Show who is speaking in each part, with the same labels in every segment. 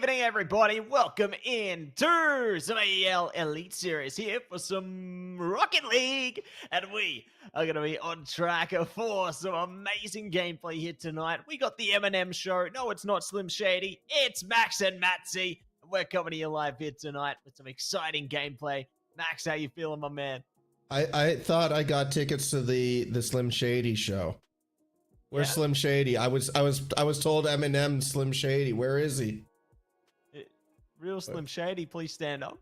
Speaker 1: evening, everybody. Welcome in to some AEL Elite Series here for some Rocket League. And we are going to be on track for some amazing gameplay here tonight. We got the M&M show. No, it's not Slim Shady. It's Max and Matsy. And we're coming to you live here tonight with some exciting gameplay. Max, how you feeling, my man?
Speaker 2: I thought I got tickets to the Slim Shady show. Where's Slim Shady? I was told Eminem Slim Shady. Where is he?
Speaker 1: Real Slim Shady, please stand up.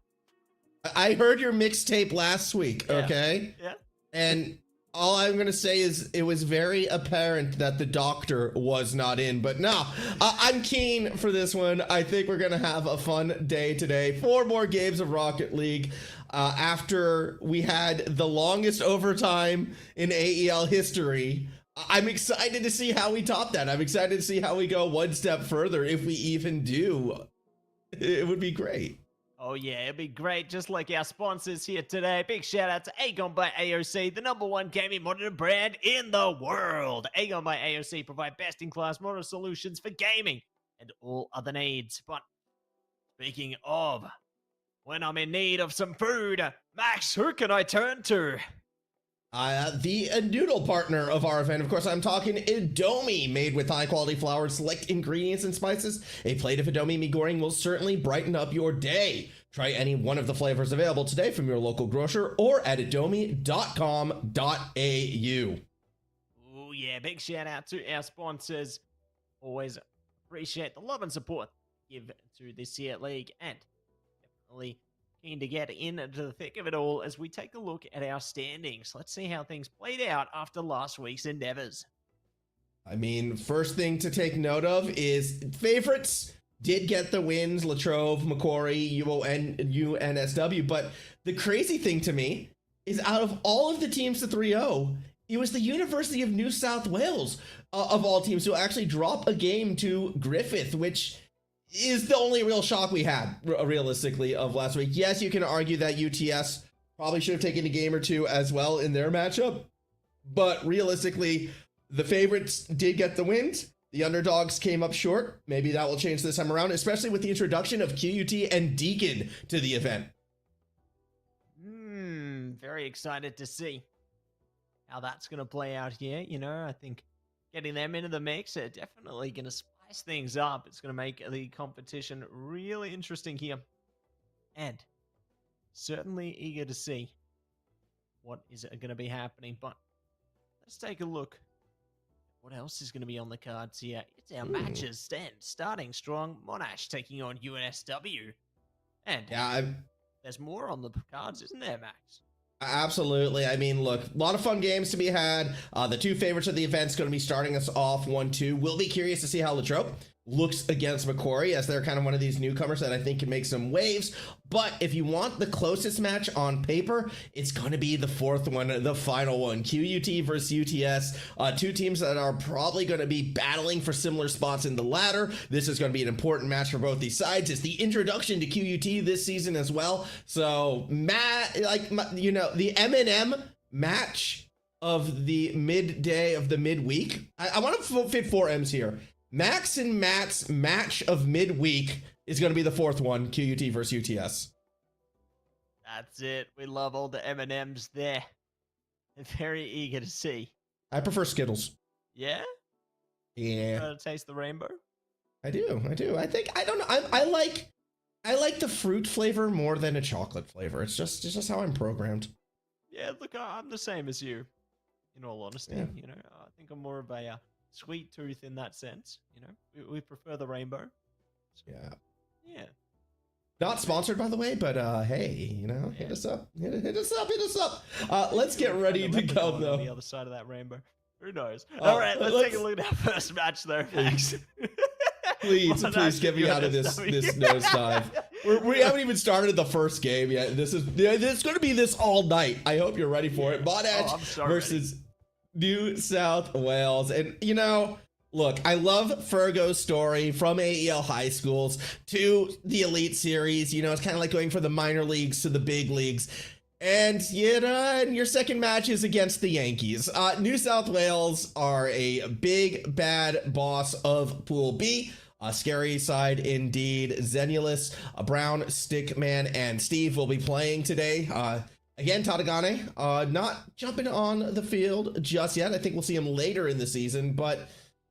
Speaker 2: I heard your mixtape last week,
Speaker 1: Yeah.
Speaker 2: okay?
Speaker 1: Yeah.
Speaker 2: And all I'm going to say is it was very apparent that the doctor was not in. But no, I'm keen for this one. I think we're going to have a fun day today. 4 more games of Rocket League. After we had the longest overtime in AEL history, I'm excited to see how we top that. I'm excited to see how we go one step further, if we even do. It would be great.
Speaker 1: Oh yeah, it'd be great, just like our sponsors here today. Big shout out to AGON by AOC, the #1 gaming monitor brand in the world. AGON by AOC provide best-in-class monitor solutions for gaming and all other needs. But speaking of, when I'm in need of some food, Max, who can I turn to?
Speaker 2: The noodle partner of our event, of course, I'm talking Indomie, made with high-quality flour, select ingredients, and spices. A plate of Indomie mee goreng will certainly brighten up your day. Try any one of the flavors available today from your local grocer or at indomie.com.au.
Speaker 1: Oh yeah, big shout out to our sponsors. Always appreciate the love and support give to this year league, and definitely keen to get into the thick of it all as we take a look at our standings. Let's see how things played out after last week's endeavors.
Speaker 2: I mean, first thing to take note of is favorites did get the wins: Latrobe, Macquarie, UNSW. But the crazy thing to me is, out of all of the teams to 3-0, it was the University of New South Wales, of all teams, who actually drop a game to Griffith, which is the only real shock we had, realistically, of last week. Yes, you can argue that UTS probably should have taken a game or two as well in their matchup, but realistically, the favorites did get the wins. The underdogs came up short. Maybe that will change this time around, especially with the introduction of QUT and Deacon to the event.
Speaker 1: Very excited to see how that's going to play out here. You know, I think getting them into the mix are definitely going to spice things up. It's going to make the competition really interesting here, and certainly eager to see what is going to be happening. But let's take a look. What else is going to be on the cards here? It's our matches then. Starting strong, Monash taking on UNSW. And there's more on the cards, isn't there, Max?
Speaker 2: Absolutely. I mean, look, a lot of fun games to be had. The 2 favorites of the event's going to be starting us off 1-2. We'll be curious to see how Latrobe looks against Macquarie, as they're kind of one of these newcomers that I think can make some waves. But if you want the closest match on paper, it's going to be the 4th one, the final one. QUT versus UTS. 2 teams that are probably going to be battling for similar spots in the ladder. This is going to be an important match for both these sides. It's the introduction to QUT this season as well. So, the M&M match of the midday of the midweek. I want to fit 4 M's here. Max and Matt's match of midweek is going to be the 4th one, QUT versus UTS.
Speaker 1: That's it. We love all the M&Ms there. Very eager to see.
Speaker 2: I prefer Skittles.
Speaker 1: Yeah?
Speaker 2: Yeah.
Speaker 1: Taste the rainbow?
Speaker 2: I do. I think, I don't know. I like the fruit flavor more than a chocolate flavor. It's just how I'm programmed.
Speaker 1: Yeah, look, I'm the same as you, in all honesty. Yeah. You know, I think I'm more of a sweet tooth in that sense. You know, we prefer the rainbow. So, yeah.
Speaker 2: Not sponsored, by the way, but hey, you know, hit us up. Hit us up. Let's get ready to go, though.
Speaker 1: On the other side of that rainbow. Who knows? All right, let's take a look at our first match, though, Max.
Speaker 2: Please get me out of this nosedive. We haven't even started the first game yet. This is going to be this all night. I hope you're ready for it. Monash versus New South Wales. And, you know, look, I love Fergo's story from AEL high schools to the Elite Series. You know, it's kind of like going from the minor leagues to the big leagues. And, you know, and your second match is against the Yankees. New South Wales are a big, bad boss of Pool B. A scary side indeed. Zenulus, Brown, Stickman, and Steve will be playing today. Again, Tadagane, not jumping on the field just yet. I think we'll see him later in the season, but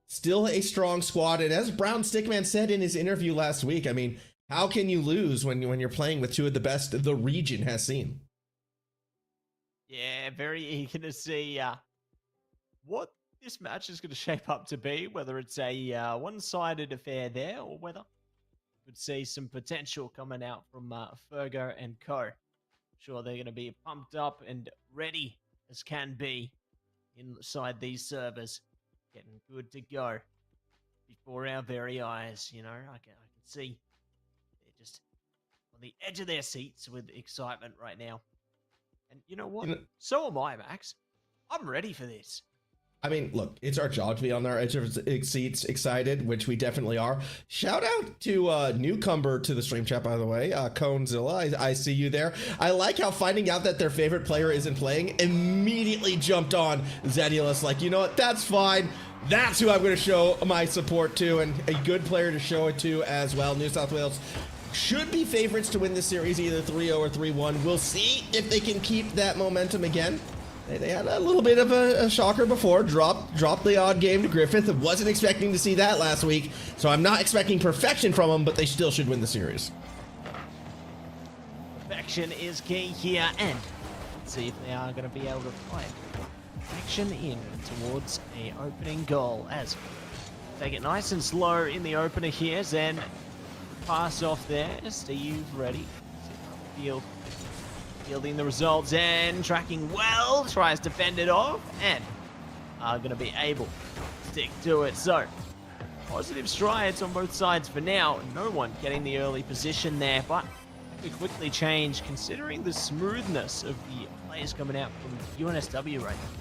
Speaker 2: still a strong squad. And as Brown Stickman said in his interview last week, I mean, how can you lose when you're playing with two of the best the region has seen?
Speaker 1: Yeah, very eager to see what this match is going to shape up to be, whether it's a one-sided affair there or whether we could see some potential coming out from Fergo and co. Sure, they're going to be pumped up and ready as can be inside these servers, getting good to go before our very eyes. You know, I can see they're just on the edge of their seats with excitement right now. And you know what? So am I, Max. I'm ready for this.
Speaker 2: I mean, look, it's our job to be on our edge of seats excited, which we definitely are. Shout out to newcomer to the stream chat, by the way, Conezilla. I see you there. I like how finding out that their favorite player isn't playing immediately jumped on Zenulus. Like, you know what? That's fine. That's who I'm going to show my support to, and a good player to show it to as well. New South Wales should be favorites to win this series, either 3-0 or 3-1. We'll see if they can keep that momentum again. They had a little bit of a shocker before, dropped the odd game to Griffith. I wasn't expecting to see that last week, so I'm not expecting perfection from them, but they still should win the series.
Speaker 1: Perfection is key here, and let's see if they are going to be able to fight perfection in towards an opening goal. As take it nice and slow in the opener here, Zen pass off there. Steve ready. Field. Yielding the results and tracking well, tries to fend it off and are going to be able to stick to it. So, positive strides on both sides for now. No one getting the early position there, but we quickly change considering the smoothness of the players coming out from UNSW right now.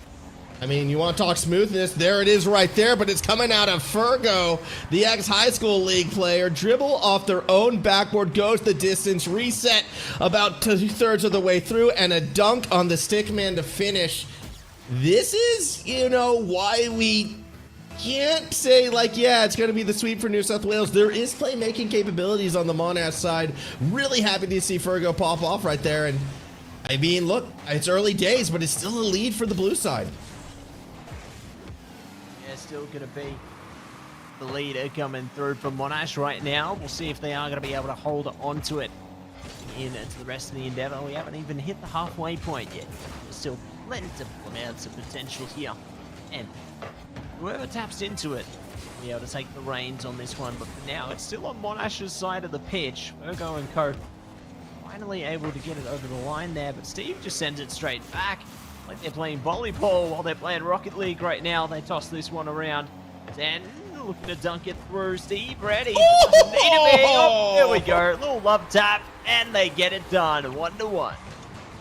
Speaker 2: I mean, you want to talk smoothness? There it is right there, but it's coming out of Fergo, the ex-high school league player. Dribble off their own backboard, goes the distance, reset about 2/3 of the way through, and a dunk on the stickman to finish. This is, you know, why we can't say, like, yeah, it's going to be the sweep for New South Wales. There is playmaking capabilities on the Monash side. Really happy to see Fergo pop off right there. And, I mean, look, it's early days, but it's still a lead for the blue side.
Speaker 1: Still going to be the leader coming through from Monash right now. We'll see if they are going to be able to hold on to it into the rest of the endeavor. We haven't even hit the halfway point yet. There's still plentiful amounts of potential here. And whoever taps into it will be able to take the reins on this one. But for now, it's still on Monash's side of the pitch. Virgo and co finally able to get it over the line there. But Steve just sends it straight back. Like they're playing volleyball while they're playing Rocket League right now. They toss this one around. Zen looking to dunk it through. Steve ready. Oh, there we go. Little love tap, and they get it done. 1-1.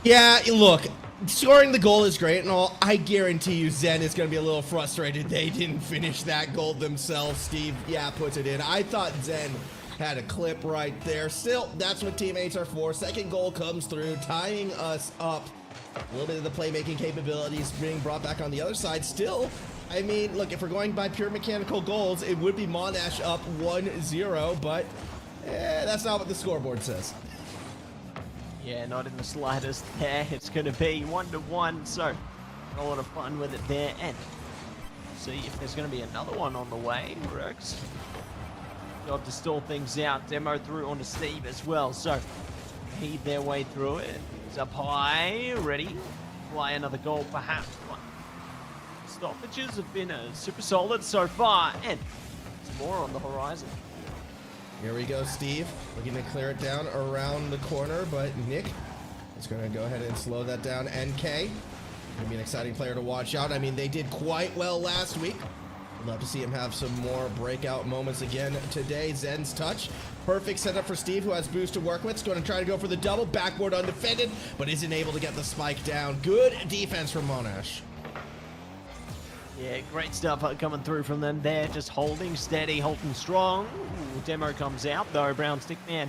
Speaker 2: Yeah, look, scoring the goal is great and all. I guarantee you Zen is going to be a little frustrated they didn't finish that goal themselves. Steve, yeah, puts it in. I thought Zen had a clip right there. Still, that's what teammates are for. Second goal comes through, tying us up. A little bit of the playmaking capabilities being brought back on the other side. Still, I mean, look, if we're going by pure mechanical goals, it would be Monash up 1-0, but that's not what the scoreboard says.
Speaker 1: Yeah, not in the slightest there. It's going to be 1-1, so a lot of fun with it there. And see if there's going to be another one on the way. Rex got to stall things out. Demo through onto Steve as well, so heave their way through it. It's up high, ready. Fly another goal perhaps. Stoppages have been super solid so far, and some more on the horizon.
Speaker 2: Here we go, Steve. Looking to clear it down around the corner, but Nick is going to go ahead and slow that down. NK, going to be an exciting player to watch out. I mean, they did quite well last week. I'd love to see him have some more breakout moments again today. Zen's touch. Perfect setup for Steve, who has boost to work with. He's going to try to go for the double. Backboard undefended, but isn't able to get the spike down. Good defense from Monash.
Speaker 1: Yeah, great stuff coming through from them there. Just holding steady, holding strong. Ooh, demo comes out, though. Brown Stickman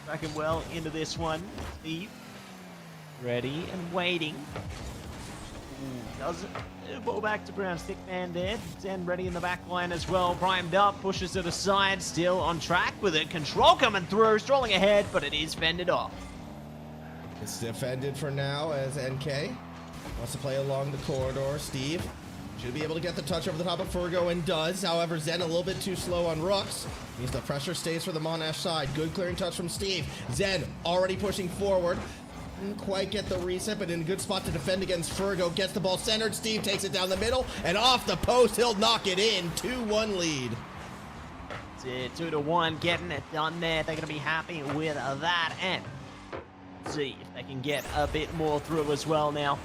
Speaker 1: tracking well into this one. Steve ready and waiting. Does it. Ball back to Brown Stickman there. Zen ready in the back line as well. Primed up, pushes it aside, still on track with it. Control coming through, strolling ahead, but it is fended off.
Speaker 2: It's defended for now as NK wants to play along the corridor. Steve should be able to get the touch over the top of Fergo and does. However, Zen a little bit too slow on Rooks. Means the pressure stays for the Monash side. Good clearing touch from Steve. Zen already pushing forward. Didn't quite get the reset, but in a good spot to defend against Fergo. Gets the ball centered. Steve takes it down the middle and off the post. He'll knock it in. 2-1 lead.
Speaker 1: That's it. 2-1, getting it done there. They're going to be happy with that. And see if they can get a bit more through as well now.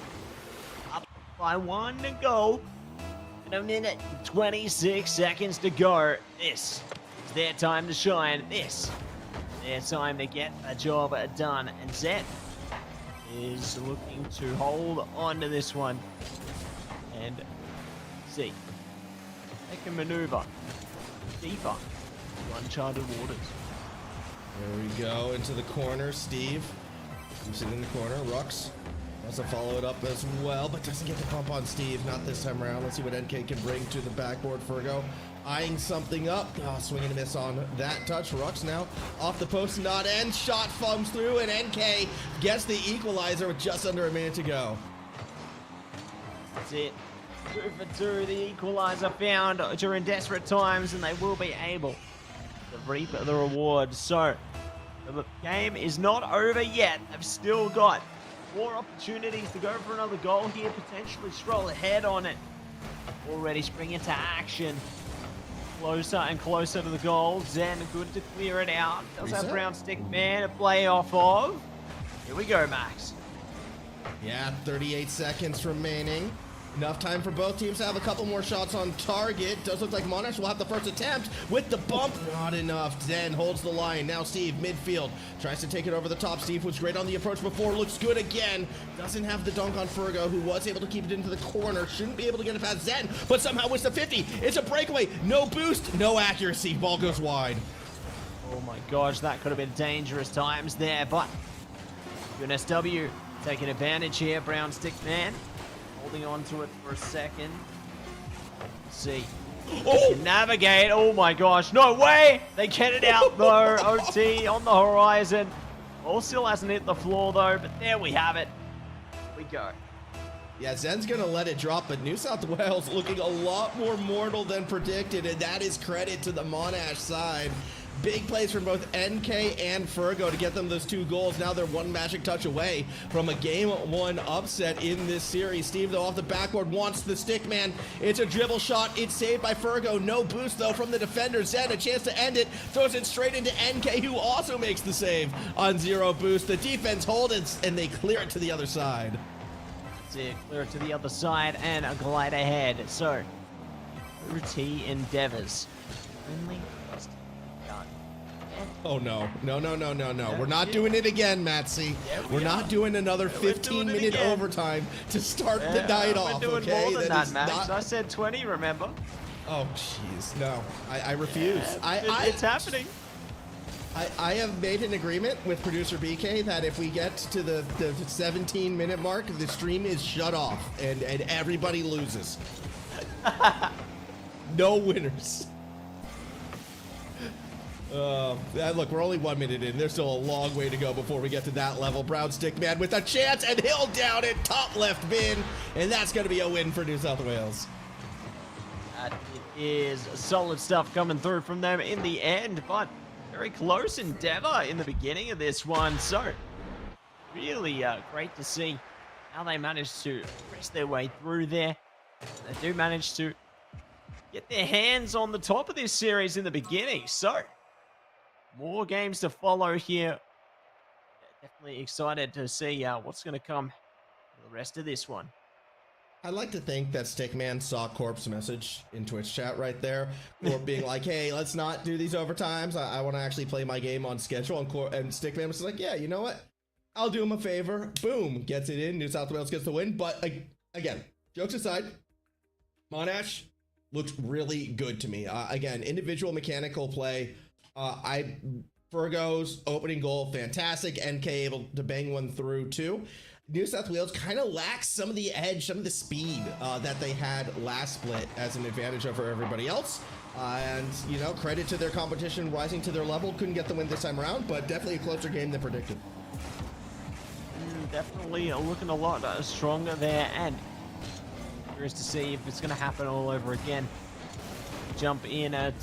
Speaker 1: Up by 1 to go. In a minute, 26 seconds to go. This is their time to shine. This is their time to get a job done. And Zed is looking to hold on to this one and see. They can maneuver deeper to uncharted waters.
Speaker 2: There we go into the corner. Steve keeps it in the corner. Rux wants to follow it up as well, but doesn't get the bump on Steve. Not this time around. Let's see what NK can bring to the backboard. Fergo eyeing something up. Oh, swing and a miss on that touch. Rux now off the post, not end. Shot thumbs through, and NK gets the equalizer with just under a minute to go.
Speaker 1: That's it. 2 for 2. The equalizer found during desperate times, and they will be able to reap the reward. So the game is not over yet. They've still got 4 opportunities to go for another goal here, potentially stroll ahead on it. Already spring into action. Closer and closer to the goal. Zen good to clear it out. Does have Brown Stickman to play off of. Here we go, Max.
Speaker 2: Yeah, 38 seconds remaining. Enough time for both teams to have a couple more shots on target. Does look like Monash will have the first attempt with the bump. Not enough. Zen holds the line. Now Steve, midfield, tries to take it over the top. Steve was great on the approach before. Looks good again. Doesn't have the dunk on Fergo, who was able to keep it into the corner. Shouldn't be able to get it past Zen, but somehow with the 50. It's a breakaway. No boost, no accuracy. Ball goes wide.
Speaker 1: Oh my gosh, that could have been dangerous times there, but UNSW taking advantage here. Brown Stickman holding on to it for a second. Let's see.
Speaker 2: Oh!
Speaker 1: Navigate. Oh my gosh. No way. They get it out though. OT on the horizon. Ball still hasn't hit the floor though, but there we have it. Here we go.
Speaker 2: Yeah, Zen's gonna let it drop, but New South Wales looking a lot more mortal than predicted, and that is credit to the Monash side. Big plays from both NK and Fergo to get them those 2 goals. Now they're 1 magic touch away from a game 1 upset in this series. Steve, though, off the backboard wants the stick man. It's a dribble shot. It's saved by Fergo. No boost, though, from the defender. Zen, a chance to end it. Throws it straight into NK, who also makes the save on 0 boost. The defense hold it, and they clear it to the other side.
Speaker 1: That's it. Clear it to the other side and a glide ahead. So, OT endeavors. Only just done.
Speaker 2: Oh no. No. We're not doing it again, Matsy.
Speaker 1: Yeah,
Speaker 2: we're not doing another 15-minute overtime to start the night off,
Speaker 1: We're doing
Speaker 2: okay?
Speaker 1: more than that, Max.
Speaker 2: Not...
Speaker 1: I said 20, remember?
Speaker 2: Oh, jeez. No. I refuse.
Speaker 1: Yeah, it's happening.
Speaker 2: I have made an agreement with producer BK that if we get to the 17-minute mark, the stream is shut off and everybody loses. No winners. Look, we're only 1 minute in. There's still a long way to go before we get to that level. Brown Stickman with a chance, and he'll down it, top left bin, and that's going to be a win for New South Wales.
Speaker 1: It is solid stuff coming through from them in the end, but very close endeavor in the beginning of this one. So, really great to see how they managed to press their way through there. They do manage to get their hands on the top of this series in the beginning. So, more games to follow here. Definitely excited to see what's going to come for the rest of this one.
Speaker 2: I'd like to think that Stickman saw Corp's message in Twitch chat right there, Corp being like, hey, let's not do these overtimes. I want to actually play my game on schedule. And Stickman was like, yeah, you know what? I'll do him a favor. Boom, gets it in. New South Wales gets the win. But again, jokes aside, Monash looks really good to me. Again, individual mechanical play. Fergo's opening goal, fantastic. NK able to bang one through too. New South Wales kind of lacks some of the edge, some of the speed that they had last split as an advantage over everybody else. And, you know, credit to their competition rising to their level. Couldn't get the win this time around, but definitely a closer game than predicted.
Speaker 1: Definitely looking a lot stronger there, and curious to see if it's going to happen all over again. Jump in to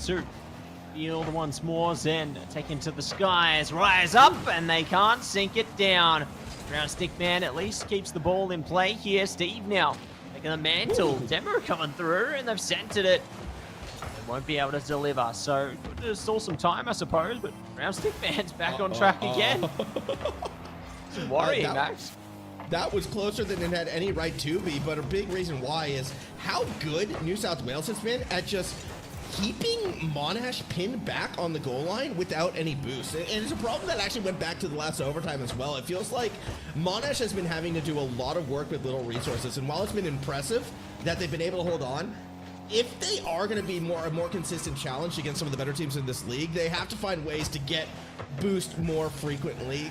Speaker 1: field once more. Zen taken to the skies, rise up, and they can't sink it down. Round stick man at least keeps the ball in play here. Steve now taking the mantle. Ooh. Demo coming through, and they've centered it. They won't be able to deliver, so good to stall some time, I suppose, but round stick man's back on track again. It's worrying, Max.
Speaker 2: That was closer than it had any right to be, but a big reason why is how good New South Wales has been at just keeping Monash pinned back on the goal line without any boost. And it's a problem that actually went back to the last overtime as well. It feels like Monash has been having to do a lot of work with little resources, and while it's been impressive that they've been able to hold on, if they are going to be a more consistent challenge against some of the better teams in this league, they have to find ways to get boost more frequently.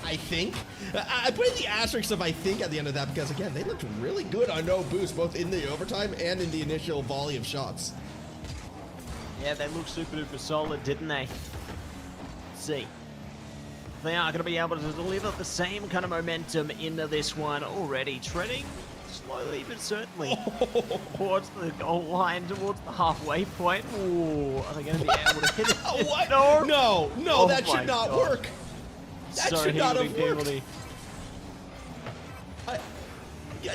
Speaker 2: I think. I put in the asterisk of I think at the end of that because, again, they looked really good on no boost, both in the overtime and in the initial volley of shots.
Speaker 1: Yeah, they look super duper solid, didn't they? Let's see. They are going to be able to deliver the same kind of momentum into this one already, treading slowly but certainly towards the goal line, towards the halfway point. Ooh, are they going to be able to hit it?
Speaker 2: What?
Speaker 1: No,
Speaker 2: no, that should not work. That
Speaker 1: so
Speaker 2: should not have worked.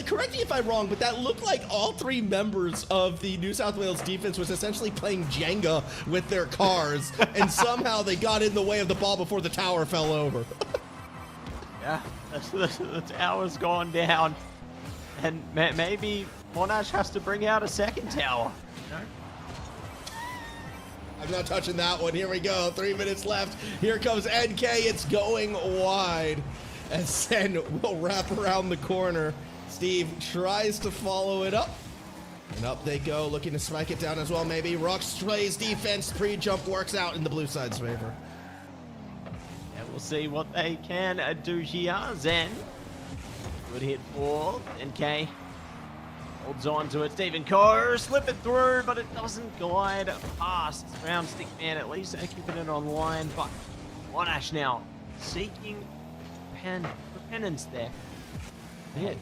Speaker 2: Correct me if I'm wrong, but that looked like all three members of the New South Wales defense was essentially playing Jenga with their cars, and somehow they got in the way of the ball before the tower fell over.
Speaker 1: Yeah, the tower's gone down, and maybe Monash has to bring out a second tower. No?
Speaker 2: I'm not touching that one. Here we go. 3 minutes left. Here comes NK. It's going wide. And Sen will wrap around the corner. Steve tries to follow it up. And up they go, looking to spike it down as well, maybe. Rocks plays defense. Pre-jump works out in the blue side's favor.
Speaker 1: Yeah, we'll see what they can do here. Zen. Good hit for NK. Holds on to it. Stephen Kerr, slip it through, but it doesn't glide past round stick man, at least keeping it online. But Monash now seeking penance there. Hit.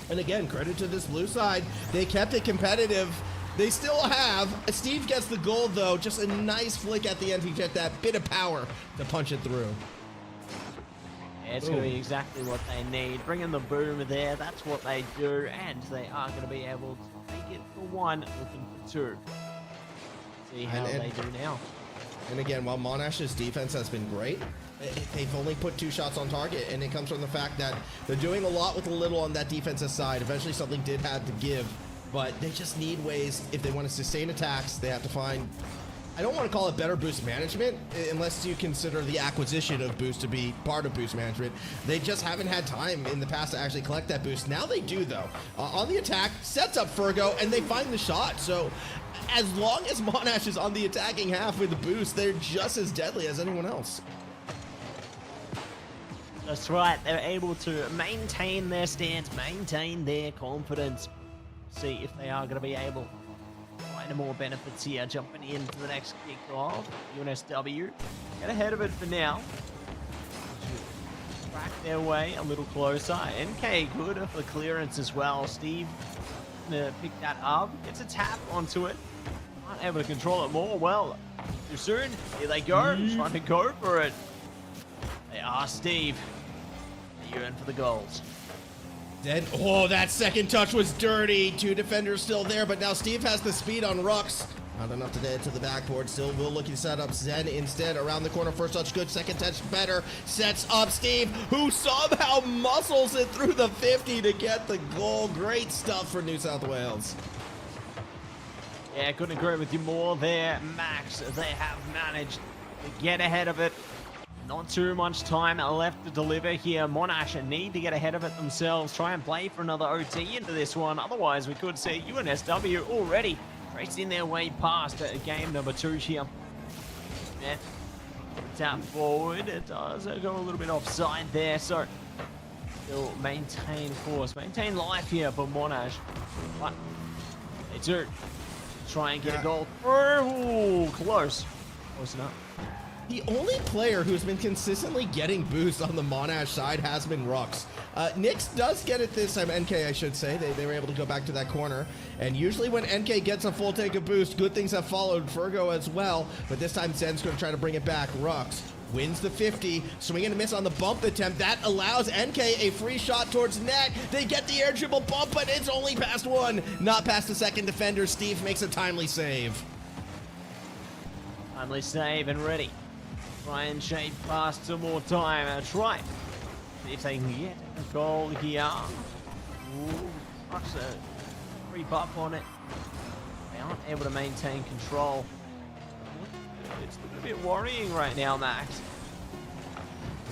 Speaker 2: And again, credit to this blue side. They kept it competitive. They still have. Steve gets the goal, though. Just a nice flick at the end to get that bit of power to punch it through.
Speaker 1: Yeah, it's going to be exactly what they need. Bring in the boom there. That's what they do. And they are going to be able to take it for one, looking for two. See how they do now.
Speaker 2: And again, while Monash's defense has been great, they've only put 2 shots on target, and it comes from the fact that they're doing a lot with a little on that defensive side. Eventually something did have to give, but they just need ways. If they want to sustain attacks, they have to find, I don't want to call it better boost management, unless you consider the acquisition of boost to be part of boost management. They just haven't had time in the past to actually collect that boost. Now they do, though. On the attack, sets up Fergo, and they find the shot. So as long as Monash is on the attacking half with the boost, they're just as deadly as anyone else.
Speaker 1: That's right. They're able to maintain their stance, maintain their confidence. See if they are going to be able to find more benefits here. Jumping into the next kickoff. UNSW get ahead of it for now. Track their way a little closer. NK good for clearance as well. Steve gonna pick that up. Gets a tap onto it. Not able to control it more. Well, too soon. Here they go. Trying to go for it. They are Steve. They yearn for the goals.
Speaker 2: Then, oh, that second touch was dirty. 2 defenders still there, but now Steve has the speed on Rux. Not enough to get to the backboard. Still will looking to set up Zen instead. Around the corner, first touch good, second touch better. Sets up Steve, who somehow muscles it through the 50 to get the goal. Great stuff for New South Wales.
Speaker 1: Yeah, couldn't agree with you more there, Max. They have managed to get ahead of it. Not too much time left to deliver here. Monash need to get ahead of it themselves. Try and play for another OT into this one. Otherwise, we could see UNSW already racing their way past game number 2 here. Yeah. Tap forward. It does go a little bit offside there. So still maintain course, maintain life here for Monash. But they do try and get a goal through. Ooh, close. Close enough.
Speaker 2: The only player who's been consistently getting boosts on the Monash side has been Rux. Nyx does get it this time, NK I should say. They were able to go back to that corner. And usually when NK gets a full tank of boost, good things have followed, Fergo as well. But this time Zen's going to try to bring it back. Rux wins the 50, swing and a miss on the bump attempt. That allows NK a free shot towards net. They get the air dribble bump, but it's only past one, not past the second defender. Steve makes a timely save.
Speaker 1: Timely save and ready. Try and shape past some more time. Try. See if they can get a goal here. Ooh, Rux creep up on it. They aren't able to maintain control. It's a bit worrying right now, Max.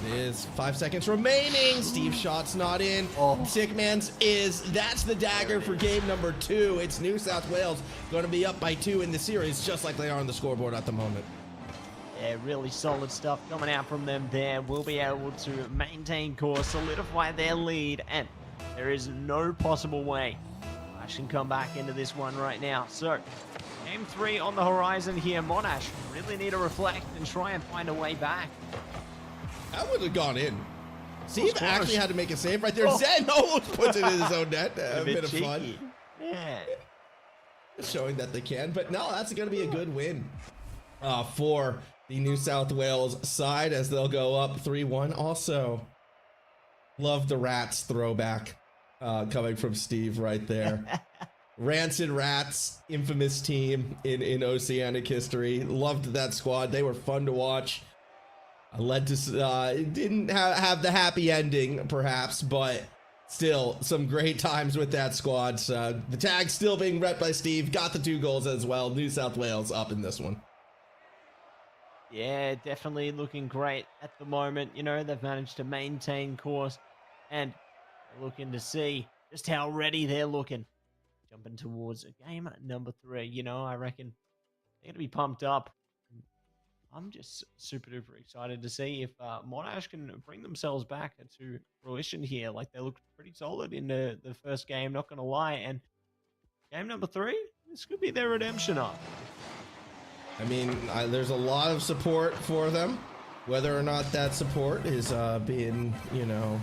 Speaker 2: It is 5 seconds remaining. Steve's shot's not in. Sickman's is. That's the dagger for game number 2. It's New South Wales going to be up by 2 in the series, just like they are on the scoreboard at the moment.
Speaker 1: Yeah, really solid stuff coming out from them there. We'll be able to maintain course, solidify their lead, and there is no possible way I can come back into this one right now. So, game 3 on the horizon here. Monash really need to reflect and try and find a way back.
Speaker 2: That would have gone in. Steve actually had to make a save right there. Zen almost puts it in his own net. A bit of fun.
Speaker 1: Yeah.
Speaker 2: Showing that they can, but no, that's going to be a good win for the New South Wales side as they'll go up 3-1. Also, love the Rats throwback coming from Steve right there. Rancid Rats, infamous team in Oceanic history. Loved that squad. They were fun to watch. Led to didn't have the happy ending, perhaps, but still some great times with that squad. So the tag still being rep by Steve. Got the 2 goals as well. New South Wales up in this one.
Speaker 1: Yeah, definitely looking great at the moment. You know, they've managed to maintain course and looking to see just how ready they're looking. Jumping towards game number 3. You know, I reckon they're going to be pumped up. I'm just super duper excited to see if Monash can bring themselves back to fruition here. Like, they looked pretty solid in the first game, not going to lie. And game number 3, this could be their redemption arc.
Speaker 2: I mean, there's a lot of support for them. Whether or not that support is being, you know,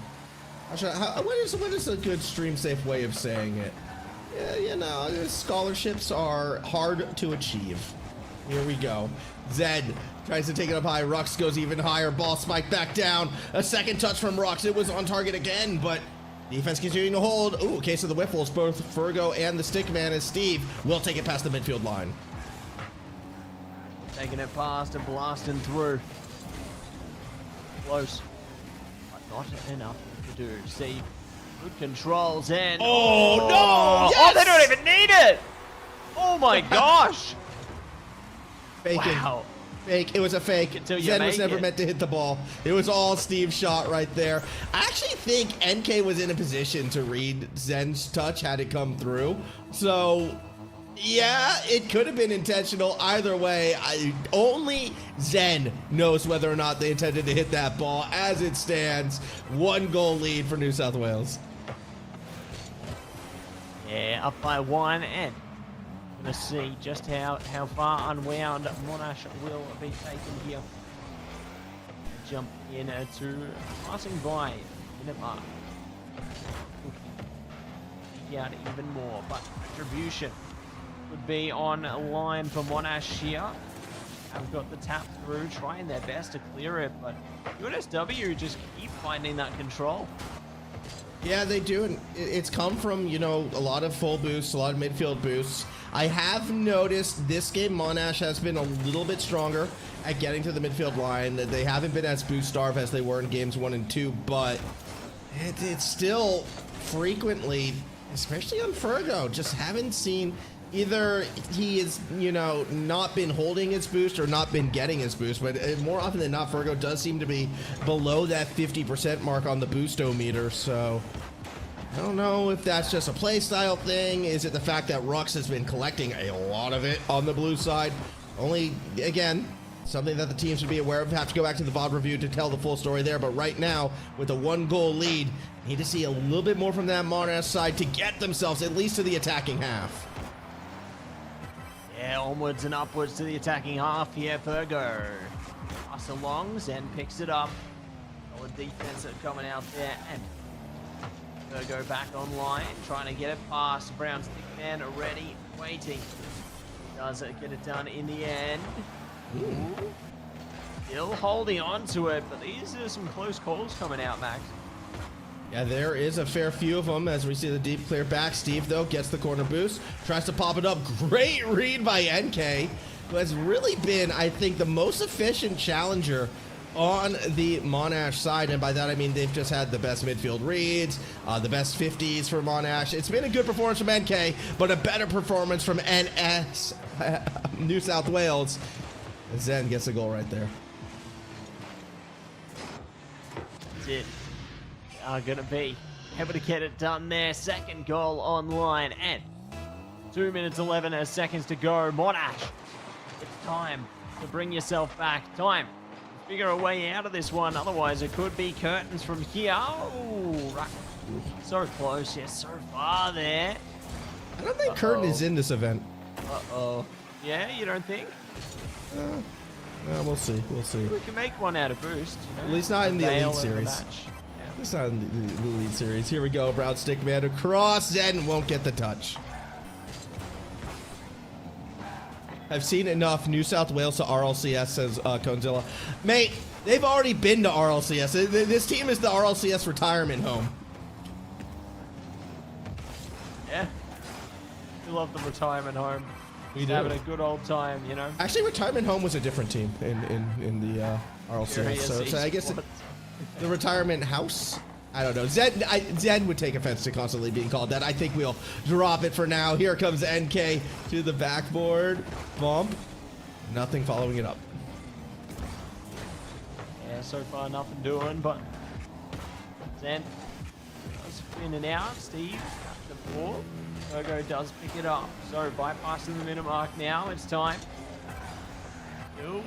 Speaker 2: what is a good stream safe way of saying it? Yeah, you know, scholarships are hard to achieve. Here we go. Zed tries to take it up high. Rux goes even higher. Ball spiked back down. A second touch from Rux. It was on target again, but defense continuing to hold. Ooh, case of the Whiffles. Both Fergo and the Stickman as Steve will take it past the midfield line.
Speaker 1: Taking it past and blasting through. Close, but not enough to do. See, good controls and...
Speaker 2: Oh, no! Yes!
Speaker 1: Oh, they don't even need it! Oh my gosh!
Speaker 2: Faking.
Speaker 1: Wow.
Speaker 2: Fake. It was a fake. Zen was never meant to hit the ball. It was all Steve's shot right there. I actually think NK was in a position to read Zen's touch had it come through. So... yeah, it could have been intentional. Either way, only Zen knows whether or not they intended to hit that ball. As it stands, 1 goal lead for New South Wales.
Speaker 1: Yeah, up by 1, and gonna see just how far unwound Monash will be taken here. Jump in to passing by minute mark. Out even more, but retribution would be on line for Monash here. Have got the tap through, trying their best to clear it, but UNSW just keep finding that control.
Speaker 2: Yeah, they do, and it's come from, you know, a lot of full boosts, a lot of midfield boosts. I have noticed this game Monash has been a little bit stronger at getting to the midfield line. They haven't been as boost starved as they were in games 1 and 2, but it's still frequently, especially on Fergo, just haven't seen either he is, you know, not been holding his boost or not been getting his boost, but more often than not, Fergo does seem to be below that 50% mark on the boost-o-meter, so I don't know if that's just a play style thing. Is it the fact that Rux has been collecting a lot of it on the blue side? Only, again, something that the team should be aware of. Have to go back to the VOD review to tell the full story there, but right now, with a 1-goal lead, need to see a little bit more from that Monash side to get themselves at least to the attacking half.
Speaker 1: Yeah, onwards and upwards to the attacking half here, Fergo. Pass along, Zen picks it up. Solid defense coming out there, and Fergo back online, trying to get it past. Brown stickman ready, waiting. Does it get it done in the end? Ooh. Still holding on to it, but these are some close calls coming out, Max.
Speaker 2: Yeah, there is a fair few of them as we see the deep clear back. Steve, though, gets the corner boost, tries to pop it up. Great read by NK, who has really been, I think, the most efficient challenger on the Monash side. And by that, I mean they've just had the best midfield reads, the best 50s for Monash. It's been a good performance from NK, but a better performance from NS, New South Wales. Zen gets a goal right there.
Speaker 1: That's it. Are going to be able to get it done there. Second goal online, and 2 minutes 11 seconds to go. Monash, it's time to bring yourself back. Time to figure a way out of this one. Otherwise, it could be curtains from here. Oh, right. So close, yes, so far there.
Speaker 2: I don't think Curtin is in this event.
Speaker 1: Uh-oh. Yeah, you don't think?
Speaker 2: We'll see. We'll see.
Speaker 1: We can make one out of boost. You know?
Speaker 2: At least not in the Elite Series.
Speaker 1: Yeah.
Speaker 2: It's not in the Elite Series. Here we go. Brown stickman across. Zen won't get the touch. I've seen enough New South Wales to RLCS, says Conzilla. Mate, they've already been to RLCS. This team is the RLCS retirement home.
Speaker 1: Yeah. We love the retirement home.
Speaker 2: We do.
Speaker 1: Having a good old time, you know.
Speaker 2: Actually, retirement home was a different team in the RLCS. So I guess the retirement house. I don't know. Zen would take offense to constantly being called that. I think we'll drop it for now. Here comes NK to the backboard. Bump. Nothing following it up.
Speaker 1: Yeah, so far nothing doing, but Zen does in and out. Steve got the ball. Logo does pick it up. So bypassing the minute mark now. It's time. Still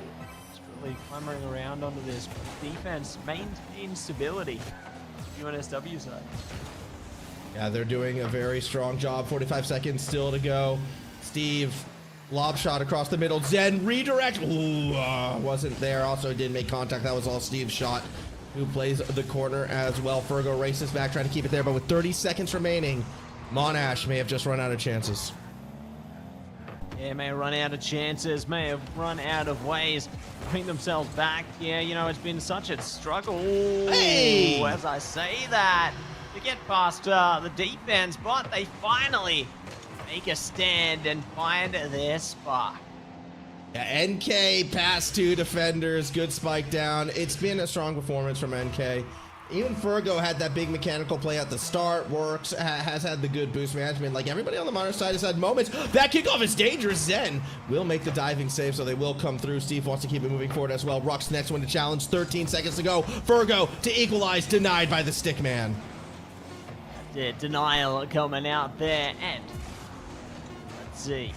Speaker 1: really clambering around onto this. Defense maintains stability. UNSW side.
Speaker 2: Yeah, they're doing a very strong job. 45 seconds still to go. Steve, lob shot across the middle. Zen redirect. Ooh, wasn't there. Also didn't make contact. That was all Steve's shot, who plays the corner as well. Fergo races back, trying to keep it there, but with 30 seconds remaining, Monash may have just run out of chances.
Speaker 1: Yeah, may have run out of chances, may have run out of ways to bring themselves back. Yeah, you know, it's been such a struggle.
Speaker 2: Hey!
Speaker 1: As I say that, to get past the defense, but they finally make a stand and find their spot.
Speaker 2: Yeah, NK past two defenders, good spike down. It's been a strong performance from NK. Even Fergo had that big mechanical play at the start, works, has had the good boost management. Like everybody on the Monash side has had moments. That kickoff is dangerous. Zen will make the diving save, so they will come through. Steve wants to keep it moving forward as well. Ruck's next one to challenge, 13 seconds to go. Fergo to equalize, denied by the stick man.
Speaker 1: Yeah, denial coming out there, and let's see.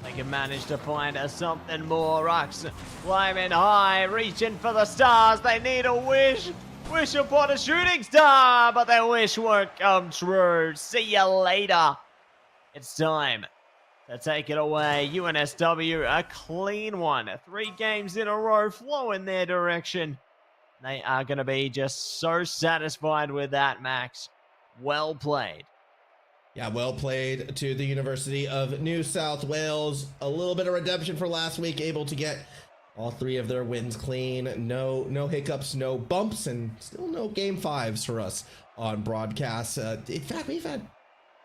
Speaker 1: They can manage to find something more. Ruck's climbing high, reaching for the stars. They need a wish. Wish upon a shooting star, but their wish won't come true. See you later. It's time to take it away. UNSW, a clean one. 3 games in a row flow in their direction. They are going to be just so satisfied with that, Max. Well played.
Speaker 2: Yeah, well played to the University of New South Wales. A little bit of redemption for last week, able to get all 3 of their wins clean. No hiccups, no bumps, and still no game 5s for us on broadcast. In fact, we've had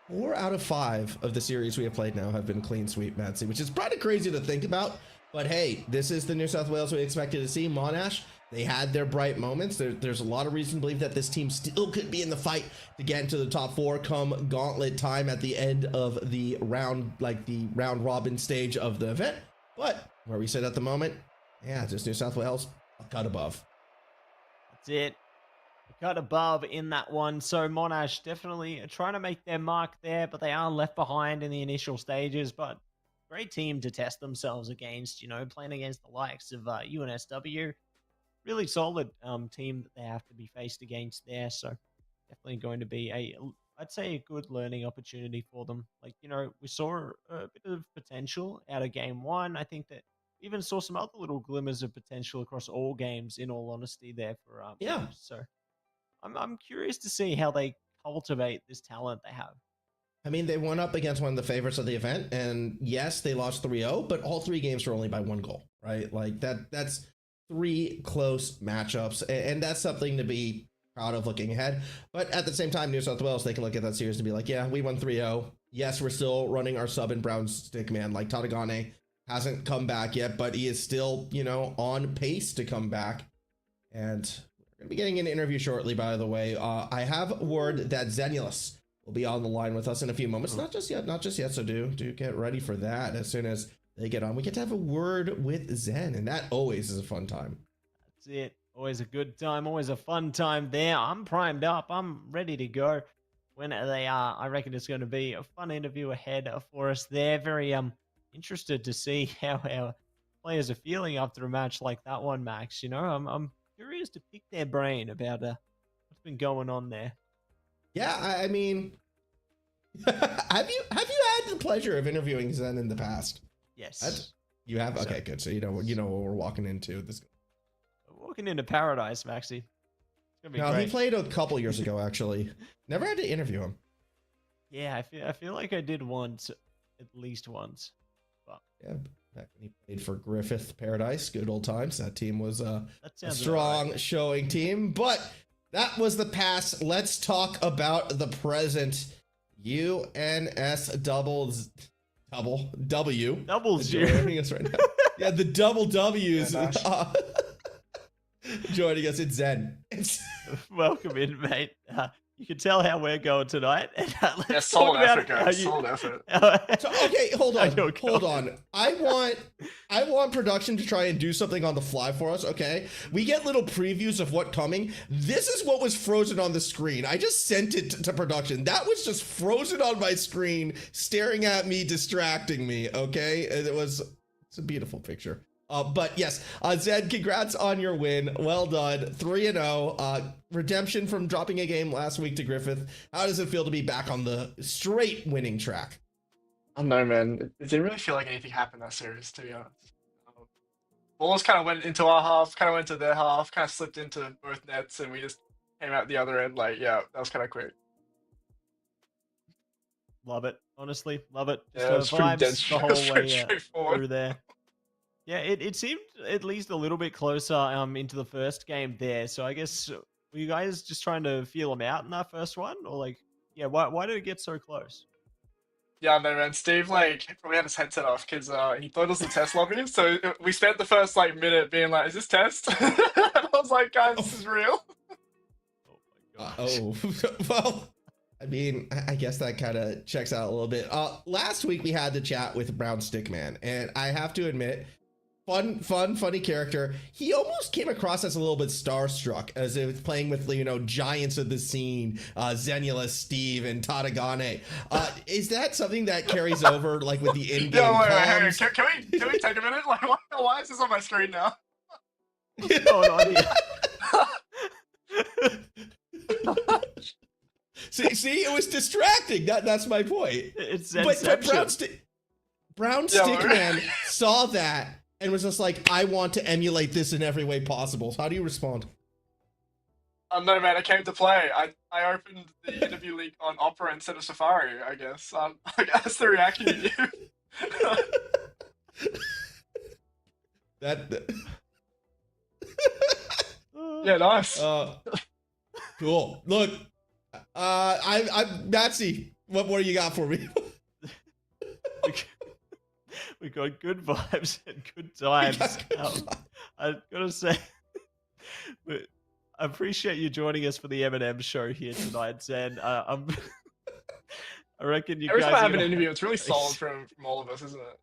Speaker 2: 4 out of 5 of the series we have played now have been clean sweep, Matsy, which is pretty crazy to think about. But hey, this is the New South Wales we expected to see. Monash, they had their bright moments. There's a lot of reason to believe that this team still could be in the fight to get into the top 4 come gauntlet time at the end of the round, like the round robin stage of the event. But where we sit at the moment, yeah, just New South Wales, a cut above.
Speaker 1: That's it. A cut above in that one. So Monash definitely trying to make their mark there, but they are left behind in the initial stages. But great team to test themselves against, you know, playing against the likes of UNSW. Really solid team that they have to be faced against there. So definitely going to be I'd say a good learning opportunity for them. Like, you know, we saw a bit of potential out of game one. I think that we even saw some other little glimmers of potential across all games, in all honesty, there for
Speaker 2: Yeah.
Speaker 1: So I'm curious to see how they cultivate this talent they have.
Speaker 2: I mean, they went up against one of the favorites of the event, and yes, they lost 3-0, but all 3 games were only by 1 goal, right? Like that's 3 close matchups, and that's something to be proud of looking ahead. But at the same time, New South Wales, they can look at that series and be like, yeah, we won 3-0. Yes, we're still running our sub and brown stick man. Like Tadagane hasn't come back yet, but he is still, you know, on pace to come back. And we're going to be getting an interview shortly, by the way. I have word that Zenulus will be on the line with us in a few moments. Not just yet. So do get ready for that. As soon as they get on, we get to have a word with Zen, and that always is a fun time.
Speaker 1: That's it. Always a good time. Always a fun time there. I'm primed up. I'm ready to go when they are. I reckon it's going to be a fun interview ahead for us there. Very interested to see how our players are feeling after a match like that one, Max. You know, I'm curious to pick their brain about what's been going on there.
Speaker 2: Yeah, I mean, have you had the pleasure of interviewing Zen in the past?
Speaker 1: Yes.
Speaker 2: You have? Okay, good. So you know what we're walking into.
Speaker 1: Walking into paradise, Maxie. It's gonna be
Speaker 2: no,
Speaker 1: great.
Speaker 2: He played a couple years ago, actually. Never had to interview him.
Speaker 1: Yeah, I feel like I did once, at least once. But
Speaker 2: yeah, back when he played for Griffith Paradise, good old times. That team was a strong
Speaker 1: right.
Speaker 2: showing team, but that was the past. Let's talk about the present. UNS doubles W.
Speaker 1: Doubles
Speaker 2: joining us right now. Yeah, the double W's.
Speaker 3: Yeah,
Speaker 2: joining us. It's Zen.
Speaker 1: Welcome in, mate. You can tell how we're going tonight. Let's
Speaker 3: solid
Speaker 1: talk about
Speaker 3: effort, guys. Solid effort.
Speaker 2: So, okay, hold on. I want production to try and do something on the fly for us. Okay, we get little previews of what's coming. This is what was frozen on the screen. I just sent it to production. That was just frozen on my screen, staring at me, distracting me. Okay, it's a beautiful picture. But yes, Zed, congrats on your win. Well done. 3-0. Redemption from dropping a game last week to Griffith. How does it feel to be back on the straight winning track?
Speaker 3: I don't know, man. It didn't really feel like anything happened in that series, to be honest. Balls kind of went into our half, kind of went to their half, kind of slipped into both nets, and we just came out the other end. Like, yeah, that was kind of quick.
Speaker 1: Love it. Honestly, love it.
Speaker 3: Yeah, it was pretty dead
Speaker 1: the whole way
Speaker 3: straightforward
Speaker 1: through there. Yeah, it seemed at least a little bit closer into the first game there. So I guess were you guys just trying to feel them out in that first one, or like, yeah, why did it get so close?
Speaker 3: Yeah, no, man. Steve probably had his headset off because he thought it was the test lobby. So we spent the first minute being like, "Is this test?" And I was like, "Guys, this is real."
Speaker 1: Oh my god.
Speaker 2: Well, I mean, I guess that kind of checks out a little bit. Last week we had the chat with Brown Stickman, and I have to admit, funny character. He almost came across as a little bit starstruck as it was playing with, giants of the scene, Zenulus, Steve, and Tadagane. Is that something that carries over with the in-game comms?
Speaker 3: Can we take a minute? Why is this on my screen now?
Speaker 1: What's going on here?
Speaker 2: See, it was distracting. That's my point.
Speaker 1: It's
Speaker 2: but Brown Stickman saw that and was just like, I want to emulate this in every way possible. So how do you respond?
Speaker 3: No, man, I came to play. I opened the interview link on Opera instead of Safari, I guess. That's the reaction you give. Yeah, nice.
Speaker 2: Cool. Look, I'm Nazi. What more you got for me?
Speaker 1: We got good vibes and good times. I gotta say, I appreciate you joining us for the M&M show here tonight, Zen. I reckon you
Speaker 3: Every
Speaker 1: guys.
Speaker 3: Every time I have an interview, it's really solid from all of us, isn't it?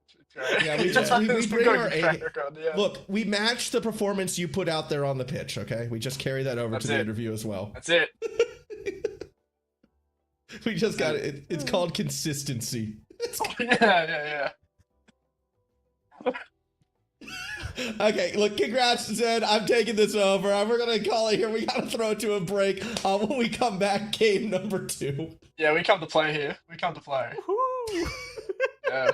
Speaker 2: Yeah, we bring our record, yeah. Look, we match the performance you put out there on the pitch. Okay, we just carry that over to the interview as well.
Speaker 3: That's it.
Speaker 2: We just got it. It's called consistency.
Speaker 3: Yeah.
Speaker 2: Okay, look, congrats, Zed. I'm taking this over. We're gonna call it here. We gotta throw it to a break. When we come back, game number 2.
Speaker 3: Yeah, we come to play here. We come to play.
Speaker 1: Woohoo!
Speaker 3: Yeah.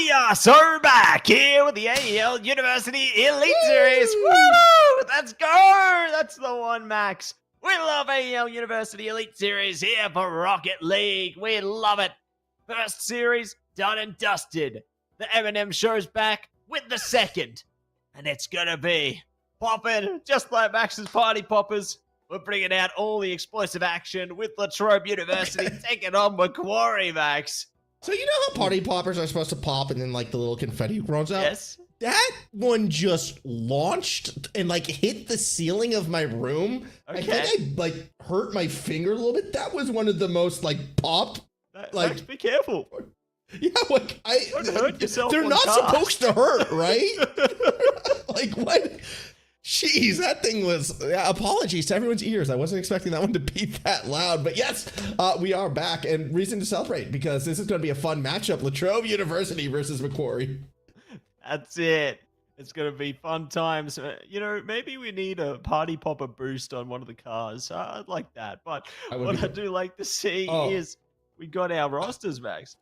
Speaker 1: We are so back here with the AEL University Elite Series. Woo! Let's go! That's the one, Max. We love AEL University Elite Series here for Rocket League. We love it. First series done and dusted. The Eminem show's back with the second. And it's gonna be popping, just like Max's Party Poppers. We're bringing out all the explosive action with Latrobe University taking on Macquarie, Max.
Speaker 2: So you know how party poppers are supposed to pop and then like the little confetti runs out?
Speaker 1: Yes.
Speaker 2: That one just launched and like hit the ceiling of my room.
Speaker 1: Okay.
Speaker 2: I think I like hurt my finger a little bit. That was one of the most like pop. Like,
Speaker 1: Max, be careful.
Speaker 2: Yeah, like
Speaker 1: Don't hurt yourself.
Speaker 2: they're
Speaker 1: on
Speaker 2: not
Speaker 1: cars.
Speaker 2: supposed to hurt, right? Like what? Jeez, that thing was. Apologies to everyone's ears. I wasn't expecting that one to be that loud, but yes, we are back and reason to celebrate because this is going to be a fun matchup: Latrobe University versus Macquarie.
Speaker 1: That's it. It's going to be fun times. You know, maybe we need a party popper boost on one of the cars. I'd like that. But what I do like to see is we got our rosters, Max.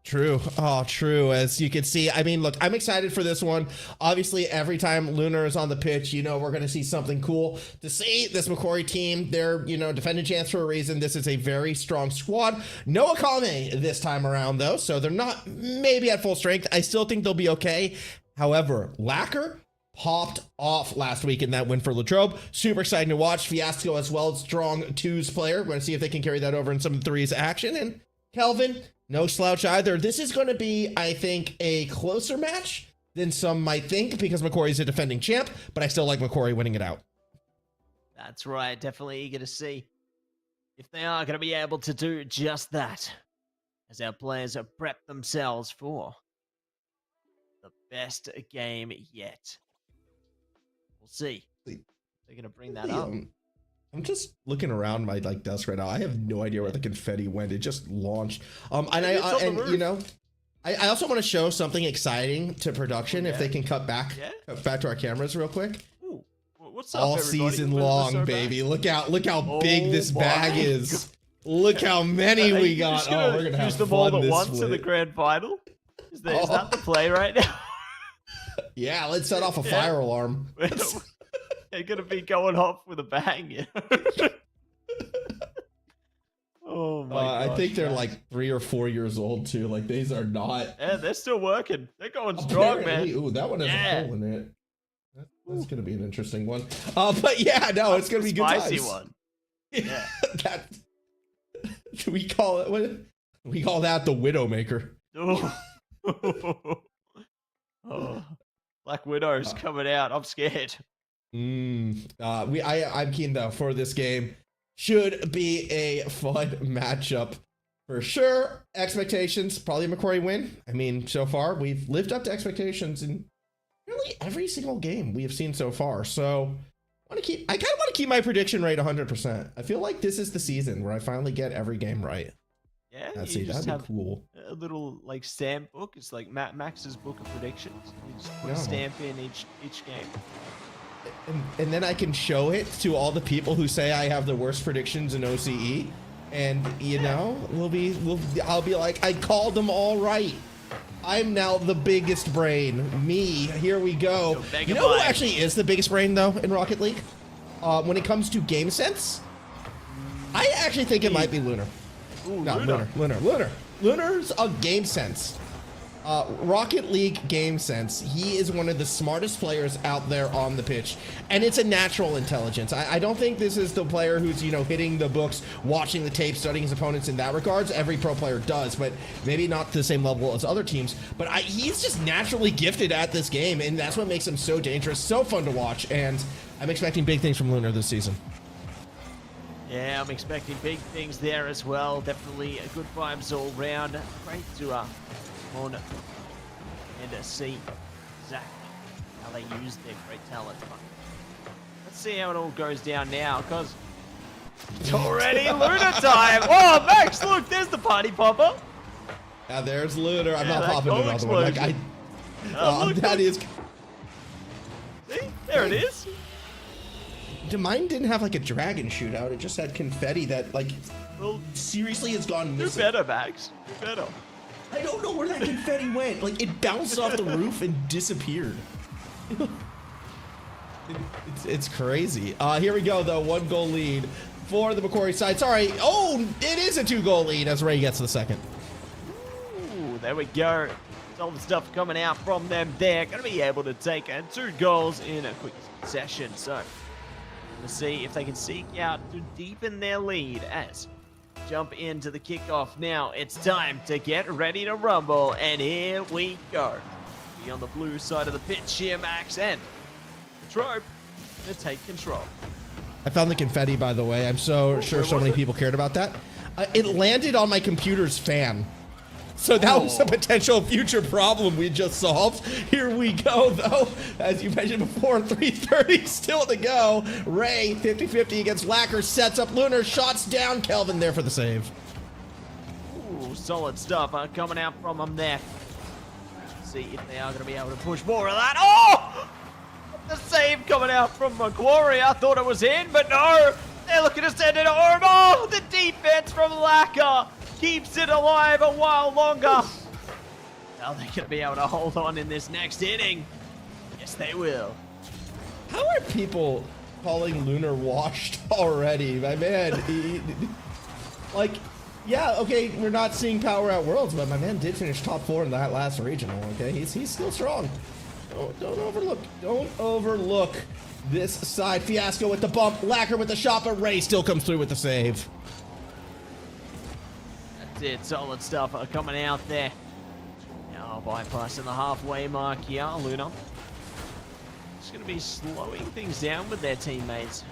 Speaker 2: True. Oh, true. As you can see, I mean, look, I'm excited for this one. Obviously, every time Lunar is on the pitch, you know, we're going to see something cool. To see this Macquarie team, they're, you know, defending champs for a reason. This is a very strong squad. No Akame this time around, though, so they're not maybe at full strength. I still think they'll be okay. However, Lacquer popped off last week in that win for Latrobe. Super exciting to watch. Fiasco as well, strong twos player. We're going to see if they can carry that over in some of the threes action. And Kelvin, no slouch either. This is going to be, I think, a closer match than some might think because Macquarie's a defending champ, but I still like Macquarie winning it out.
Speaker 1: That's right. Definitely eager to see if they are going to be able to do just that as our players have prepped themselves for the best game yet. We'll see. They're going to bring that up.
Speaker 2: I'm just looking around my like desk right now. I have no idea where the confetti went. It just launched. And you know, I also want to show something exciting to production if they can cut back to our cameras real quick.
Speaker 1: Ooh. What's up,
Speaker 2: All
Speaker 1: everybody?
Speaker 2: season
Speaker 1: We're
Speaker 2: long,
Speaker 1: so
Speaker 2: baby. Look how big this
Speaker 1: my
Speaker 2: bag is. Look how many we got. Oh, we're gonna have
Speaker 1: use them
Speaker 2: fun
Speaker 1: all at
Speaker 2: this
Speaker 1: once in the
Speaker 2: week.
Speaker 1: grand final. Is that the play right now?
Speaker 2: Yeah, let's set off a fire alarm.
Speaker 1: They're gonna be going off with a bang. You know? Oh my gosh,
Speaker 2: I think they're like 3 or 4 years old too. Like these are not.
Speaker 1: Yeah, they're still working. They're going strong, man.
Speaker 2: Ooh, that one has a hole in it. That's gonna be an interesting one. But yeah, no, it's gonna be good times.
Speaker 1: Spicy one. Yeah.
Speaker 2: That we call it. What we call that the Widowmaker.
Speaker 1: Oh. Black Widow's coming out. I'm scared.
Speaker 2: I'm keen though for this game. Should be a fun matchup for sure. Expectations, probably a Macquarie win. I mean, so far we've lived up to expectations in really every single game we have seen so far. So I kind of want to keep my prediction rate 100%. I feel like this is the season where I finally get every game right.
Speaker 1: Yeah,
Speaker 2: that'd be cool.
Speaker 1: A little like stamp book. It's like Max's book of predictions. You just put a stamp in each game.
Speaker 2: And then I can show it to all the people who say I have the worst predictions in OCE, and you know, I'll be like, I called them all right. I'm now the biggest brain. Me, here we go. You know who actually is the biggest brain though in Rocket League? When it comes to game sense, I actually think it might be Lunar.
Speaker 1: Ooh,
Speaker 2: No, Lunar. Lunar's a game sense. Rocket League game sense. He is one of the smartest players out there on the pitch, and it's a natural intelligence. I don't think this is the player who's, you know, hitting the books, watching the tape, studying his opponents in that regards. Every pro player does, but maybe not to the same level as other teams. But he's just naturally gifted at this game, and that's what makes him so dangerous, so fun to watch, and I'm expecting big things from Lunar this season.
Speaker 1: Yeah, I'm expecting big things there as well. Definitely good vibes all round. Great to on and see exactly how they use their great talent. Let's see how it all goes down now, because it's already Lunar time. Oh, Max, look, there's the party popper.
Speaker 2: Yeah, there's Lunar. I'm not popping another one. Like
Speaker 1: look,
Speaker 2: that is.
Speaker 1: See, there it is.
Speaker 2: Mine didn't have like a dragon shootout. It just had confetti that like seriously has gone missing.
Speaker 1: Do better, Max. Do better.
Speaker 2: I don't know where that confetti went. Like, it bounced off the roof and disappeared. It's crazy. Here we go, though. 1-goal lead for the Macquarie side. Sorry. Oh, it is a 2-goal lead as Ray gets the second.
Speaker 1: Ooh, there we go. All the stuff coming out from them there. Going to be able to take 2 goals in a quick session. So, we'll see if they can seek out to deepen their lead as jump into the kickoff. Now, it's time to get ready to rumble. And here we go. Be on the blue side of the pitch here, Max. And Trope to take control.
Speaker 2: I found the confetti, by the way. I'm so sure so many people cared about that. It landed on my computer's fan. So that was a potential future problem we just solved. Here we go, though. As you mentioned before, 3:30 still to go. Ray, 50-50 against Lacker, sets up Lunar, shots down. Kelvin there for the save.
Speaker 1: Ooh, solid stuff coming out from him there. See if they are going to be able to push more of that. Oh! The save coming out from Macquarie. I thought it was in, but no. They're looking to send it home. Oh, the defense from Lacker keeps it alive a while longer. Are they going to be able to hold on in this next inning? Yes, they will.
Speaker 2: How are people calling Lunar washed already? My man, like, yeah, okay, we're not seeing power at Worlds, but my man did finish top 4 in that last regional, okay? He's still strong. Don't overlook this side. Fiasco with the bump, Lacker with the shot, but Ray still comes through with the save.
Speaker 1: That's it, solid stuff coming out there. Now bypassing the halfway mark here, Luna. Just going to be slowing things down with their teammates.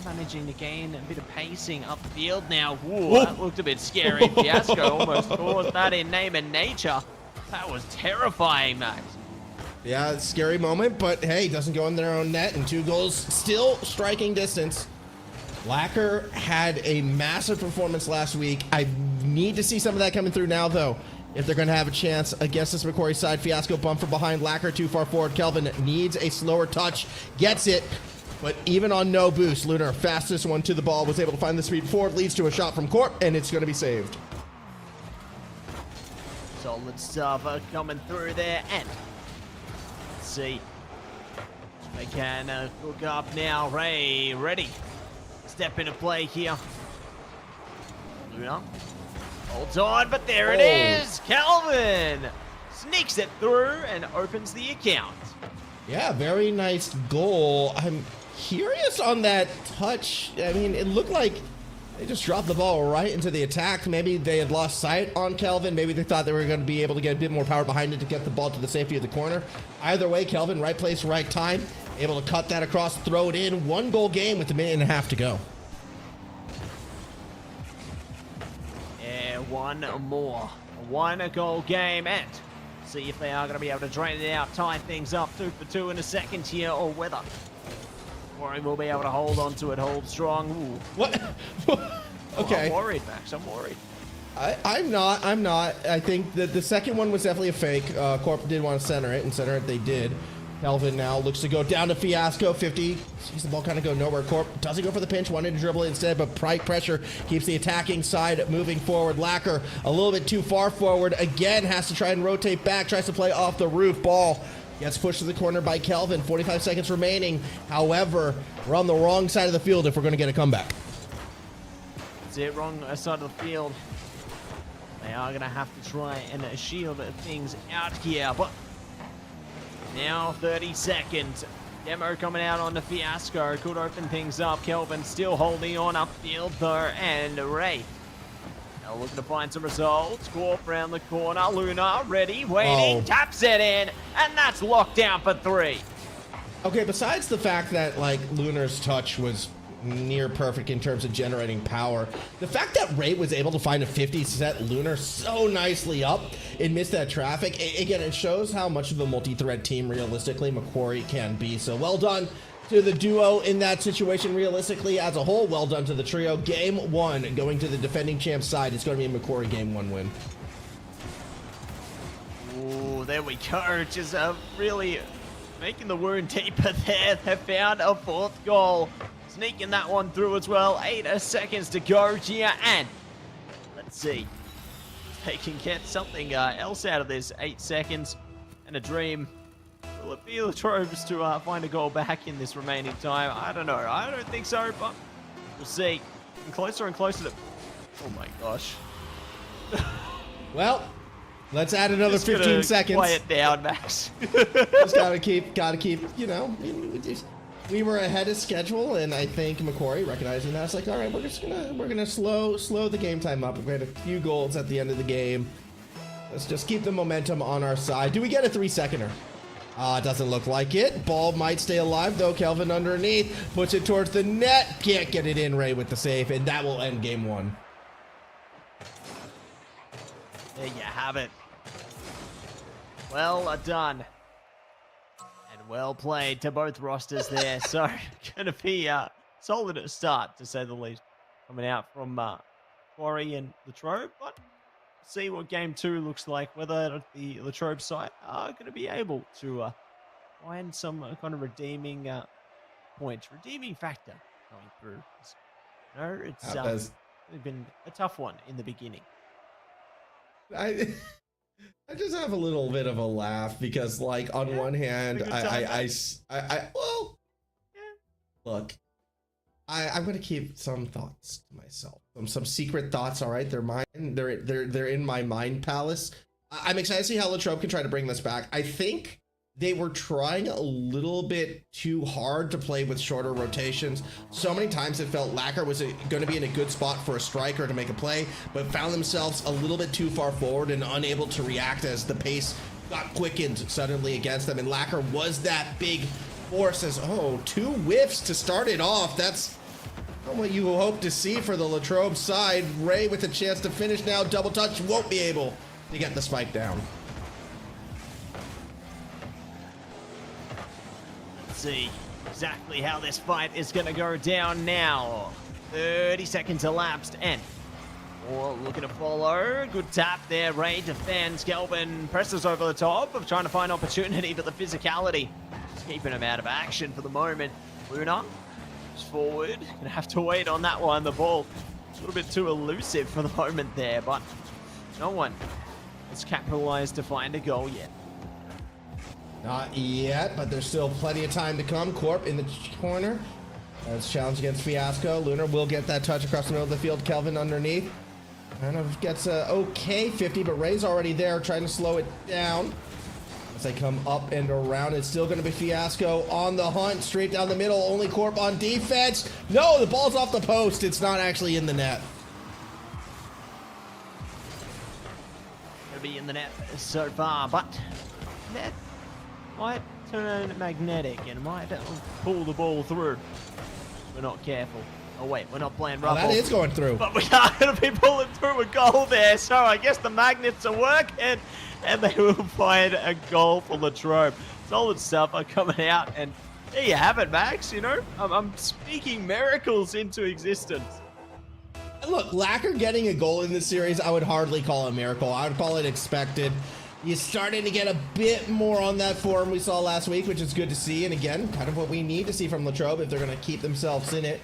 Speaker 1: Managing to gain a bit of pacing upfield now. Whoa, that looked a bit scary. Fiasco almost caused that in name and nature. That was terrifying, Max.
Speaker 2: Yeah, scary moment, but hey, doesn't go in their own net, and 2 goals still striking distance. Lacker had a massive performance last week. I need to see some of that coming through now, though, if they're going to have a chance against this Macquarie side. Fiasco bump from behind, Lacker too far forward. Kelvin needs a slower touch, gets it, but even on no boost, Lunar, fastest one to the ball, was able to find the speed forward, leads to a shot from Corp, and it's going to be saved.
Speaker 1: Solid stuff coming through there, and let's see. They can hook up now. Ray, ready. Step into play here. Luna holds on, but there it is. Kelvin sneaks it through and opens the account.
Speaker 2: Yeah, very nice goal. I'm curious on that touch. I mean, it looked like they just dropped the ball right into the attack. Maybe they had lost sight on Kelvin. Maybe they thought they were going to be able to get a bit more power behind it to get the ball to the safety of the corner. Either way, Kelvin, right place, right time. Able to cut that across, throw it in. 1-goal game with a minute and a half to go.
Speaker 1: Yeah, one more. A 1-goal game, and see if they are going to be able to drain it out, tie things up 2 for 2 in a second here, or whether Warren will be able to hold on to it, hold strong. Ooh.
Speaker 2: What? Okay.
Speaker 1: I'm worried, Max. I'm worried.
Speaker 2: I'm not. I think that the second one was definitely a fake. Corp did want to center it, and center it they did. Kelvin now looks to go down to Fiasco. 50. Sees the ball kind of go nowhere. Corp doesn't go for the pinch. Wanted to dribble it instead, but pressure keeps the attacking side moving forward. Lacker a little bit too far forward. Again, has to try and rotate back. Tries to play off the roof. Ball gets pushed to the corner by Kelvin. 45 seconds remaining. However, we're on the wrong side of the field if we're going to get a comeback.
Speaker 1: That's it. Wrong side of the field. They are going to have to try and shield things out here, but now 30 seconds. Demo coming out on the Fiasco. Could open things up. Kelvin still holding on upfield though. And Ray now looking to find some results. Corp around the corner. Luna ready, waiting, taps it in. And that's locked down for 3.
Speaker 2: Okay, besides the fact that, like, Lunar's touch was near perfect in terms of generating power, the fact that Ray was able to find a 50 set Lunar so nicely up and miss that traffic, again, it shows how much of a multi-threat team realistically Macquarie can be. So well done to the duo in that situation. Realistically as a whole, well done to the trio. Game 1 going to the defending champ side. It's going to be a Macquarie game 1 win.
Speaker 1: Ooh, there we go. Just really making the wound deeper there. They found a 4th goal. Sneaking that one through as well. 8 seconds to go here, and let's see. they can get something else out of this. 8 seconds and a dream. Will it be Latrobe's to find a goal back in this remaining time? I don't know. I don't think so, but we'll see. And closer and closer to... Oh my gosh.
Speaker 2: Well, let's add another
Speaker 1: Just
Speaker 2: 15 seconds.
Speaker 1: Quiet down, Max.
Speaker 2: Just gotta keep, you know, we were ahead of schedule, and I think McQuarrie recognizing that, it's like, all right, we're gonna slow the game time up. We had a few goals at the end of the game. Let's just keep the momentum on our side. Do we get a 3-seconder? Doesn't look like it. Ball might stay alive though. Kelvin underneath puts it towards the net. Can't get it in. Ray with the save, and that will end game 1.
Speaker 1: There you have it. Well done. And well played to both rosters there. So, going to be a solid start, to say the least, coming out from Quarry and Latrobe. But see what game 2 looks like, whether the Latrobe side are going to be able to find some kind of redeeming points, redeeming factor going through. No, it's been a tough one in the beginning.
Speaker 2: I just have a little bit of a laugh because, like, on one hand, look, I'm gonna keep some thoughts to myself, some secret thoughts. All right, they're mine. They're in my mind palace. I'm excited to see how Latrobe can try to bring this back. I think they were trying a little bit too hard to play with shorter rotations. So many times it felt Lacquer was going to be in a good spot for a striker to make a play, but found themselves a little bit too far forward and unable to react as the pace got quickened suddenly against them. And Lacquer was that big force as, 2 whiffs to start it off. That's not what you hope to see for the Latrobe side. Ray with a chance to finish now. Double touch, won't be able to get the spike down.
Speaker 1: See exactly how this fight is going to go down now. 30 seconds elapsed, and looking to follow. Good tap there. Ray defends. Kelvin presses over the top of trying to find opportunity, but the physicality just keeping him out of action for the moment. Luna is forward. Gonna have to wait on that one. The ball a little bit too elusive for the moment there, but no one has capitalized to find a goal yet.
Speaker 2: Not yet, but there's still plenty of time to come. Corp in the corner. That's challenge against Fiasco. Lunar will get that touch across the middle of the field. Kelvin underneath. Kind of gets a okay 50, but Ray's already there trying to slow it down. As they come up and around, it's still going to be Fiasco on the hunt. Straight down the middle. Only Corp on defense. No, the ball's off the post. It's not actually in the net.
Speaker 1: Gonna be in the net so far, but net might turn magnetic and might pull the ball through. We're not careful. Oh wait, we're not playing rough.
Speaker 2: That is going through.
Speaker 1: But we are going to be pulling through a goal there, so I guess the magnets are working, and they will find a goal for Latrobe. Solid stuff are coming out, and there you have it, Max. You know, I'm speaking miracles into existence.
Speaker 2: Look, Lacquer getting a goal in this series, I would hardly call it a miracle. I would call it expected. You're starting to get a bit more on that form we saw last week, which is good to see. And again, kind of what we need to see from Latrobe if they're going to keep themselves in it.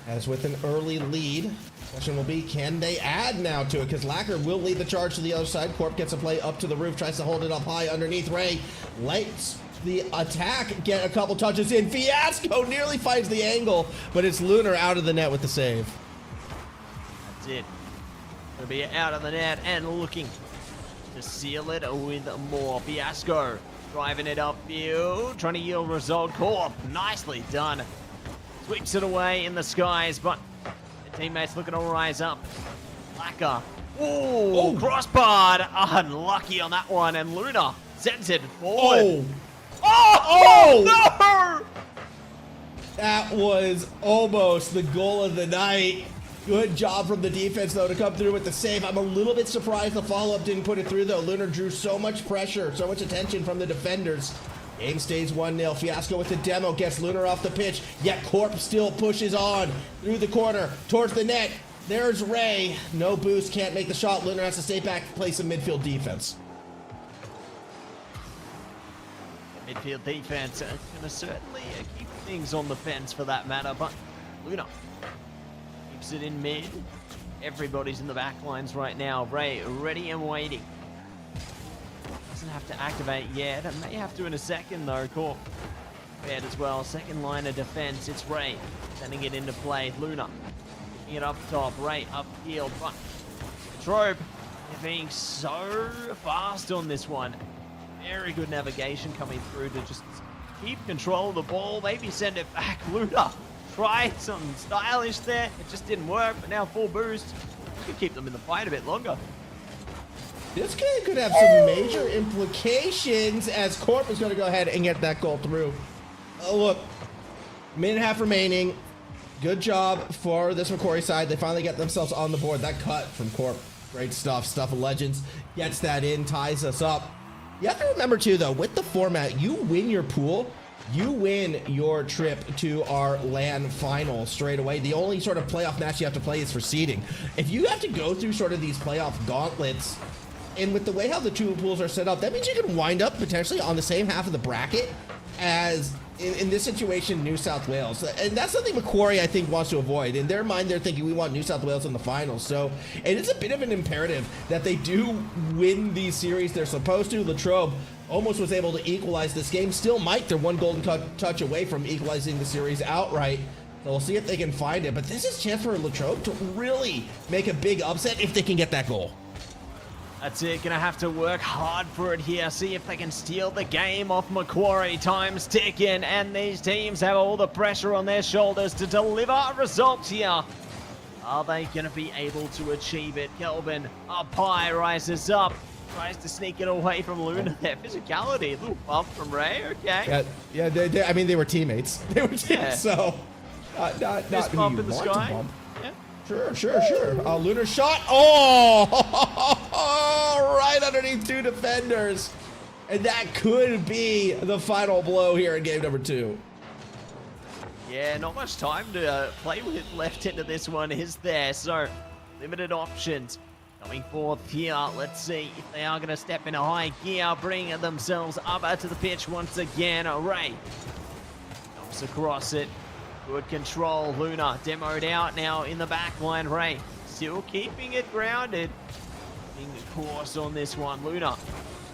Speaker 2: As with an early lead, the question will be, can they add now to it? Because Lacquer will lead the charge to the other side. Corp gets a play up to the roof, tries to hold it up high underneath Ray. Lets the attack get a couple touches in. Fiasco nearly finds the angle, but it's Lunar out of the net with the save.
Speaker 1: That's it. Gonna be out of the net and looking to seal it with more. Fiasco driving it upfield, trying to yield result. Corp, nicely done. Sweeps it away in the skies, but the teammates looking to rise up. Lacquer. Ooh, crossbar. Unlucky on that one, and Luna sends it forward. Oh, no!
Speaker 2: That was almost the goal of the night. Good job from the defense, though, to come through with the save. I'm a little bit surprised the follow-up didn't put it through, though. Lunar drew so much pressure, so much attention from the defenders. Game stays 1-0. Fiasco with the demo gets Lunar off the pitch, yet Corp still pushes on through the corner towards the net. There's Ray. No boost, can't make the shot. Lunar has to stay back, play some midfield defense.
Speaker 1: Midfield defense going to certainly keep things on the fence for that matter, but Luna keeps it in mid. Everybody's in the back lines right now. Ray, ready and waiting. Doesn't have to activate yet. It may have to in a second, though. Corp prepared as well. Second line of defense. It's Ray sending it into play. Luna picking it up top. Ray upfield. But Trobe, they're being so fast on this one. Very good navigation coming through to just keep control of the ball. Maybe send it back. Luna tried something stylish there. It just didn't work, but now full boost. Could keep them in the fight a bit longer.
Speaker 2: This game could have some major implications as Corp is going to go ahead and get that goal through. Oh, look, minute and a half remaining. Good job for this Macquarie side. They finally get themselves on the board. That cut from Corp, great stuff. Stuff of Legends gets that in, ties us up. You have to remember too, though, with the format, you win your pool, you win your trip to our LAN final straight away. The only sort of playoff match you have to play is for seeding. If you have to go through sort of these playoff gauntlets, and with the way how the two pools are set up, that means you can wind up potentially on the same half of the bracket as, in this situation, New South Wales. And that's something Macquarie, I think, wants to avoid. In their mind, they're thinking we want New South Wales in the finals. So it is a bit of an imperative that they do win these series they're supposed to. Latrobe almost was able to equalize this game. Still might. They're one golden touch away from equalizing the series outright. So we'll see if they can find it. But this is a chance for Latrobe to really make a big upset if they can get that goal.
Speaker 1: That's it, gonna have to work hard for it here. See if they can steal the game off Macquarie. Time's ticking, and these teams have all the pressure on their shoulders to deliver results here. Are they gonna be able to achieve it? Kelvin up high, rises up, tries to sneak it away from Luna. Their physicality, a little bump from Ray, okay.
Speaker 2: Yeah, I mean, they were teammates. They were teammates,
Speaker 1: Yeah.
Speaker 2: So not
Speaker 1: Fist
Speaker 2: who
Speaker 1: bump
Speaker 2: you
Speaker 1: in the
Speaker 2: want to
Speaker 1: sky.
Speaker 2: bump.
Speaker 1: Yeah.
Speaker 2: Sure. Lunar shot. Oh, right underneath two defenders. And that could be the final blow here in game number 2.
Speaker 1: Yeah, not much time to play with left into this one, is there? So, limited options coming forth here. Let's see if they are going to step into high gear, bring themselves up to the pitch once again. Ray comes across it. Good control. Luna demoed out now in the back line. Ray still keeping it grounded. Being the course on this one. Luna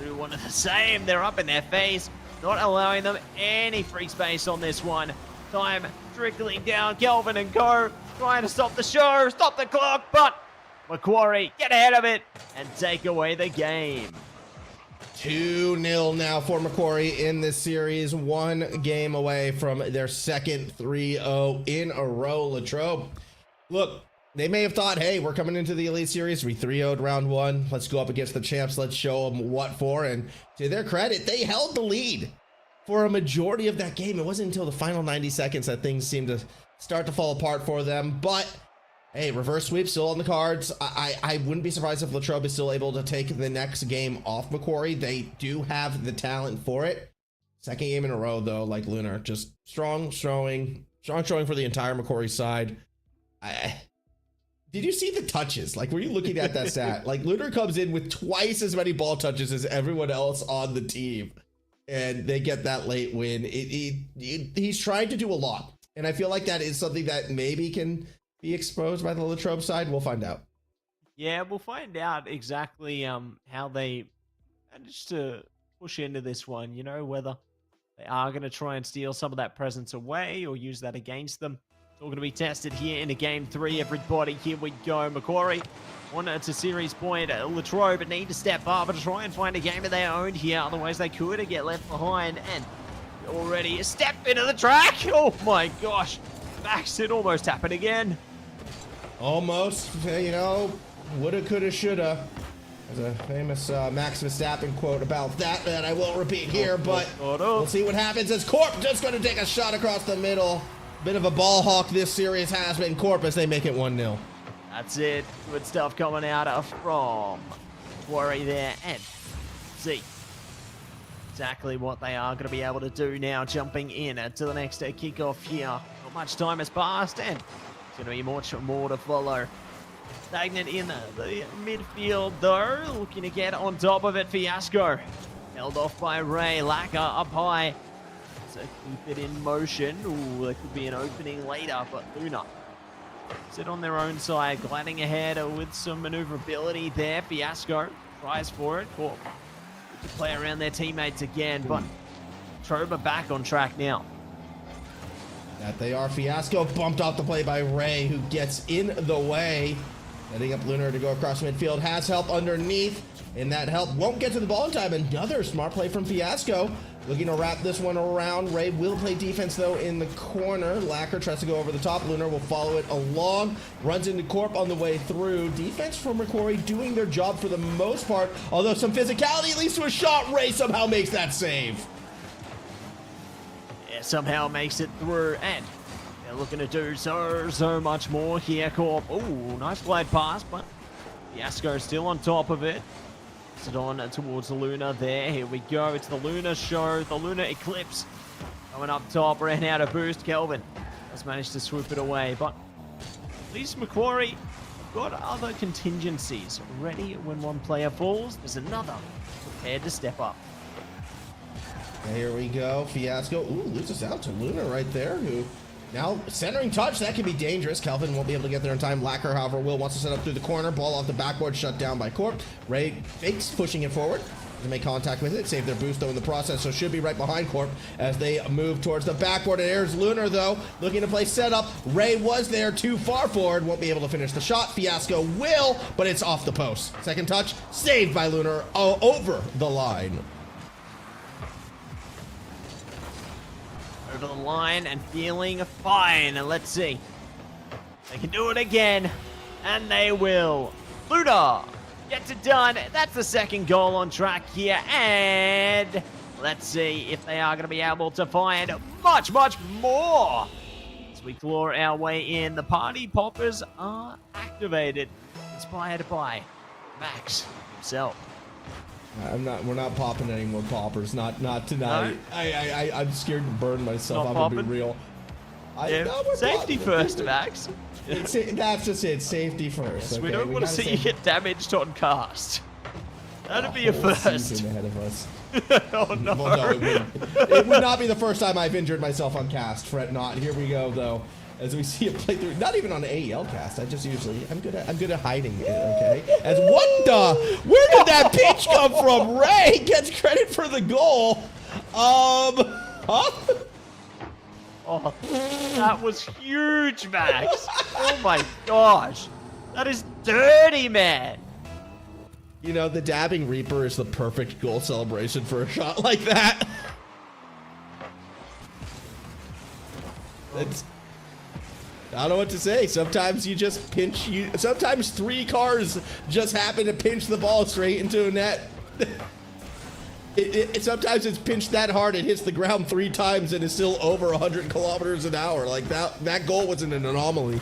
Speaker 1: do one of the same. They're up in their face, not allowing them any free space on this one. Time trickling down. Kelvin and Co trying to stop the show, stop the clock, but Macquarie get ahead of it and take away the game.
Speaker 2: 2-0 now for Macquarie in this series. One game away from their second 3-0 in a row. Latrobe, look, they may have thought, hey, we're coming into the Elite Series. We 3-0'd round 1. Let's go up against the champs. Let's show them what for. And to their credit, they held the lead for a majority of that game. It wasn't until the final 90 seconds that things seemed to start to fall apart for them. But hey, reverse sweep still on the cards. I wouldn't be surprised if Latrobe is still able to take the next game off Macquarie. They do have the talent for it. Second game in a row, though, like Lunar, just strong showing for the entire Macquarie side. Did you see the touches? Like, were you looking at that stat? Like, Lunar comes in with twice as many ball touches as everyone else on the team, and they get that late win. He's trying to do a lot, and I feel like that is something that maybe can be exposed by the Latrobe side. We'll find out.
Speaker 1: Yeah, we'll find out exactly how they managed to push into this one, you know, whether they are going to try and steal some of that presence away or use that against them. It's all going to be tested here in a game 3, everybody. Here we go. Macquarie on to series point. Latrobe need to step up and try and find a game of their own here. Otherwise, they could get left behind. And already a step into the track. Oh my gosh. It almost happened again.
Speaker 2: Almost, you know, woulda, coulda, shoulda. There's a famous Max Verstappen quote about that I won't repeat here, but we'll see what happens as Corp just going to take a shot across the middle. Bit of a ball hawk this series has been. Corp as they make it 1-0.
Speaker 1: That's it. Good stuff coming out from Worry there. And see exactly what they are going to be able to do now, jumping in to the next kickoff here. Not much time has passed, and it's going to be much more to follow. Stagnant in the midfield, though. Looking to get on top of it. Fiasco held off by Ray. Lacquer up high. So keep it in motion. Ooh, there could be an opening later, but Luna sit on their own side, gliding ahead with some maneuverability there. Fiasco tries for it. Corp to play around their teammates again, but Troba back on track now.
Speaker 2: That they are. Fiasco bumped off the play by Ray, who gets in the way. Heading up Lunar to go across midfield. Has help underneath, and that help won't get to the ball in time. Another smart play from Fiasco. Looking to wrap this one around. Ray will play defense, though, in the corner. Lacquer tries to go over the top. Lunar will follow it along. Runs into Corp on the way through. Defense from Macquarie doing their job for the most part. Although some physicality leads to a shot. Ray somehow makes that save.
Speaker 1: Yeah, somehow makes it through. And they're looking to do so much more here, Corp. Oh, nice glide pass, but Fiasco still on top of it. It on towards the Luna there. Here we go. It's the Luna show. The Luna Eclipse coming up top. Ran out of boost. Kelvin has managed to swoop it away. But at least Macquarie got other contingencies ready when one player falls. There's another prepared to step up.
Speaker 2: Here we go. Fiasco. Ooh, loses out to Luna right there, who now centering touch. That could be dangerous. Kelvin won't be able to get there in time. Lacquer, however, wants to set up through the corner. Ball off the backboard, shut down by Corp. Ray fakes, pushing it forward to make contact with it. Save their boost, though, in the process, so should be right behind Corp as they move towards the backboard. And there's Lunar, though, looking to play setup. Ray was there too far forward. Won't be able to finish the shot. Fiasco will, but it's off the post. Second touch, saved by Lunar over the line.
Speaker 1: Over the line and feeling fine. Let's see. They can do it again, and they will. Luda gets it done. That's the second goal on track here, and let's see if they are going to be able to find much more. As we claw our way in, the party poppers are activated, inspired by Max himself.
Speaker 2: We're not popping any more poppers. Not tonight. No? I'm scared to burn myself. I'm gonna be real.
Speaker 1: Safety first, Max.
Speaker 2: That's just it. Safety first.
Speaker 1: Yes,
Speaker 2: okay?
Speaker 1: We don't want to see you get damaged on cast. That'd be a first.
Speaker 2: Ahead of us.
Speaker 1: Oh no.
Speaker 2: Well, no, it would not be the first time I've injured myself on cast. Fret not. Here we go, though. As we see it play through, not even on an AEL cast. I'm good at hiding it. Okay. As what the? Where did that pitch come from? Ray gets credit for the goal. Huh?
Speaker 1: Oh, that was huge, Max. Oh my gosh, that is dirty, man.
Speaker 2: You know, the dabbing Reaper is the perfect goal celebration for a shot like that. It's. I don't know what to say. Sometimes you just pinch. Sometimes 3 cars just happen to pinch the ball straight into a net. Sometimes it's pinched that hard it hits the ground 3 times and is still over 100 kilometers an hour. Like that goal wasn't an anomaly.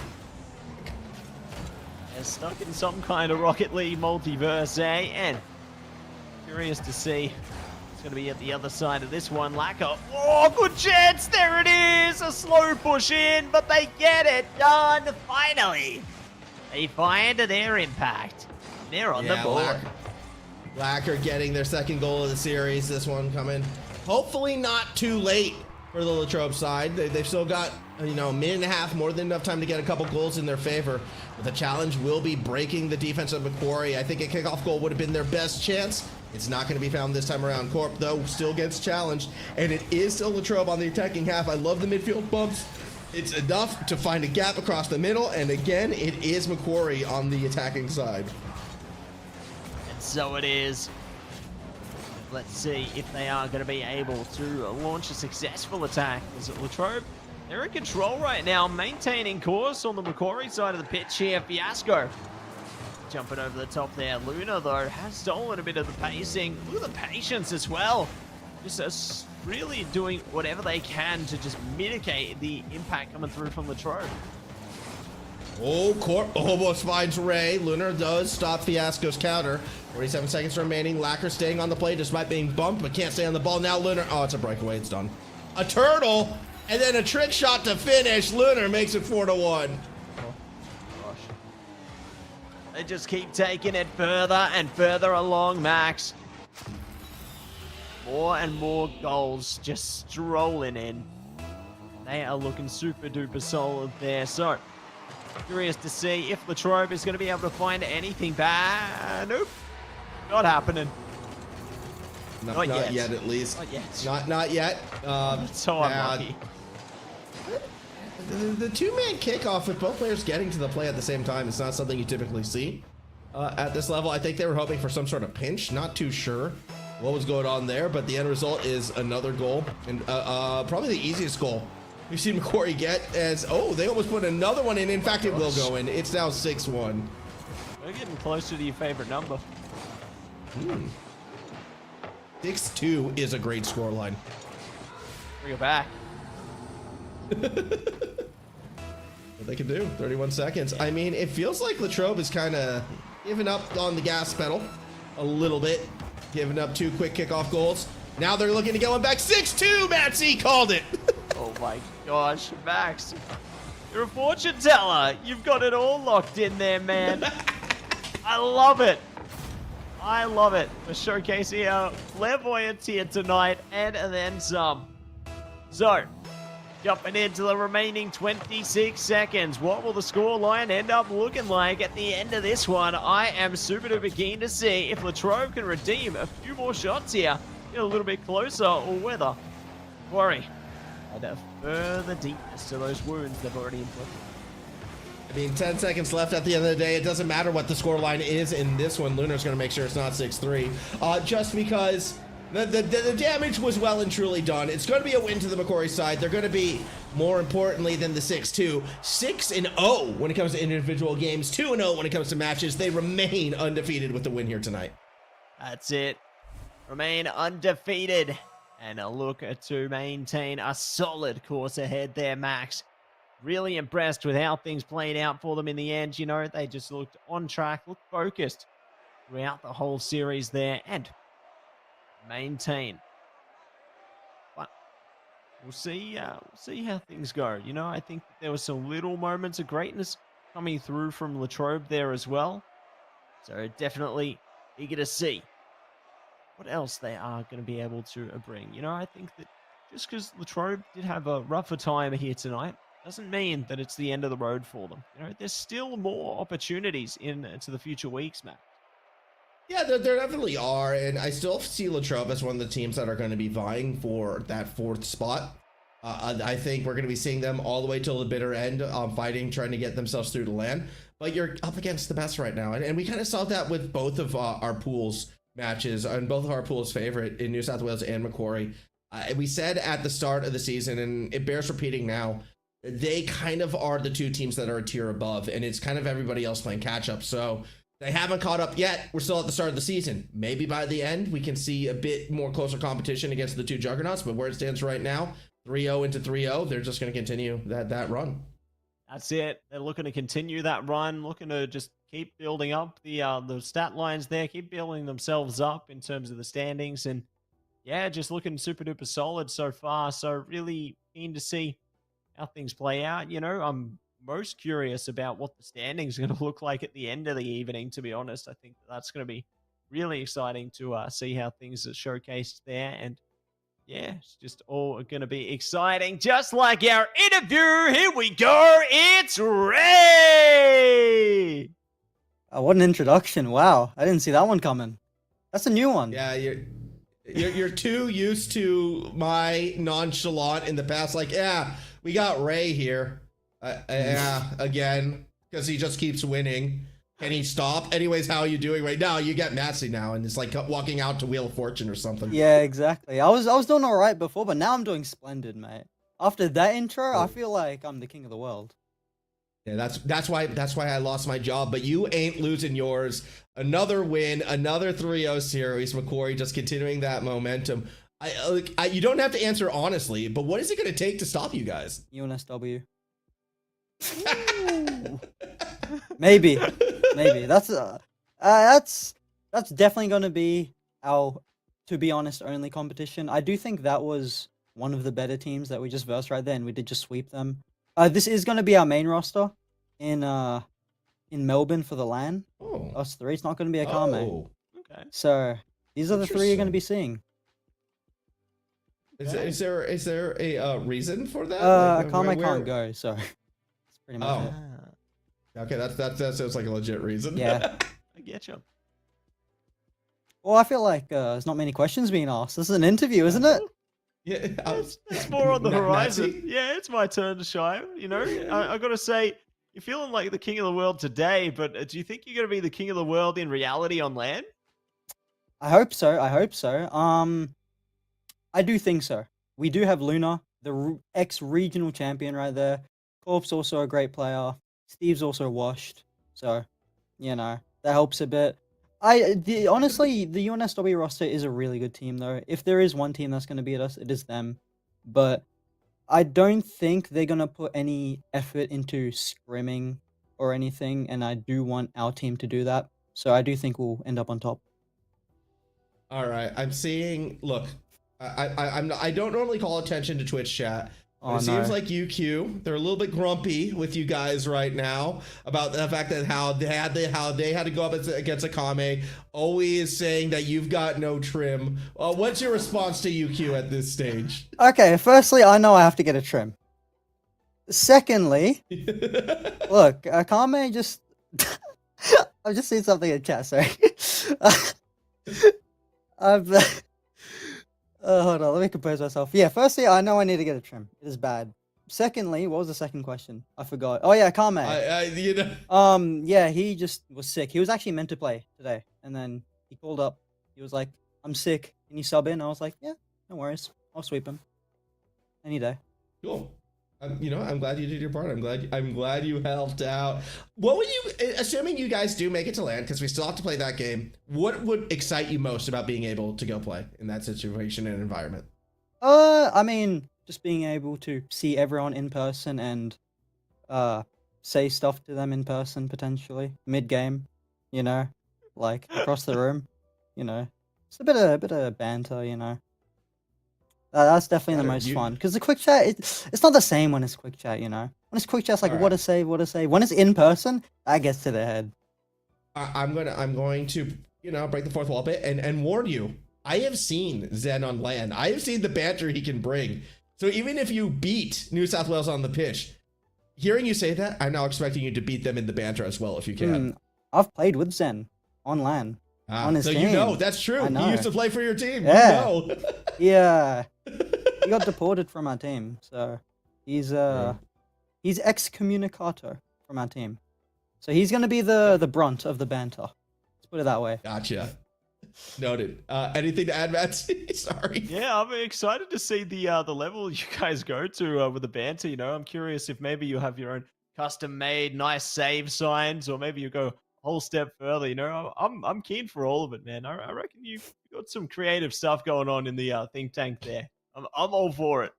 Speaker 1: They're stuck in some kind of Rocket League multiverse, eh? And curious to see. Going to be at the other side of this one. Lacquer. Oh, good chance. There it is. A slow push in, but they get it done. Finally. They find their impact. They're on the board.
Speaker 2: Lacquer getting their second goal of the series. This one coming hopefully not too late for the Latrobe side. They've still got, a minute and a half, more than enough time to get a couple goals in their favor. But the challenge will be breaking the defense of Macquarie. I think a kickoff goal would have been their best chance. It's not going to be found this time around. Corp, though, still gets challenged, and it is still Latrobe on the attacking half. I love the midfield bumps. It's enough to find a gap across the middle, and again, it is Macquarie on the attacking side.
Speaker 1: And so it is. Let's see if they are going to be able to launch a successful attack. Is it Latrobe? They're in control right now, maintaining course on the Macquarie side of the pitch here. Fiasco jumping over the top there. Luna, though, has stolen a bit of the pacing. Look at the patience as well. Just really doing whatever they can to just mitigate the impact coming through from Latrobe.
Speaker 2: Oh, Corp almost finds Ray. Lunar does stop Fiasco's counter. 47 seconds remaining. Lacquer staying on the play despite being bumped, but can't stay on the ball. Now Lunar, oh, it's a breakaway. It's done. A turtle, and then a trick shot to finish. Lunar makes it 4-1.
Speaker 1: They just keep taking it further and further along, Max. More and more goals just strolling in. They are looking super duper solid there. So, Curious to see if Latrobe is going to be able to find anything bad. Nope. Not happening.
Speaker 2: Not yet, at least.
Speaker 1: Not yet.
Speaker 2: Not yet.
Speaker 1: So unlucky.
Speaker 2: The two-man kickoff with both players getting to the play at the same time is not something you typically see at this level. I think they were hoping for some sort of pinch. Not too sure what was going on there, but the end result is another goal, and probably the easiest goal we've seen Macquarie get. As they almost put another one in. In fact, it will go in. It's now 6-1.
Speaker 1: We're getting closer to your favorite number.
Speaker 2: 6-2 is a great scoreline.
Speaker 1: Bring it back.
Speaker 2: What they can do, 31 seconds. I mean, it feels like Latrobe is kind of giving up on the gas pedal a little bit, giving up 2 quick kickoff goals. Now they're looking to get one back. 6-2, Matsy called it.
Speaker 1: Oh my gosh, Max. You're a fortune teller. You've got it all locked in there, man. I love it. I love it. We're showcasing our clairvoyance here tonight and then some. So, jumping into the remaining 26 seconds. What will the scoreline end up looking like at the end of this one? I am super duper keen to see if Latrobe can redeem a few more shots here, get a little bit closer, or whether Quarry add a further deepness to those wounds they've already inflicted.
Speaker 2: I mean, 10 seconds left at the end of the day. It doesn't matter what the scoreline is in this one. Lunar's going to make sure it's not 6-3. Just because the damage was well and truly done. It's going to be a win to the Macquarie side. They're going to be, more importantly than the 6-2, 6-0 when it comes to individual games, 2-0 when it comes to matches. They remain undefeated with the win here tonight.
Speaker 1: That's it. Remain undefeated. And a look to maintain a solid course ahead there, Max. Really impressed with how things played out for them in the end. You know, they just looked on track, looked focused throughout the whole series there, and maintain. But we'll see how things go. You know, I think there were some little moments of greatness coming through from Latrobe there as well. So definitely eager to see what else they are going to be able to bring. You know, I think that just because Latrobe did have a rougher time here tonight doesn't mean that it's the end of the road for them. You know, there's still more opportunities into the future weeks, Matt.
Speaker 2: Yeah, there definitely are, and I still see Latrobe as one of the teams that are going to be vying for that 4th spot. I think we're going to be seeing them all the way till the bitter end, fighting, trying to get themselves through to land. But you're up against the best right now, and we kind of saw that with both of our pools matches, and both of our pools' favorite in New South Wales and Macquarie. We said at the start of the season, and it bears repeating now, they kind of are the 2 teams that are a tier above, and it's kind of everybody else playing catch up. So they haven't caught up yet. We're still at the start of the season. Maybe by the end, we can see a bit more closer competition against the 2 juggernauts, but where it stands right now, 3-0 into 3-0, they're just going to continue that run.
Speaker 1: That's it. They're looking to continue that run, looking to just keep building up the stat lines there, keep building themselves up in terms of the standings, and yeah, just looking super duper solid so far. So really keen to see how things play out. You know, I'm most curious about what the standings are going to look like at the end of the evening, to be honest. I think that's going to be really exciting to see how things are showcased there. And yeah, it's just all going to be exciting. Just like our interview, here we go. It's Ray!
Speaker 4: What an introduction. Wow, I didn't see that one coming. That's a new one.
Speaker 2: Yeah, you're too used to my nonchalant in the past, like, yeah, we got Ray here. Yeah, again, because he just keeps winning. Can he stop? Anyways, how are you doing right now? You get Matsy now, and it's like walking out to Wheel of Fortune or something.
Speaker 4: Yeah, exactly. I was doing all right before, but now I'm doing splendid, mate. After that intro, I feel like I'm the king of the world.
Speaker 2: Yeah, that's why I lost my job, but you ain't losing yours. Another win, another 3-0 series. Macquarie just continuing that momentum. You don't have to answer honestly, but what is it going to take to stop you guys?
Speaker 4: UNSW. Maybe that's definitely going to be our, to be honest, only competition. I do think that was one of the better teams that we just versed right there, and we did just sweep them. This is going to be our main roster in Melbourne for the LAN.
Speaker 2: Oh.
Speaker 4: Us 3. It's not going to be a car, mate.
Speaker 1: Okay.
Speaker 4: So these are the 3 you're going to be seeing.
Speaker 2: Is there a reason for that?
Speaker 4: Karma can't go, so it's pretty much it.
Speaker 2: Okay, that sounds like a legit reason.
Speaker 4: Yeah.
Speaker 1: I get you.
Speaker 4: Well, I feel like there's not many questions being asked. This is an interview, isn't it?
Speaker 2: Yeah,
Speaker 1: It's more on the horizon.
Speaker 2: Nazi?
Speaker 1: Yeah, it's my turn to shine. You know, I got to say, you're feeling like the king of the world today, but do you think you're going to be the king of the world in reality on land?
Speaker 4: I hope so. I hope so. I do think so. We do have Luna, the ex-regional champion right there. Corp's also a great player. Steve's also washed. So, that helps a bit. Honestly, the UNSW roster is a really good team, though. If there is one team that's going to beat us, it is them. But I don't think they're going to put any effort into scrimming or anything, and I do want our team to do that. So I do think we'll end up on top.
Speaker 2: All right, I'm seeing. Look, I don't normally call attention to Twitch chat. But it seems like UQ, they're a little bit grumpy with you guys right now about the fact that how they had to go up against Akame, always saying that you've got no trim. What's your response to UQ at this stage?
Speaker 4: Okay, firstly, I know I have to get a trim. Secondly, look, Akame just... I've just seen something in chat, sorry. Hold on, let me compose myself. Yeah, firstly, I know I need to get a trim. It is bad. Secondly, what was the second question? I forgot. Oh yeah, Akame. Yeah, he just was sick. He was actually meant to play today, and then he called up. He was like, "I'm sick. Can you sub in?" I was like, "Yeah, no worries. I'll sweep him any day."
Speaker 2: Cool. I'm glad you did your part. I'm glad you helped out. What would you, assuming you guys do make it to land, because we still have to play that game, what would excite you most about being able to go play in that situation and environment?
Speaker 4: I mean, just being able to see everyone in person and say stuff to them in person potentially mid game, like across the room, it's a bit of banter. That's definitely the most fun, because the quick chat, it's not the same when it's quick chat, When it's quick chat, it's like, what to say. When it's in person, that gets to the head.
Speaker 2: I'm going to, break the fourth wall a bit and warn you. I have seen Zen on land. I have seen the banter he can bring. So even if you beat New South Wales on the pitch, hearing you say that, I'm now expecting you to beat them in the banter as well, if you can.
Speaker 4: I've played with Zen on LAN. On his team.
Speaker 2: That's true. He used to play for your team.
Speaker 4: Yeah. Yeah. He got deported from our team, so he's excommunicato from our team. So he's gonna be the brunt of the banter. Let's put it that way.
Speaker 2: Gotcha. Noted. Anything to add, Matt? Sorry.
Speaker 1: Yeah, I'm excited to see the level you guys go to with the banter. I'm curious if maybe you have your own custom-made nice save signs, or maybe you go a whole step further. I'm keen for all of it, man. I reckon you've got some creative stuff going on in the think tank there. I'm all for it.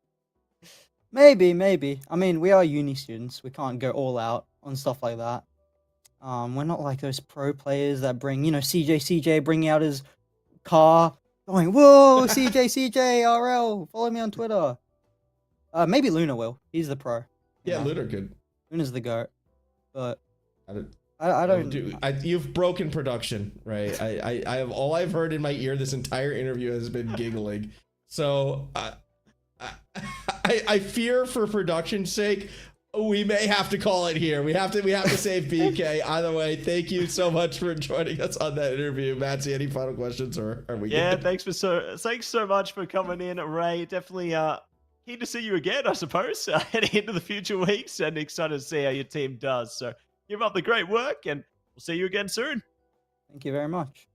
Speaker 4: Maybe. I mean, we are uni students. We can't go all out on stuff like that. We're not like those pro players that bring, CJ bringing out his car, going, "Whoa, CJ, RL, follow me on Twitter." Maybe Luna will. He's the pro.
Speaker 2: Yeah, Luna could.
Speaker 4: Luna's the GOAT. But
Speaker 2: I don't. You've broken production, right? I have all I've heard in my ear this entire interview has been giggling. So I fear for production's sake, we may have to call it here. We have to save BK. Either way, thank you so much for joining us on that interview. Matsy, any final questions, or are we good?
Speaker 1: Thanks so much for coming in, Ray. Definitely keen to see you again, I suppose, heading into the future weeks, and excited to see how your team does. So keep up the great work, and we'll see you again soon.
Speaker 4: Thank you very much.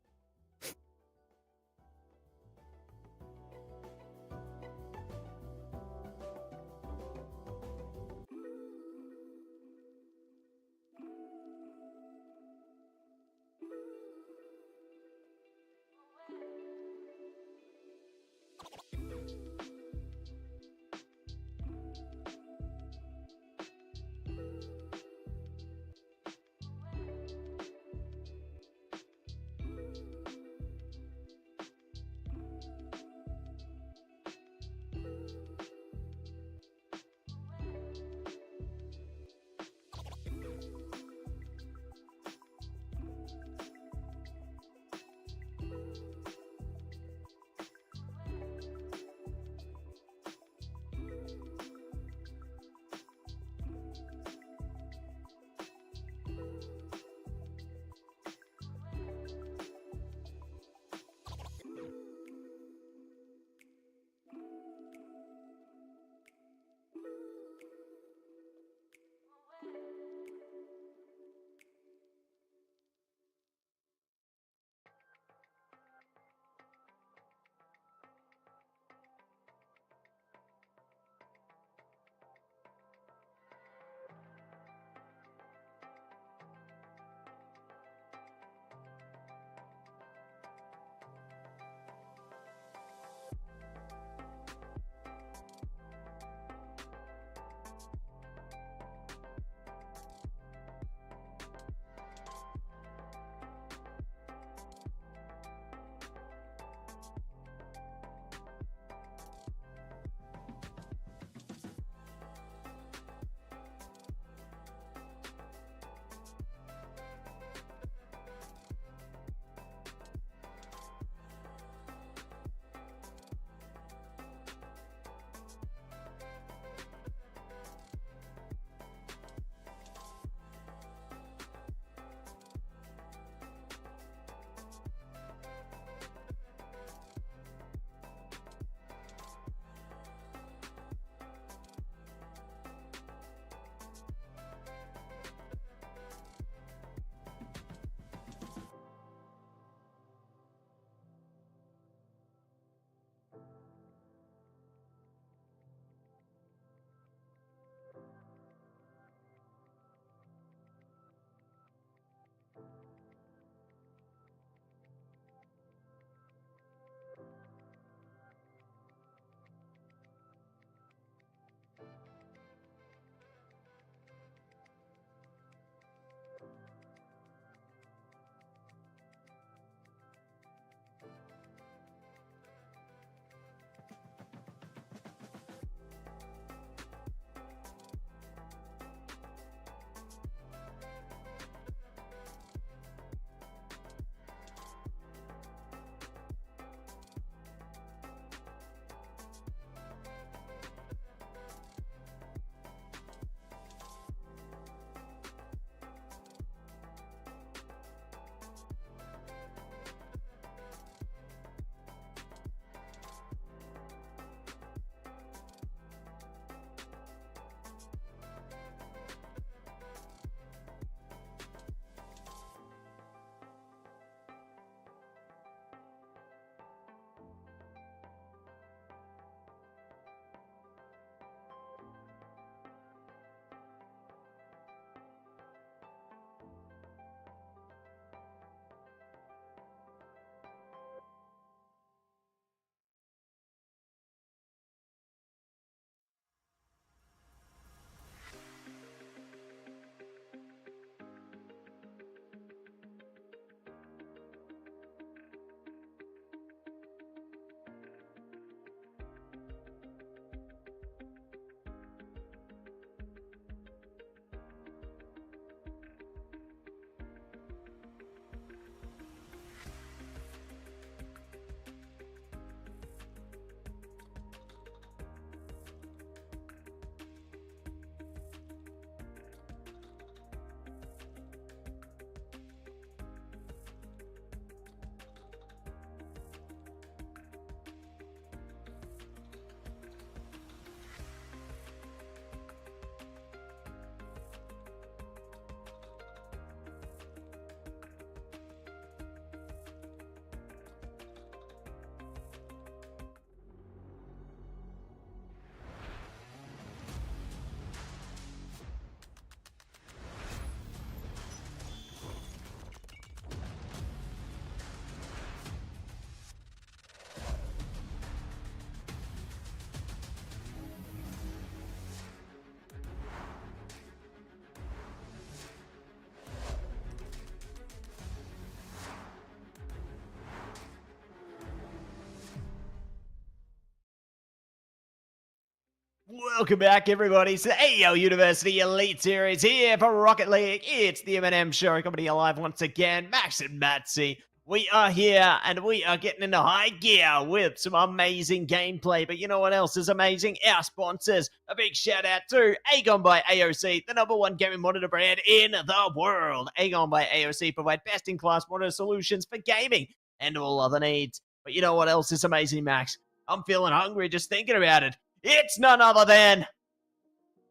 Speaker 1: Welcome back, everybody, to the AEL University Elite Series here for Rocket League. It's the M&M Show coming to you live once again. Max and Matsy, we are here, and we are getting into high gear with some amazing gameplay. But you know what else is amazing? Our sponsors. A big shout out to AGON by AOC, the #1 gaming monitor brand in the world. AGON by AOC provide best-in-class monitor solutions for gaming and all other needs. But you know what else is amazing, Max? I'm feeling hungry just thinking about it. It's none other than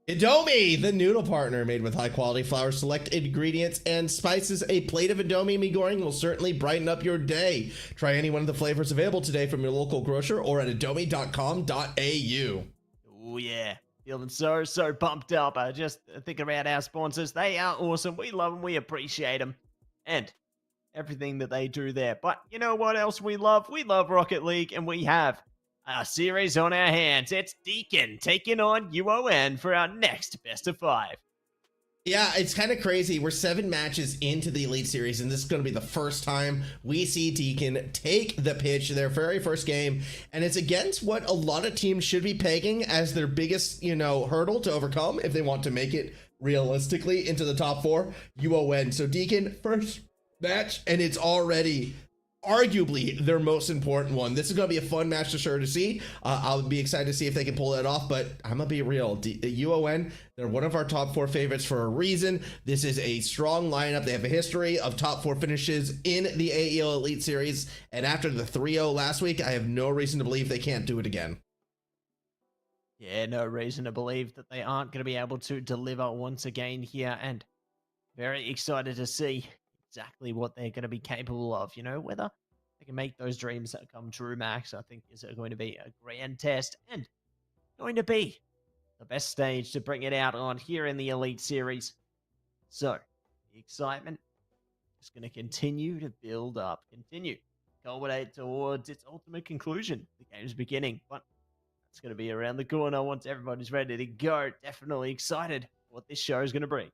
Speaker 2: Indomie, the noodle partner made with high quality flour, select ingredients, and spices. A plate of Indomie mee goreng will certainly brighten up your day. Try any one of the flavors available today from your local grocer or at indomie.com.au.
Speaker 1: Oh yeah, feeling so pumped up. Just thinking about our sponsors. They are awesome. We love them. We appreciate them. And everything that they do there. But you know what else we love? We love Rocket League, and we have a series on our hands. It's Deacon taking on UON for our next best of 5.
Speaker 2: Yeah, it's kind of crazy. We're 7 matches into the Elite Series, and this is going to be the first time we see Deacon take the pitch, their very first game, and it's against what a lot of teams should be pegging as their biggest, hurdle to overcome if they want to make it realistically into the top 4, UON. So Deacon, first match, and it's already arguably their most important one. This is going to be a fun match to see. I'll be excited to see if they can pull that off, but I'm going to be real. UON, they're one of our top 4 favorites for a reason. This is a strong lineup. They have a history of top 4 finishes in the AEL Elite Series, and after the 3-0 last week, I have no reason to believe they can't do it again.
Speaker 1: Yeah, no reason to believe that they aren't going to be able to deliver once again here, and very excited to see exactly what they're going to be capable of, whether they can make those dreams come true, Max. I think is going to be a grand test and going to be the best stage to bring it out on here in the Elite Series. So, the excitement is going to continue to build up, culminate towards its ultimate conclusion. The game's beginning, but it's going to be around the corner once everybody's ready to go. Definitely excited what this show is going to bring.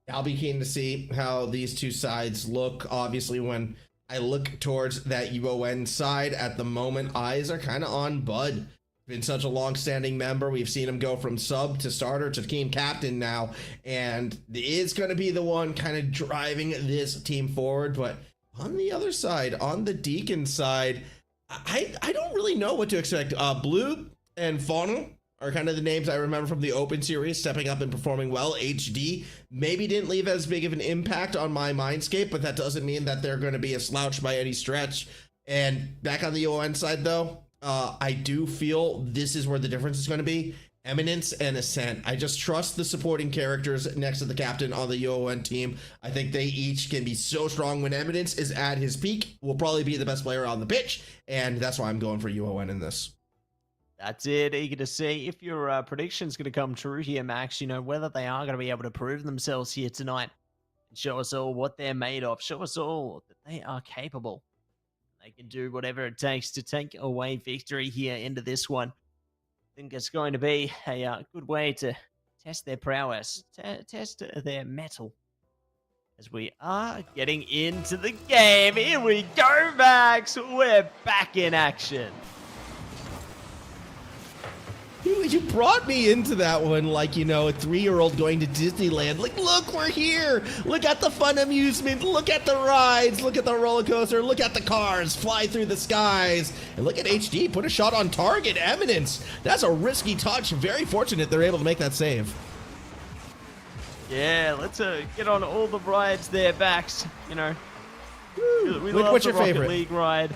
Speaker 2: I'll be keen to see how these two sides look. Obviously, when I look towards that UON side at the moment, eyes are kind of on Bud. Been such a long-standing member. We've seen him go from sub to starter to team captain now, and is going to be the one kind of driving this team forward. But on the other side, on the Deacon side, I don't really know what to expect. Blue and Fauna are kind of the names I remember from the Open Series, stepping up and performing well. HD maybe didn't leave as big of an impact on my mindscape, but that doesn't mean that they're going to be a slouch by any stretch. And back on the ON side, though, I do feel this is where the difference is going to be. Eminence and Ascent. I just trust the supporting characters next to the captain on the UON team. I think they each can be so strong. When Eminence is at his peak, will probably be the best player on the pitch, and that's why I'm going for UON in this.
Speaker 1: That's it. Eager to see if your prediction's going to come true here, Max. Whether they are going to be able to prove themselves here tonight and show us all what they're made of. Show us all that they are capable. They can do whatever it takes to take away victory here into this one. I think it's going to be a good way to test their prowess, test their mettle. As we are getting into the game. Here we go, Max. We're back in action.
Speaker 2: You brought me into that one like, a 3-year-old going to Disneyland. Like, look, we're here. Look at the fun amusement. Look at the rides. Look at the roller coaster. Look at the cars fly through the skies. And look at HD. Put a shot on target. Eminence. That's a risky touch. Very fortunate they're able to make that save.
Speaker 1: Yeah, let's get on all the rides there, Max. We love
Speaker 2: What's
Speaker 1: the
Speaker 2: your
Speaker 1: Rocket
Speaker 2: favorite?
Speaker 1: League ride.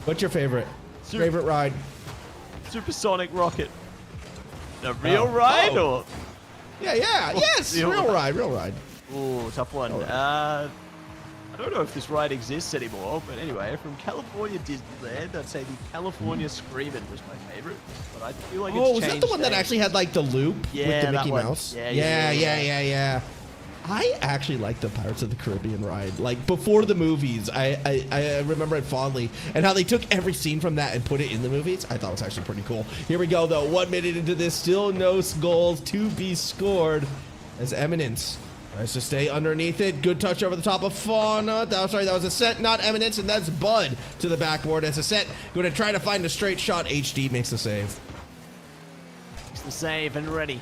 Speaker 2: What's your favorite? Favorite ride?
Speaker 1: Supersonic rocket. The real ride, or?
Speaker 2: Yeah. Yes. Real ride.
Speaker 1: Ooh, tough one. I don't know if this ride exists anymore, but anyway, from California Disneyland, I'd say the California Screamin' was my favorite. But I feel like it's changed.
Speaker 2: Was that the one that actually had like the loop with the Mickey Mouse? Yeah. I actually like the Pirates of the Caribbean ride. Like, before the movies, I remember it fondly. And how they took every scene from that and put it in the movies, I thought it was actually pretty cool. Here we go, though. 1 minute into this, still no goals to be scored. As Eminence tries to stay underneath it. Good touch over the top of Fauna. That was Ascent, not Eminence, and that's Bud to the backboard as Ascent going to try to find a straight shot. HD makes the save.
Speaker 1: makes the save and ready.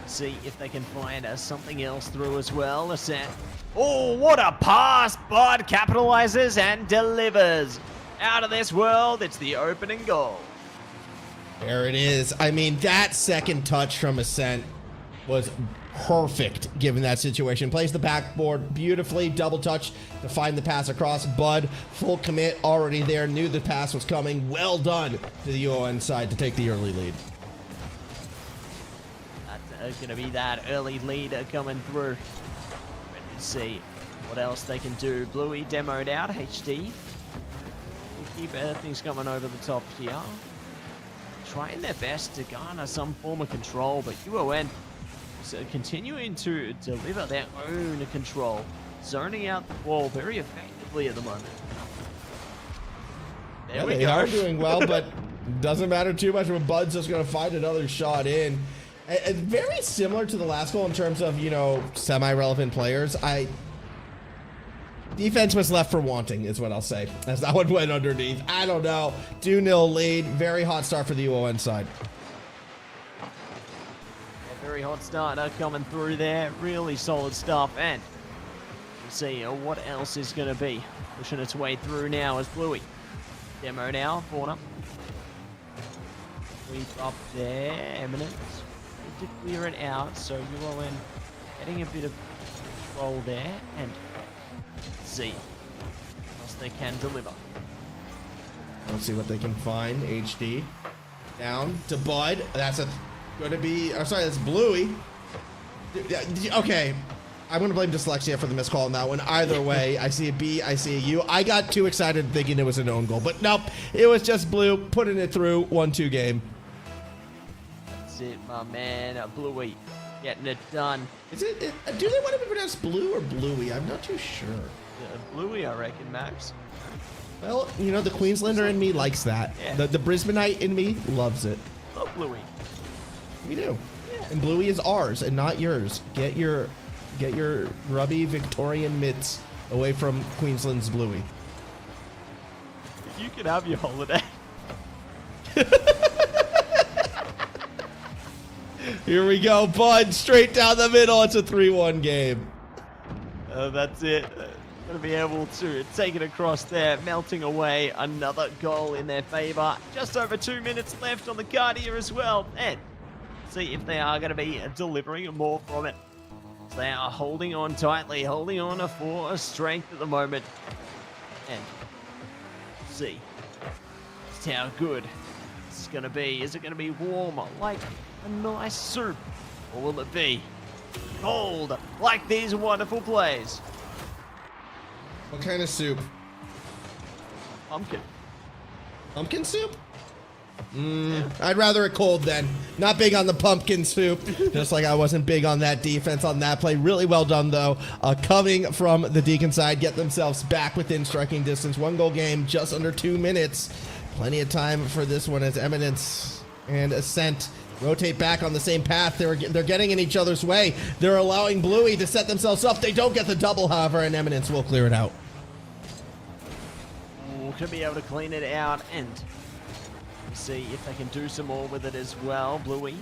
Speaker 1: See if they can find something else through as well. AEST. Oh, what a pass! Bud capitalizes and delivers. Out of this world, it's the opening goal.
Speaker 2: There it is. I mean, that second touch from AEST was perfect given that situation. Plays the backboard beautifully, double touch to find the pass across. Bud, full commit, already there, knew the pass was coming. Well done to the UON side to take the early lead.
Speaker 1: That's going to be that early lead coming through. Let's see what else they can do. Bluey demoed out, HD. Keep things coming over the top here. Trying their best to garner some form of control, but UON is continuing to deliver their own control, zoning out the ball very effectively at the moment. There we
Speaker 2: they
Speaker 1: go.
Speaker 2: are doing well, but doesn't matter too much when Bud's just going to find another shot in. And very similar to the last goal in terms of, you know, semi-relevant players. Defense was left for wanting, is what I'll say, as that one went underneath. I don't know. 2-0 lead. Very hot start for the UON side.
Speaker 1: A very hot start coming through there. Really solid stuff. And we'll see what else is going to be pushing its way through now as Bluey. Demo now, corner. Sweep up there. Eminence. Need to clear it out, so UON getting a bit of control there. And see what else they can deliver.
Speaker 2: Let's see what they can find. HD down to Bud. That's going to be. Oh, sorry, that's Bluey. Okay, I'm going to blame dyslexia for the missed call on that one. Either way, I see a B, I see a U. I got too excited thinking it was an own goal, but nope, it was just Blue putting it through. 1-2 game.
Speaker 1: That's it, my man. Bluey getting it done.
Speaker 2: Is it? Do they want to be pronounced Blue or Bluey? I'm not too sure.
Speaker 1: Bluey, I reckon, Max.
Speaker 2: Well, you know, the Queenslander in me likes that.
Speaker 1: Yeah.
Speaker 2: The Brisbaneite in me loves it.
Speaker 1: Love Bluey.
Speaker 2: We do.
Speaker 1: Yeah.
Speaker 2: And Bluey is ours and not yours. Get your grubby Victorian mitts away from Queensland's Bluey.
Speaker 1: You can have your holiday.
Speaker 2: Here we go, Bud. Straight down the middle. It's a 3-1 game.
Speaker 1: That's it. Going to be able to take it across there, melting away. Another goal in their favor. Just over 2 minutes left on the card here as well. And see if they are going to be delivering more from it. So they are holding on tightly, holding on for strength at the moment. And see just how good this is going to be. Is it going to be warm like a nice soup? Or will it be cold like these wonderful plays?
Speaker 2: What kind of soup?
Speaker 1: Pumpkin.
Speaker 2: Pumpkin soup? I'd rather it cold then. Not big on the pumpkin soup. Just like I wasn't big on that defense on that play. Really well done though. Coming from the Deacon side, get themselves back within striking distance. 1-goal game, just under 2 minutes. Plenty of time for this one as Eminence and AEST rotate back on the same path. They're getting in each other's way. They're allowing Bluey to set themselves up. They don't get the double, however, and Eminence will clear it out.
Speaker 1: Could be able to clean it out and see if they can do some more with it as well. Bluey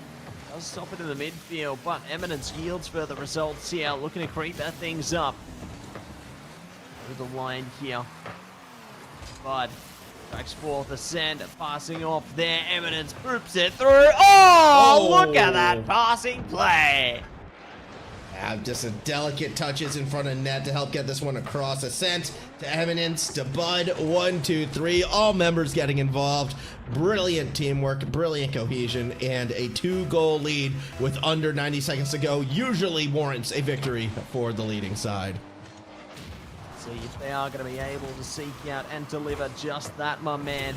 Speaker 1: does stop it in the midfield, but Eminence yields further results here, looking to creep that things up. Through the line here. Bud tracks forth, AEST, passing off there. Eminence boops it through. Oh, look at that passing play.
Speaker 2: Just a delicate touches in front of net to help get this one across. AEST to Eminence to Bud. 1, 2, 3. All members getting involved. Brilliant teamwork, brilliant cohesion, and a 2-goal lead with under 90 seconds to go usually warrants a victory for the leading side.
Speaker 1: See if they are going to be able to seek out and deliver just that, my man.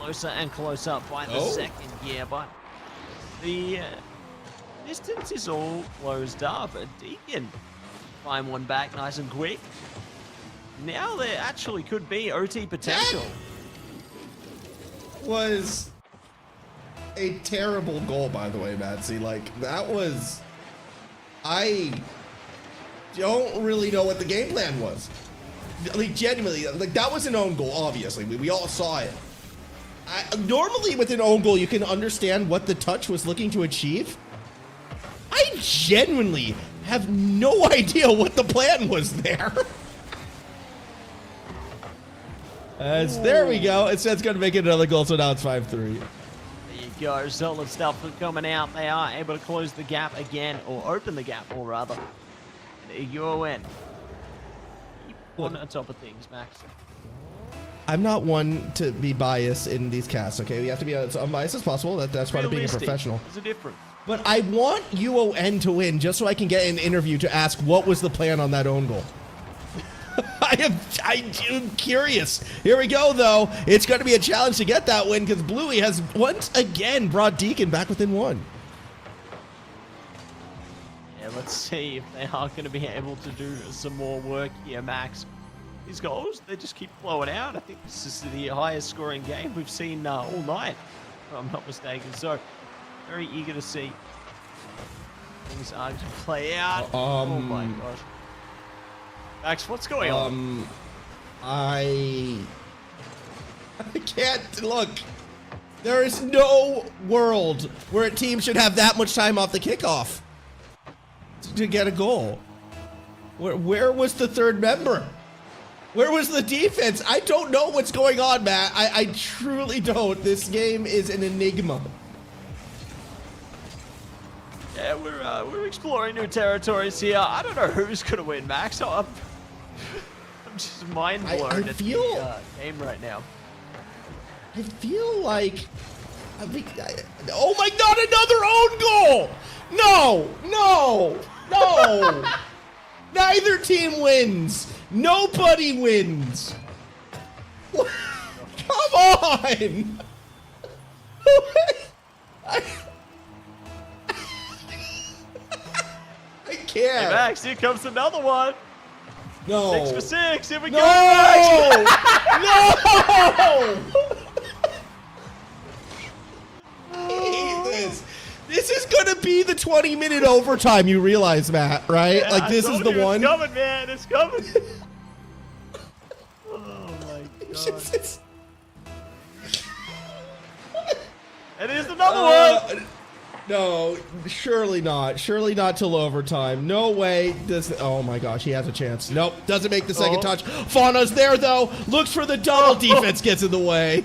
Speaker 1: Closer and closer by the second year, but the distance is all closed up. Deacon find one back nice and quick. Now there actually could be OT potential.
Speaker 2: That was a terrible goal, by the way, Matsy. Like, that was... I don't really know what the game plan was. Like, genuinely, like, that was an own goal, obviously. We all saw it. Normally with an own goal, you can understand what the touch was looking to achieve. I genuinely have no idea what the plan was there. As there we go. Instead, going to make it another goal, so now it's 5-3.
Speaker 1: There you go. Solid stuff coming out. They are able to close the gap again, or open the gap, or rather. And AGON. Keep on top of things, Max.
Speaker 2: I'm not one to be biased in these casts, okay? We have to be as unbiased as possible. That's part of being a professional.
Speaker 1: There's a difference.
Speaker 2: But I want UON to win just so I can get an interview to ask what was the plan on that own goal. I'm curious. Here we go, though. It's going to be a challenge to get that win because Bluey has once again brought Deacon back within one.
Speaker 1: Yeah, let's see if they are going to be able to do some more work here, Max. These goals, they just keep flowing out. I think this is the highest scoring game we've seen all night, if I'm not mistaken. So, very eager to see things are going to play out. Oh my gosh. Max, what's going on?
Speaker 2: I can't look. There is no world where a team should have that much time off the kickoff to get a goal. Where was the third member? Where was the defense? I don't know what's going on, Matt. I truly don't. This game is an enigma.
Speaker 1: Yeah, we're exploring new territories here. I don't know who's gonna win, Max. I'm just mind blown at the game right now.
Speaker 2: I feel like oh my God! Another own goal! No! Neither team wins. Nobody wins. Come on! I can't.
Speaker 1: Hey, Max, here comes another one.
Speaker 2: No.
Speaker 1: 6 for 6. Here we go.
Speaker 2: No! I hate this. This is gonna be the 20-minute overtime. You realize, Matt, right?
Speaker 1: Yeah,
Speaker 2: like this is the one.
Speaker 1: It's coming, man. It's coming. Oh my God. And here's another one.
Speaker 2: No, surely not. Surely not till overtime. No way. Oh my gosh, he has a chance. Nope, doesn't make the second touch. Fauna's there though. Looks for the double. Defense gets in the way.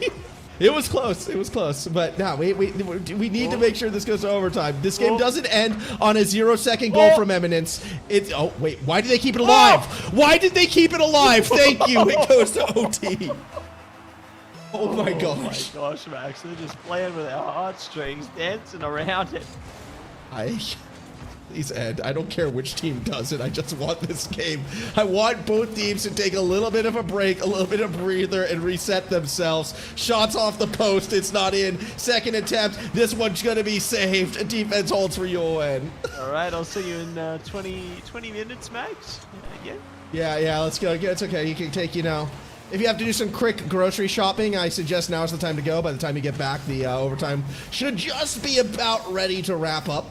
Speaker 2: It was close. It was close. But now we need to make sure this goes to overtime. This game doesn't end on a 0-second goal from Eminence. It's wait. Why did they keep it alive? Why did they keep it alive? Thank you. It goes to OT. Oh my gosh.
Speaker 1: Oh my gosh, Max. They're just playing with our heartstrings, dancing around it.
Speaker 2: Please end. I don't care which team does it. I just want this game. I want both teams to take a little bit of a break, a little bit of breather, and reset themselves. Shots off the post. It's not in. Second attempt. This one's going to be saved. Defense holds for UON.
Speaker 1: All right. I'll see you in 20 minutes, Max.
Speaker 2: Yeah. Let's go. It's okay. You can take now. If you have to do some quick grocery shopping, I suggest now is the time to go. By the time you get back, the overtime should just be about ready to wrap up.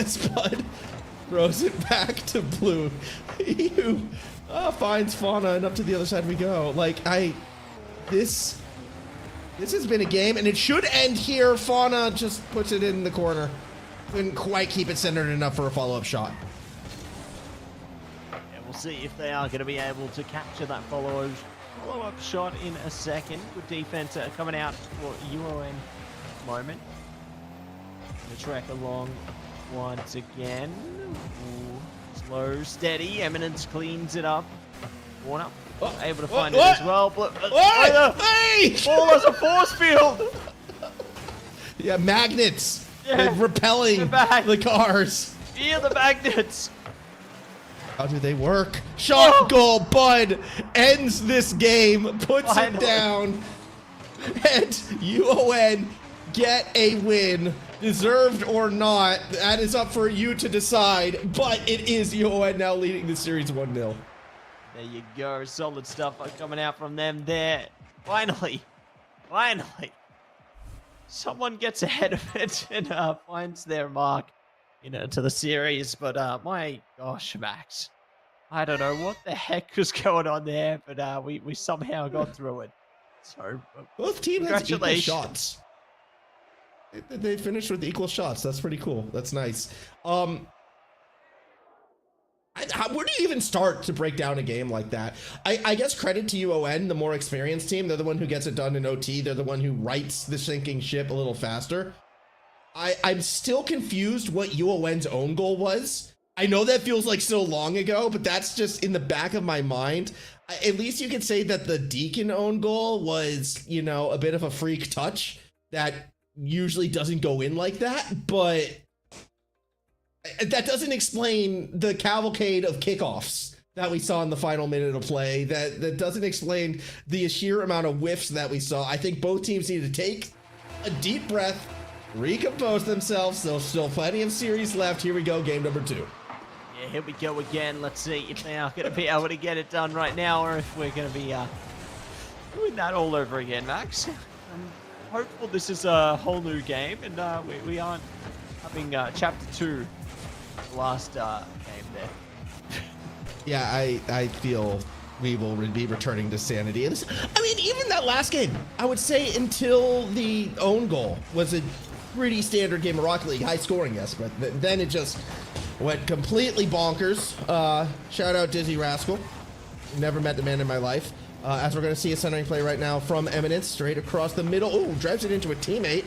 Speaker 2: As Bud throws it back to Blue. He finds Fauna, and up to the other side we go. Like, this has been a game, and it should end here. Fauna just puts it in the corner. Couldn't quite keep it centered enough for a follow-up shot.
Speaker 1: Yeah, we'll see if they are going to be able to capture that follow-up shot in a second. Good defense coming out for UON moment. Gonna track along once again. Ooh, slow, steady. Eminence cleans it up. Warner able to find it as well.
Speaker 2: Hey!
Speaker 1: Ball has a force field.
Speaker 2: Yeah, magnets. Yeah, repelling the cars.
Speaker 1: Feel the magnets.
Speaker 2: How do they work? Shot goal. Bud ends this game, puts it down, and UON get a win. Deserved or not, that is up for you to decide, but it is UON now leading the series 1-0.
Speaker 1: There you go. Solid stuff coming out from them there. Finally. Someone gets ahead of it and finds their mark, to the series. But my gosh, Max. I don't know what the heck was going on there, but we somehow got through it. So,
Speaker 2: Both teams had equal
Speaker 1: congratulations.
Speaker 2: shots. They finished with equal shots. That's pretty cool. That's nice. Where do you even start to break down a game like that? I guess credit to UON, the more experienced team. They're the one who gets it done in OT. They're the one who rights the sinking ship a little faster. I'm still confused what UON's own goal was. I know that feels like so long ago, but that's just in the back of my mind. At least you could say that the Deacon own goal was, you know, a bit of a freak touch that usually doesn't go in like that, but that doesn't explain the cavalcade of kickoffs that we saw in the final minute of play. That doesn't explain the sheer amount of whiffs that we saw. I think both teams need to take a deep breath, recompose themselves. There's still plenty of series left. Here we go, game number 2.
Speaker 1: Yeah, here we go again. Let's see if they are going to be able to get it done right now, or if we're going to be doing that all over again, Max. I'm hopeful this is a whole new game, and we aren't having chapter 2, the last game there.
Speaker 2: Yeah, I feel we will be returning to sanity. I mean, even that last game, I would say until the own goal was a pretty standard game of Rocket League, high scoring, yes, but then it just went completely bonkers. Shout out Dizzy Rascal. Never met the man in my life. As we're going to see a centering play right now from Eminence, straight across the middle. Oh, drives it into a teammate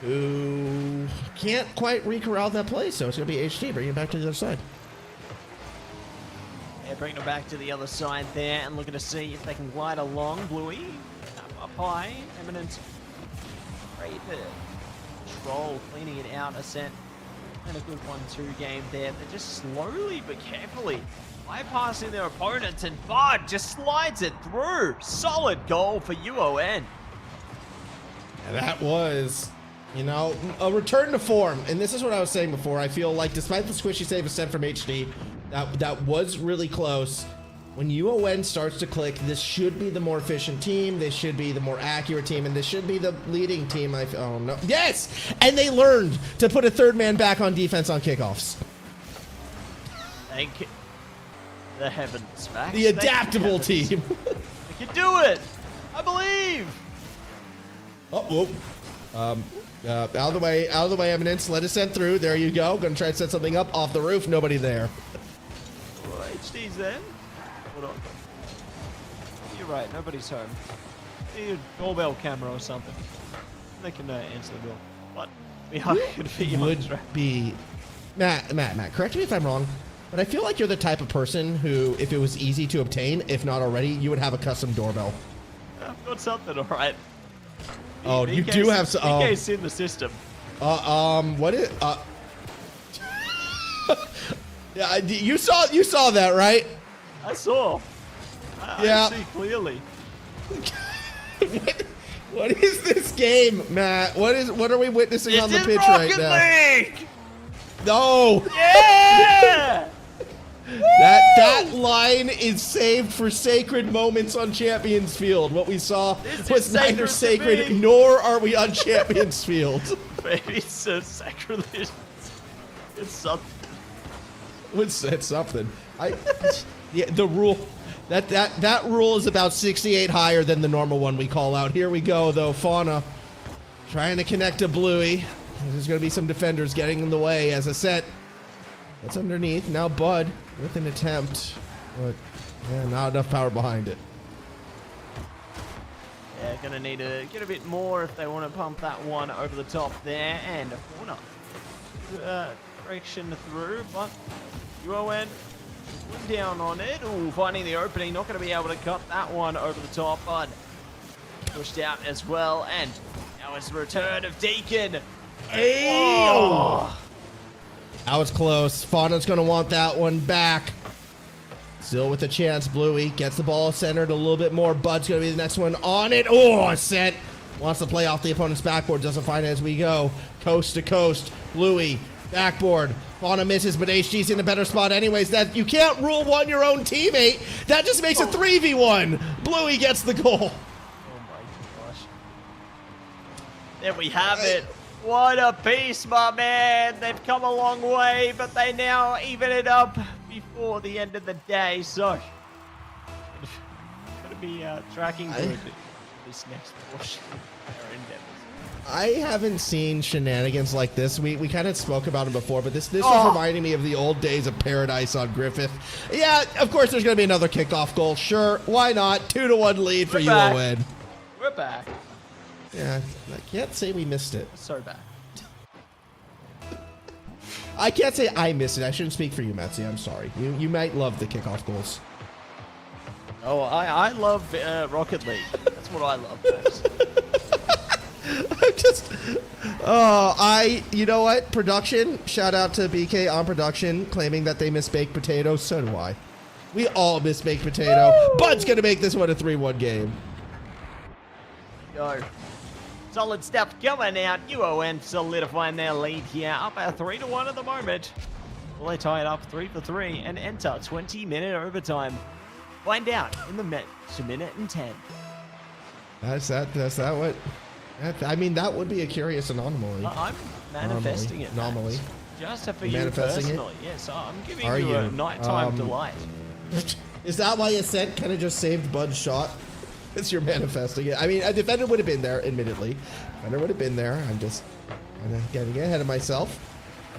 Speaker 2: who can't quite recorral that play, so it's going to be HT bringing it back to the other side.
Speaker 1: Yeah, bringing it back to the other side there, and looking to see if they can glide along. Bluey up high. Eminence great control, cleaning it out. Ascent and a good 1-2 game there. They're just slowly but carefully bypassing their opponents, and Bud just slides it through. Solid goal for UON.
Speaker 2: And that was, you know, a return to form. And this is what I was saying before. I feel like despite the squishy save ascent from HD, that was really close. When UON starts to click, this should be the more efficient team. This should be the more accurate team, and this should be the leading team. Oh no! Yes, and they learned to put a third man back on defense on kickoffs.
Speaker 1: Thank the heavens, Max.
Speaker 2: The adaptable team.
Speaker 1: They can do it. I believe.
Speaker 2: Oh, whoa. Out of the way, Eminence. Let us send through. There you go. Gonna try to set something up off the roof. Nobody there.
Speaker 1: Well, HD's there. Hold on. You're right. Nobody's home. Need a doorbell camera or something. They can answer the door. But we are going to be on track.
Speaker 2: Be Matt. Correct me if I'm wrong, but I feel like you're the type of person who, if it was easy to obtain, if not already, you would have a custom doorbell.
Speaker 1: I've got something, all right.
Speaker 2: Oh, you do have some.
Speaker 1: BK's in the system.
Speaker 2: What is? Yeah, you saw that, right?
Speaker 1: I saw.
Speaker 2: Yeah.
Speaker 1: I see clearly.
Speaker 2: What is this game, Matt? What are we witnessing on the
Speaker 1: It's
Speaker 2: pitch
Speaker 1: in
Speaker 2: right
Speaker 1: Rocket
Speaker 2: now?
Speaker 1: League!
Speaker 2: No.
Speaker 1: Yeah!
Speaker 2: That line is saved for sacred moments on Champions Field. What we saw was neither sacred nor are we on Champions Field.
Speaker 1: Maybe it's so sacrilege. It's something.
Speaker 2: It's something. Yeah, the rule. That rule is about 68 higher than the normal one we call out. Here we go, though. Fauna trying to connect to Bluey. There's going to be some defenders getting in the way as a set. That's underneath. Now Bud with an attempt, but yeah, not enough power behind it.
Speaker 1: Yeah, gonna need to get a bit more if they want to pump that one over the top there, and a corner direction through, but UON down on it. Ooh, finding the opening, not gonna be able to cut that one over the top, but pushed out as well, and now it's the return of Deacon.
Speaker 2: Oh! That was close. Fauna's going to want that one back. Still with a chance. Bluey gets the ball centered a little bit more. Bud's going to be the next one on it. Oh, set. Wants to play off the opponent's backboard. Doesn't find it as we go. Coast to coast. Bluey, backboard. Fauna misses, but HG's in a better spot anyways. That you can't rule one your own teammate. That just makes it 3v1. Bluey gets the goal.
Speaker 1: Oh my gosh. There we have it. What a piece, my man. They've come a long way, but they now even it up before the end of the day. So, going to be tracking good this next portion of their endeavors.
Speaker 2: I haven't seen shenanigans like this. We kind of spoke about them before, but this was reminding me of the old days of Paradise on Griffith. Yeah, of course there's going to be another kickoff goal. Sure, why not? 2-1 lead for UON.
Speaker 1: We're back.
Speaker 2: Yeah, I can't say we missed it.
Speaker 1: So bad.
Speaker 2: I can't say I missed it. I shouldn't speak for you, Metzi. I'm sorry. You might love the kickoff goals.
Speaker 1: Oh, I love Rocket League. That's what I love, Max.
Speaker 2: I'm just, you know what? Production, shout out to BK on production, claiming that they miss baked potato. So do I. We all miss baked potato. Woo! Bud's gonna make this one a 3-1 game.
Speaker 1: Go. Solid stuff coming out. UON solidifying their lead here, up at 3-1 at the moment. Will they tie it up 3-3 and enter 20-minute overtime? Find out in the minute and 10.
Speaker 2: That's that what? I mean, that would be a curious anomaly.
Speaker 1: I'm manifesting it.
Speaker 2: Anomaly.
Speaker 1: Just for you personally. Yes, I'm giving you a nighttime delight.
Speaker 2: Is that why ASCENT kind of just saved Bud's shot? It's you're manifesting it. I mean, a defender would have been there, admittedly. Defender would have been there. I'm just getting ahead of myself.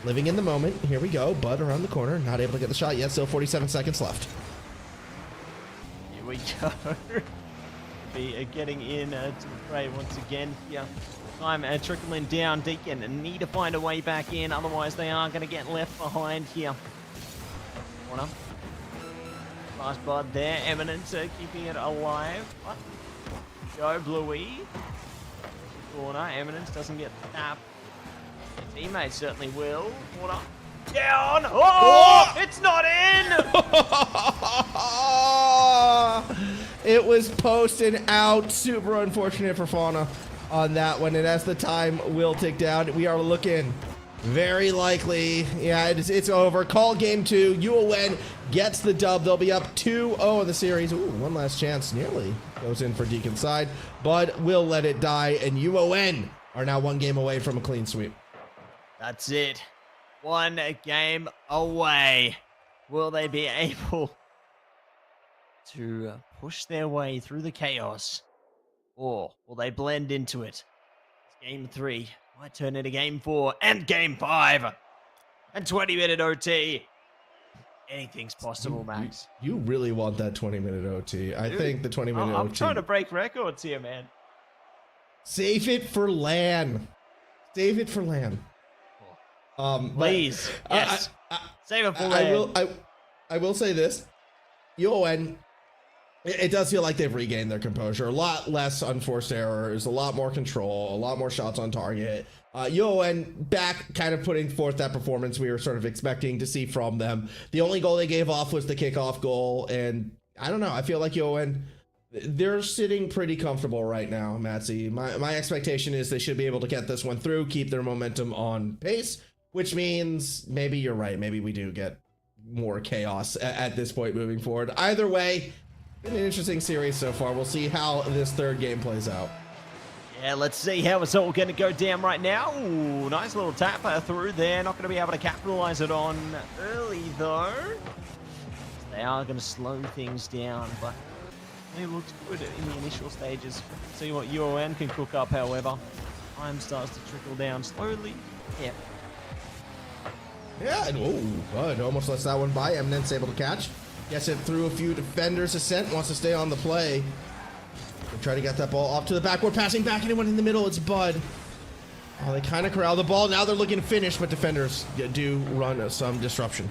Speaker 2: Living in the moment. Here we go. Bud around the corner. Not able to get the shot yet. Still 47 seconds left.
Speaker 1: Here we go. Be getting in to the fray once again here. Time trickling down. Deacon need to find a way back in, otherwise they are going to get left behind here. Corner. Fast Bud there. Eminence keeping it alive. What? Go Bluey. Corner. Eminence doesn't get the tap. His teammate certainly will. Corner. Down. Oh! It's not in!
Speaker 2: It was posted out. Super unfortunate for Fauna on that one. And as the time will tick down, we are looking very likely. Yeah, it's over. Call game 2. UON gets the dub. They'll be up 2-0 in the series. Ooh, one last chance. Nearly goes in for Deacon's side. Bud will let it die. And UON are now 1 game away from a clean sweep.
Speaker 1: That's it. 1 game away. Will they be able to push their way through the chaos, or will they blend into it? It's game 3 might turn into game 4 and game 5 and 20-minute OT. Anything's possible, Max.
Speaker 2: You really want that 20-minute OT. I think the 20-minute OT.
Speaker 1: I'm trying to break records here, man.
Speaker 2: Save it for LAN. Save it for LAN.
Speaker 1: Please. Yes. Save it for LAN.
Speaker 2: I will say this. UON, it does feel like they've regained their composure. A lot less unforced errors, a lot more control, a lot more shots on target. UON back kind of putting forth that performance we were sort of expecting to see from them. The only goal they gave off was the kickoff goal, and I don't know. I feel like UON, they're sitting pretty comfortable right now, Matsy. My expectation is they should be able to get this one through, keep their momentum on pace, which means maybe you're right. Maybe we do get more chaos at this point moving forward. Either way, been an interesting series so far. We'll see how this 3rd game plays out.
Speaker 1: Yeah, let's see how it's all going to go down right now. Ooh, nice little tap through there. Not going to be able to capitalize it on early, though. They are going to slow things down, but it looks good in the initial stages. See what UON can cook up, however. Time starts to trickle down slowly. Yeah.
Speaker 2: Yeah, and Bud almost lets that one by. Eminence able to catch. Gets it through a few defenders. ASCENT wants to stay on the play. They try to get that ball off to the backboard. Passing back, anyone in the middle, it's Bud. Oh, they kind of corral the ball. Now they're looking to finish, but defenders do run some disruption.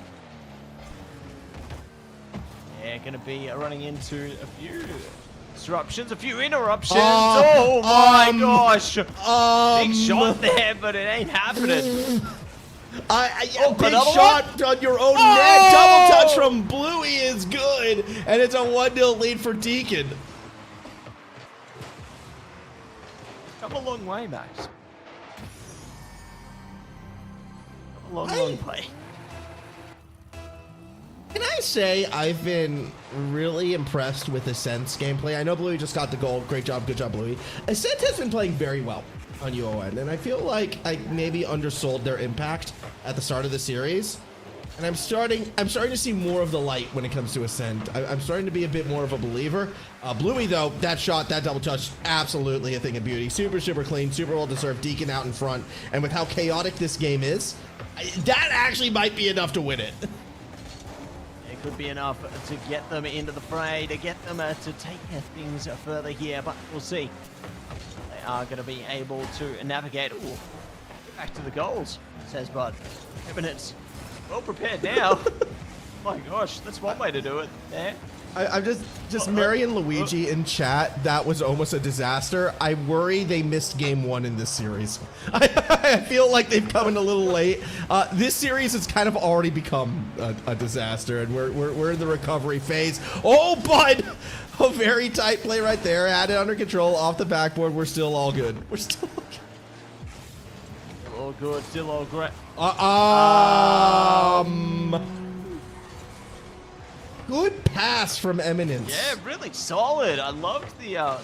Speaker 1: Yeah, going to be running into a few disruptions, a few interruptions. Oh my gosh. Big shot there, but it ain't happening.
Speaker 2: Big shot on your own net. Double touch from Bluey is good. And it's a 1-0 lead for Deacon.
Speaker 1: Come a long way, Max. Come a long way.
Speaker 2: Can I say I've been really impressed with ASCENT's gameplay? I know Bluey just got the goal. Great job. Good job, Bluey. ASCENT has been playing very well on UON, and I feel like I maybe undersold their impact at the start of the series. And I'm starting to see more of the light when it comes to Ascent. I'm starting to be a bit more of a believer. Bluey, though, that shot, that double touch, absolutely a thing of beauty. Super, super clean, super well deserved. Deacon out in front. And with how chaotic this game is, that actually might be enough to win it.
Speaker 1: It could be enough to get them into the fray, to get them to take things further here, but we'll see. They are going to be able to navigate. Ooh, back to the goals, says Bud. Eminence. Well prepared now. My gosh, that's one way to do it there.
Speaker 2: I'm just Mary and Luigi in chat. That was almost a disaster. I worry they missed game 1 in this series. I feel like they've come in a little late. This series has kind of already become a disaster, and we're in the recovery phase. Oh, Bud! A very tight play right there. Had it under control off the backboard. We're still all good. We're still all good.
Speaker 1: Still all good. Still all great.
Speaker 2: Good pass from Eminence.
Speaker 1: Yeah, really solid. I loved the,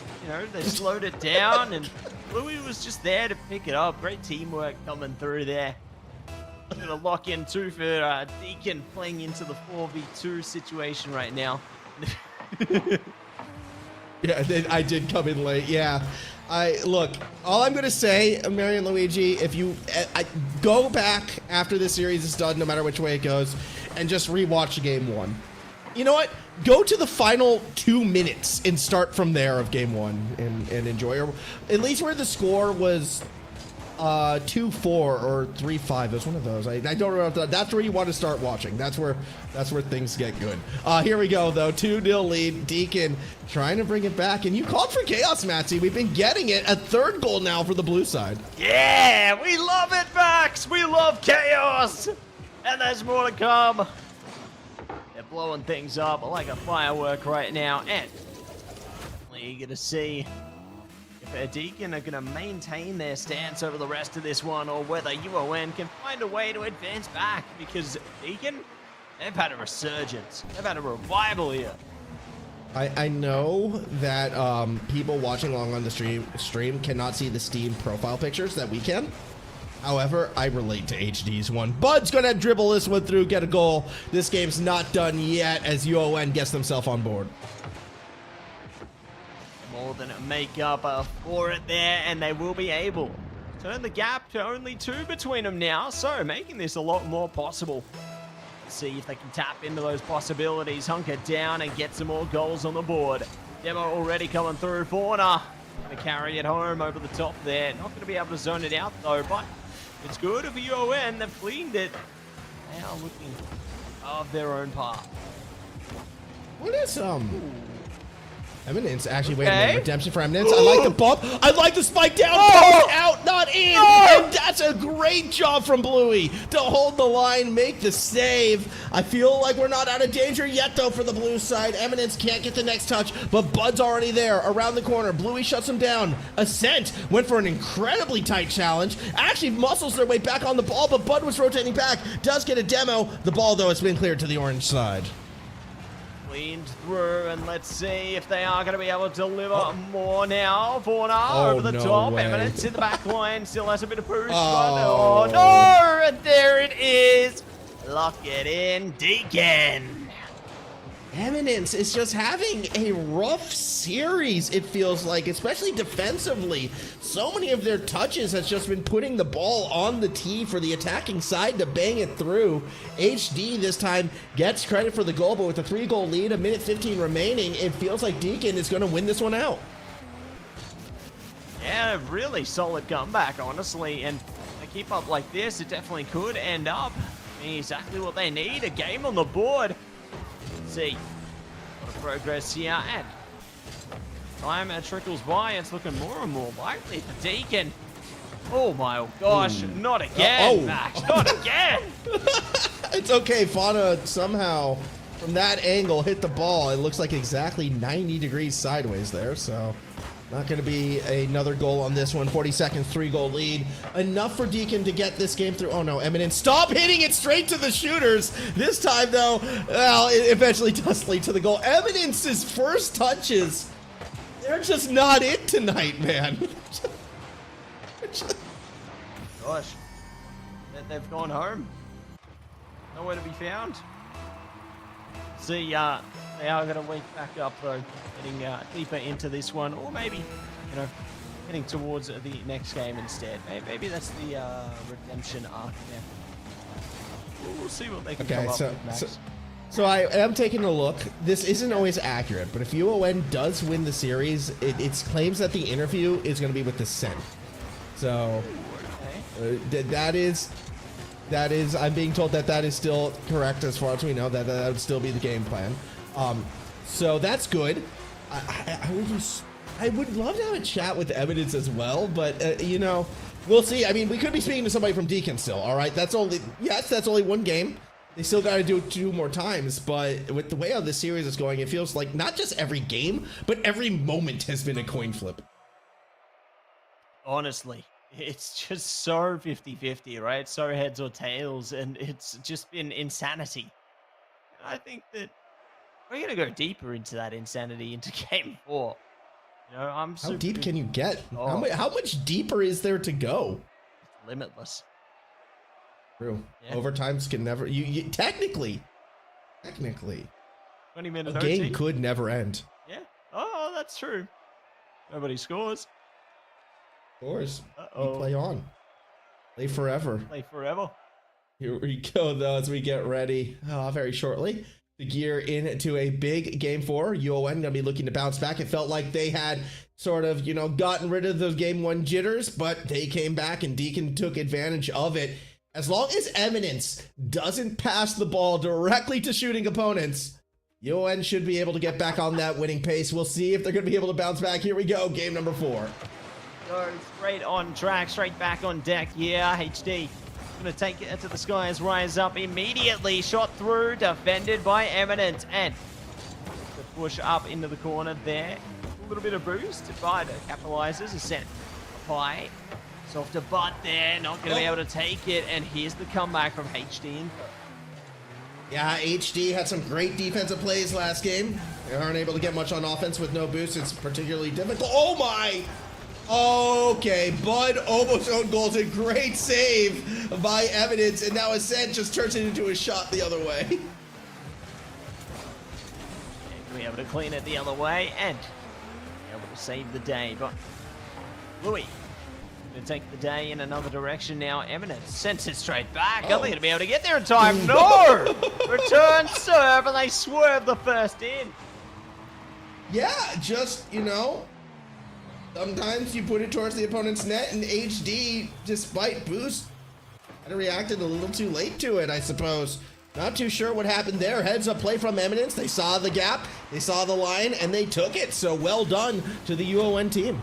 Speaker 1: they slowed it down, and Bluey was just there to pick it up. Great teamwork coming through there. Gonna lock in too for Deacon playing into the 4v2 situation right now.
Speaker 2: Yeah, I did come in late. Yeah, look. All I'm gonna say, Mary and Luigi, if you go back after this series is done, no matter which way it goes, and just rewatch game 1. You know what? Go to the final 2 minutes and start from there of game 1 and enjoy. Or at least where the score was 2-4 or 3-5. It was one of those. I don't remember. That's where you want to start watching. That's where things get good. Here we go though. 2-0 lead. Deacon trying to bring it back, and you called for chaos, Matsy. We've been getting it. A 3rd goal now for the blue side.
Speaker 1: Yeah, we love it, Max. We love chaos, and there's more to come. They're blowing things up like a firework right now, and definitely eager to see if Deacon are going to maintain their stance over the rest of this one, or whether UON can find a way to advance back, because Deacon, they've had a resurgence. They've had a revival here.
Speaker 2: I know that people watching along on the stream cannot see the Steam profile pictures that we can. However, I relate to HD's one. Bud's gonna dribble this one through, get a goal. This game's not done yet as UON gets themselves on board.
Speaker 1: More than make up for it there, and they will be able to turn the gap to only 2 between them now, so making this a lot more possible. Let's see if they can tap into those possibilities, hunker down and get some more goals on the board. Demo already coming through. Fauna gonna carry it home over the top there. Not gonna be able to zone it out though, but it's good for UON. They've cleaned it. They are looking of their own part.
Speaker 2: What is Eminence actually wait a minute. Redemption for Eminence. I like the bump. I like the spike down. Post out, not in. And that's a great job from Bluey to hold the line, make the save. I feel like we're not out of danger yet though for the blue side. Eminence can't get the next touch, but Bud's already there around the corner. Bluey shuts him down. Ascent went for an incredibly tight challenge. Actually muscles their way back on the ball, but Bud was rotating back. Does get a demo. The ball though has been cleared to the orange side.
Speaker 1: Cleaned through, and let's see if they are going to be able to deliver more now. Fauna over the top.
Speaker 2: Way.
Speaker 1: Eminence in the back line. Still has a bit of push. Oh no! And there it is. Lock it in. Deacon.
Speaker 2: Eminence is just having a rough series, it feels like, especially defensively. So many of their touches has just been putting the ball on the tee for the attacking side to bang it through. HD this time gets credit for the goal, but with a 3-goal lead, a minute 15 remaining, it feels like Deacon is going to win this one out.
Speaker 1: Yeah, really solid comeback, honestly. And they keep up like this, it definitely could end up being exactly what they need. A game on the board. Let's see. A lot of progress here, and time trickles by. It's looking more and more likely for Deacon. Oh my gosh, not again, Max, not again!
Speaker 2: It's okay, Fauna somehow, from that angle, hit the ball. It looks like exactly 90 degrees sideways there, so not going to be another goal on this one. 40 seconds, 3-goal lead. Enough for Deacon to get this game through. Oh no, Eminence, stop hitting it straight to the shooters. This time though, well, it eventually does lead to the goal. Eminence's first touches, they're just not it tonight, man.
Speaker 1: Gosh, they've gone home. nowhere to be found. See, they are going to wake back up though, getting deeper into this one, or maybe, you know, heading towards the next game instead. Maybe that's the redemption arc there. We'll see what they can come up with next.
Speaker 2: So I am taking a look. This isn't always accurate, but if UON does win the series, it claims that the interview is going to be with the Sen. So that is, I'm being told that is still correct as far as we know. That would still be the game plan. So that's good. I would love to have a chat with Evidence as well, but you know, we'll see. I mean, we could be speaking to somebody from Deacon still. All right, that's only one game. They still got to do it 2 more times, but with the way how this series is going, it feels like not just every game, but every moment has been a coin flip.
Speaker 1: Honestly, it's just so 50-50, right? So heads or tails, and it's just been insanity. And I think that we're going to go deeper into that insanity into Game 4. You know,
Speaker 2: how deep can you get?
Speaker 1: Oh.
Speaker 2: How much deeper is there to go?
Speaker 1: It's limitless.
Speaker 2: True.
Speaker 1: Yeah.
Speaker 2: Overtimes can never. You technically,
Speaker 1: 20-minute
Speaker 2: a game could never end.
Speaker 1: Yeah. Oh, that's true. Nobody scores.
Speaker 2: Scores. We play on. Play forever.
Speaker 1: Play forever.
Speaker 2: Here we go, though, as we get ready very shortly to gear into a big Game 4. UON going to be looking to bounce back. It felt like they had sort of, you know, gotten rid of those Game 1 jitters, but they came back and Deacon took advantage of it. As long as Eminence doesn't pass the ball directly to shooting opponents, UON should be able to get back on that winning pace. We'll see if they're going to be able to bounce back. Here we go, game number 4.
Speaker 1: Go straight on track, straight back on deck. Yeah, HD. Going to take it to the skies, rise up immediately. Shot through, defended by Eminence. And the push up into the corner there. A little bit of boost, but capitalizes. A set high. Off to butt there, not going to be able to take it, and here's the comeback from HD.
Speaker 2: Yeah, HD had some great defensive plays last game. They aren't able to get much on offense with no boost. It's particularly difficult. Oh my! Okay, Bud almost owned goals. A great save by Evidence, and now Ascent just turns it into a shot the other way.
Speaker 1: And be able to clean it the other way, and be able to save the day, but Louis to take the day in another direction now. Eminence sends it straight back. Are they going to be able to get there in time? No! Return serve, and they swerve the first in.
Speaker 2: Yeah, just, you know, sometimes you put it towards the opponent's net, and HD, despite boost, kind of reacted a little too late to it, I suppose. Not too sure what happened there. Heads up play from Eminence. They saw the gap, they saw the line, and they took it. So well done to the UON team.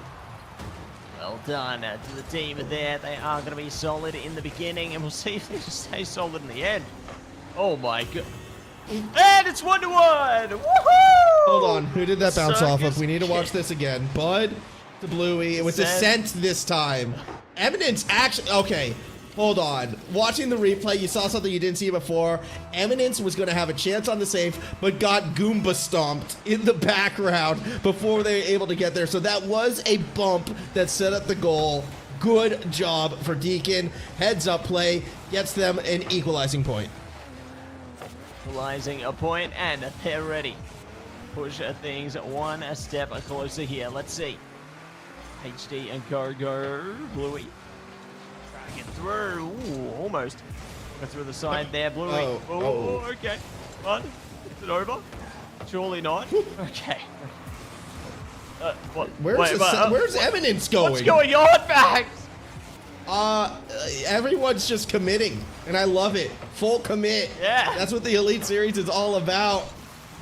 Speaker 1: Well done to the team there. They are going to be solid in the beginning, and we'll see if they just stay solid in the end. Oh my god. And it's 1-1! Woohoo!
Speaker 2: Hold on, who did that bounce off of? We need to watch this again. Bud to Bluey. It was Ascent this time. Eminence actually, okay. Hold on. Watching the replay, you saw something you didn't see before. Eminence was going to have a chance on the save, but got Goomba stomped in the background before they were able to get there. So that was a bump that set up the goal. Good job for Deacon. Heads up play gets them an equalizing point.
Speaker 1: Equalizing a point, and they're ready. Push things one step closer here. Let's see. HD and go. Bluey. Get through. Ooh, almost. Go through the side there, Bluey. Okay. One. Is it over? Surely not. Okay. What?
Speaker 2: Where's Eminence going?
Speaker 1: What's going on, Max?
Speaker 2: Everyone's just committing, and I love it. Full commit.
Speaker 1: Yeah.
Speaker 2: That's what the Elite Series is all about.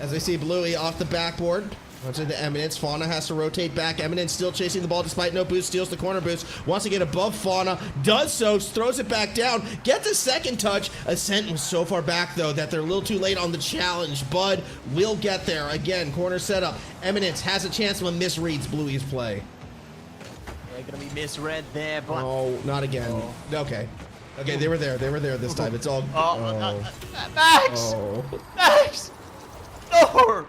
Speaker 2: As I see Bluey off the backboard. Runs into Eminence. Fauna has to rotate back. Eminence still chasing the ball despite no boost. Steals the corner boost. Wants to get above Fauna. Does so. Throws it back down. Gets a second touch. Ascent was so far back, though, that they're a little too late on the challenge. Bud will get there. Again, corner setup. Eminence has a chance when misreads Bluey's play.
Speaker 1: They're going to be misread there, but...
Speaker 2: Oh, not again. Oh. Okay. Okay, they were there. They were there this time. It's all...
Speaker 1: Max! Max! No!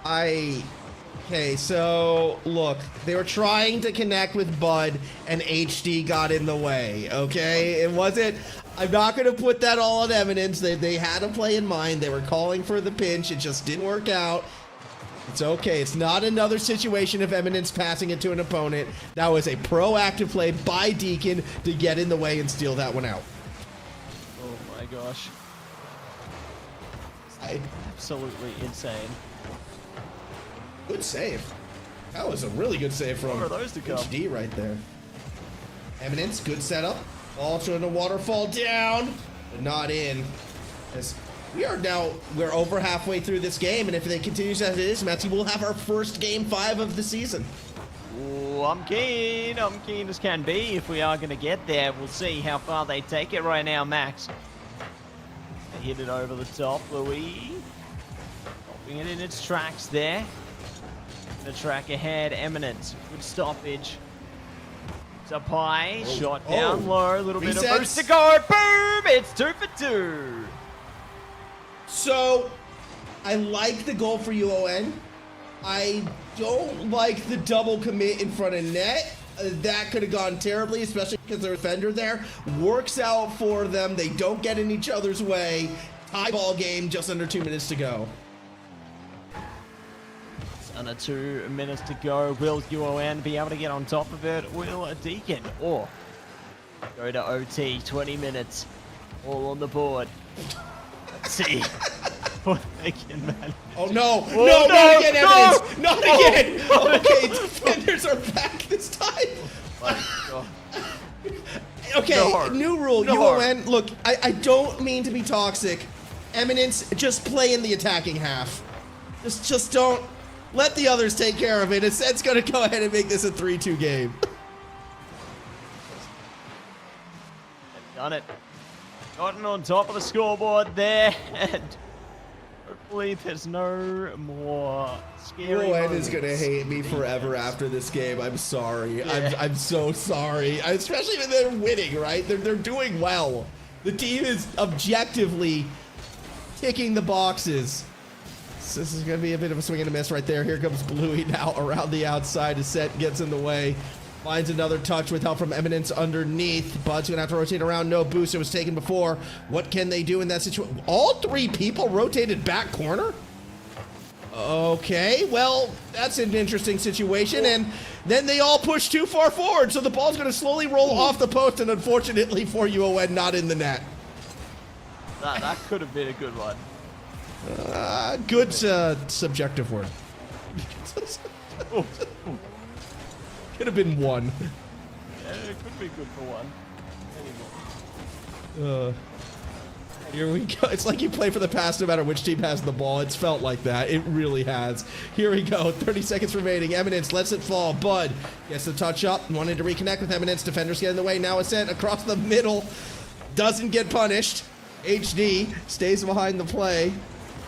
Speaker 2: Okay, so look, they were trying to connect with Bud and HD got in the way, okay? It wasn't, I'm not going to put that all on Eminence. They had a play in mind. They were calling for the pinch. It just didn't work out. It's okay. It's not another situation of Eminence passing it to an opponent. That was a proactive play by Deacon to get in the way and steal that one out.
Speaker 1: Oh my gosh. Absolutely insane.
Speaker 2: Good save. That was a really good save from
Speaker 1: More of those to come.
Speaker 2: HD right there. Eminence, good setup. Ball showing the waterfall down, but not in. As we're over halfway through this game, and if it continues as it is, Matty, we'll have our first game 5 of the season.
Speaker 1: Ooh, I'm keen as can be. If we are going to get there, we'll see how far they take it right now, Max. They hit it over the top, Louis. Stopping it in its tracks there. The track ahead, Eminence. Good stoppage. It's up high, shot down low, a little bit of boost to go. Boom! It's 2 for 2.
Speaker 2: So, I like the goal for UON. I don't like the double commit in front of net. That could have gone terribly, especially because there's a defender there. Works out for them. They don't get in each other's way. Tie ball game, just under 2 minutes to go.
Speaker 1: Under 2 minutes to go. Will UON be able to get on top of it? Will Deacon or go to OT? 20 minutes. All on the board. Let's see what they can manage.
Speaker 2: Oh no!
Speaker 1: Oh,
Speaker 2: no, not again,
Speaker 1: no,
Speaker 2: Evidence! Not again! Okay, defenders are back this time.
Speaker 1: Oh,
Speaker 2: Okay,
Speaker 1: no.
Speaker 2: new rule.
Speaker 1: No.
Speaker 2: UON, look, I don't mean to be toxic. Eminence, just play in the attacking half. Just don't let the others take care of it. It's going to go ahead and make this a 3-2 game.
Speaker 1: They've done it. Gotten on top of the scoreboard there, and hopefully there's no more scary
Speaker 2: UON is
Speaker 1: moments.
Speaker 2: going to hate me forever after this game. I'm sorry.
Speaker 1: Yeah.
Speaker 2: I'm so sorry. Especially when they're winning, right? They're doing well. The team is objectively ticking the boxes. So this is going to be a bit of a swing and a miss right there. Here comes Bluey now around the outside. His set gets in the way. Finds another touch with help from Eminence underneath. Bud's going to have to rotate around. No boost. It was taken before. What can they do in that situation? All 3 people rotated back corner? Okay, well, that's an interesting situation. And then they all push too far forward. So the ball's going to slowly roll off the post. And unfortunately for UON, not in the net.
Speaker 1: That could have been a good one.
Speaker 2: Good subjective word.
Speaker 1: Oh,
Speaker 2: Could have been 1.
Speaker 1: yeah, it could be good for one. Anyway.
Speaker 2: Here we go. It's like you play for the pass no matter which team has the ball. It's felt like that. It really has. Here we go. 30 seconds remaining. Eminence lets it fall. Bud gets the touch up. Wanted to reconnect with Eminence. Defenders get in the way. Now it's sent across the middle. Doesn't get punished. HD stays behind the play.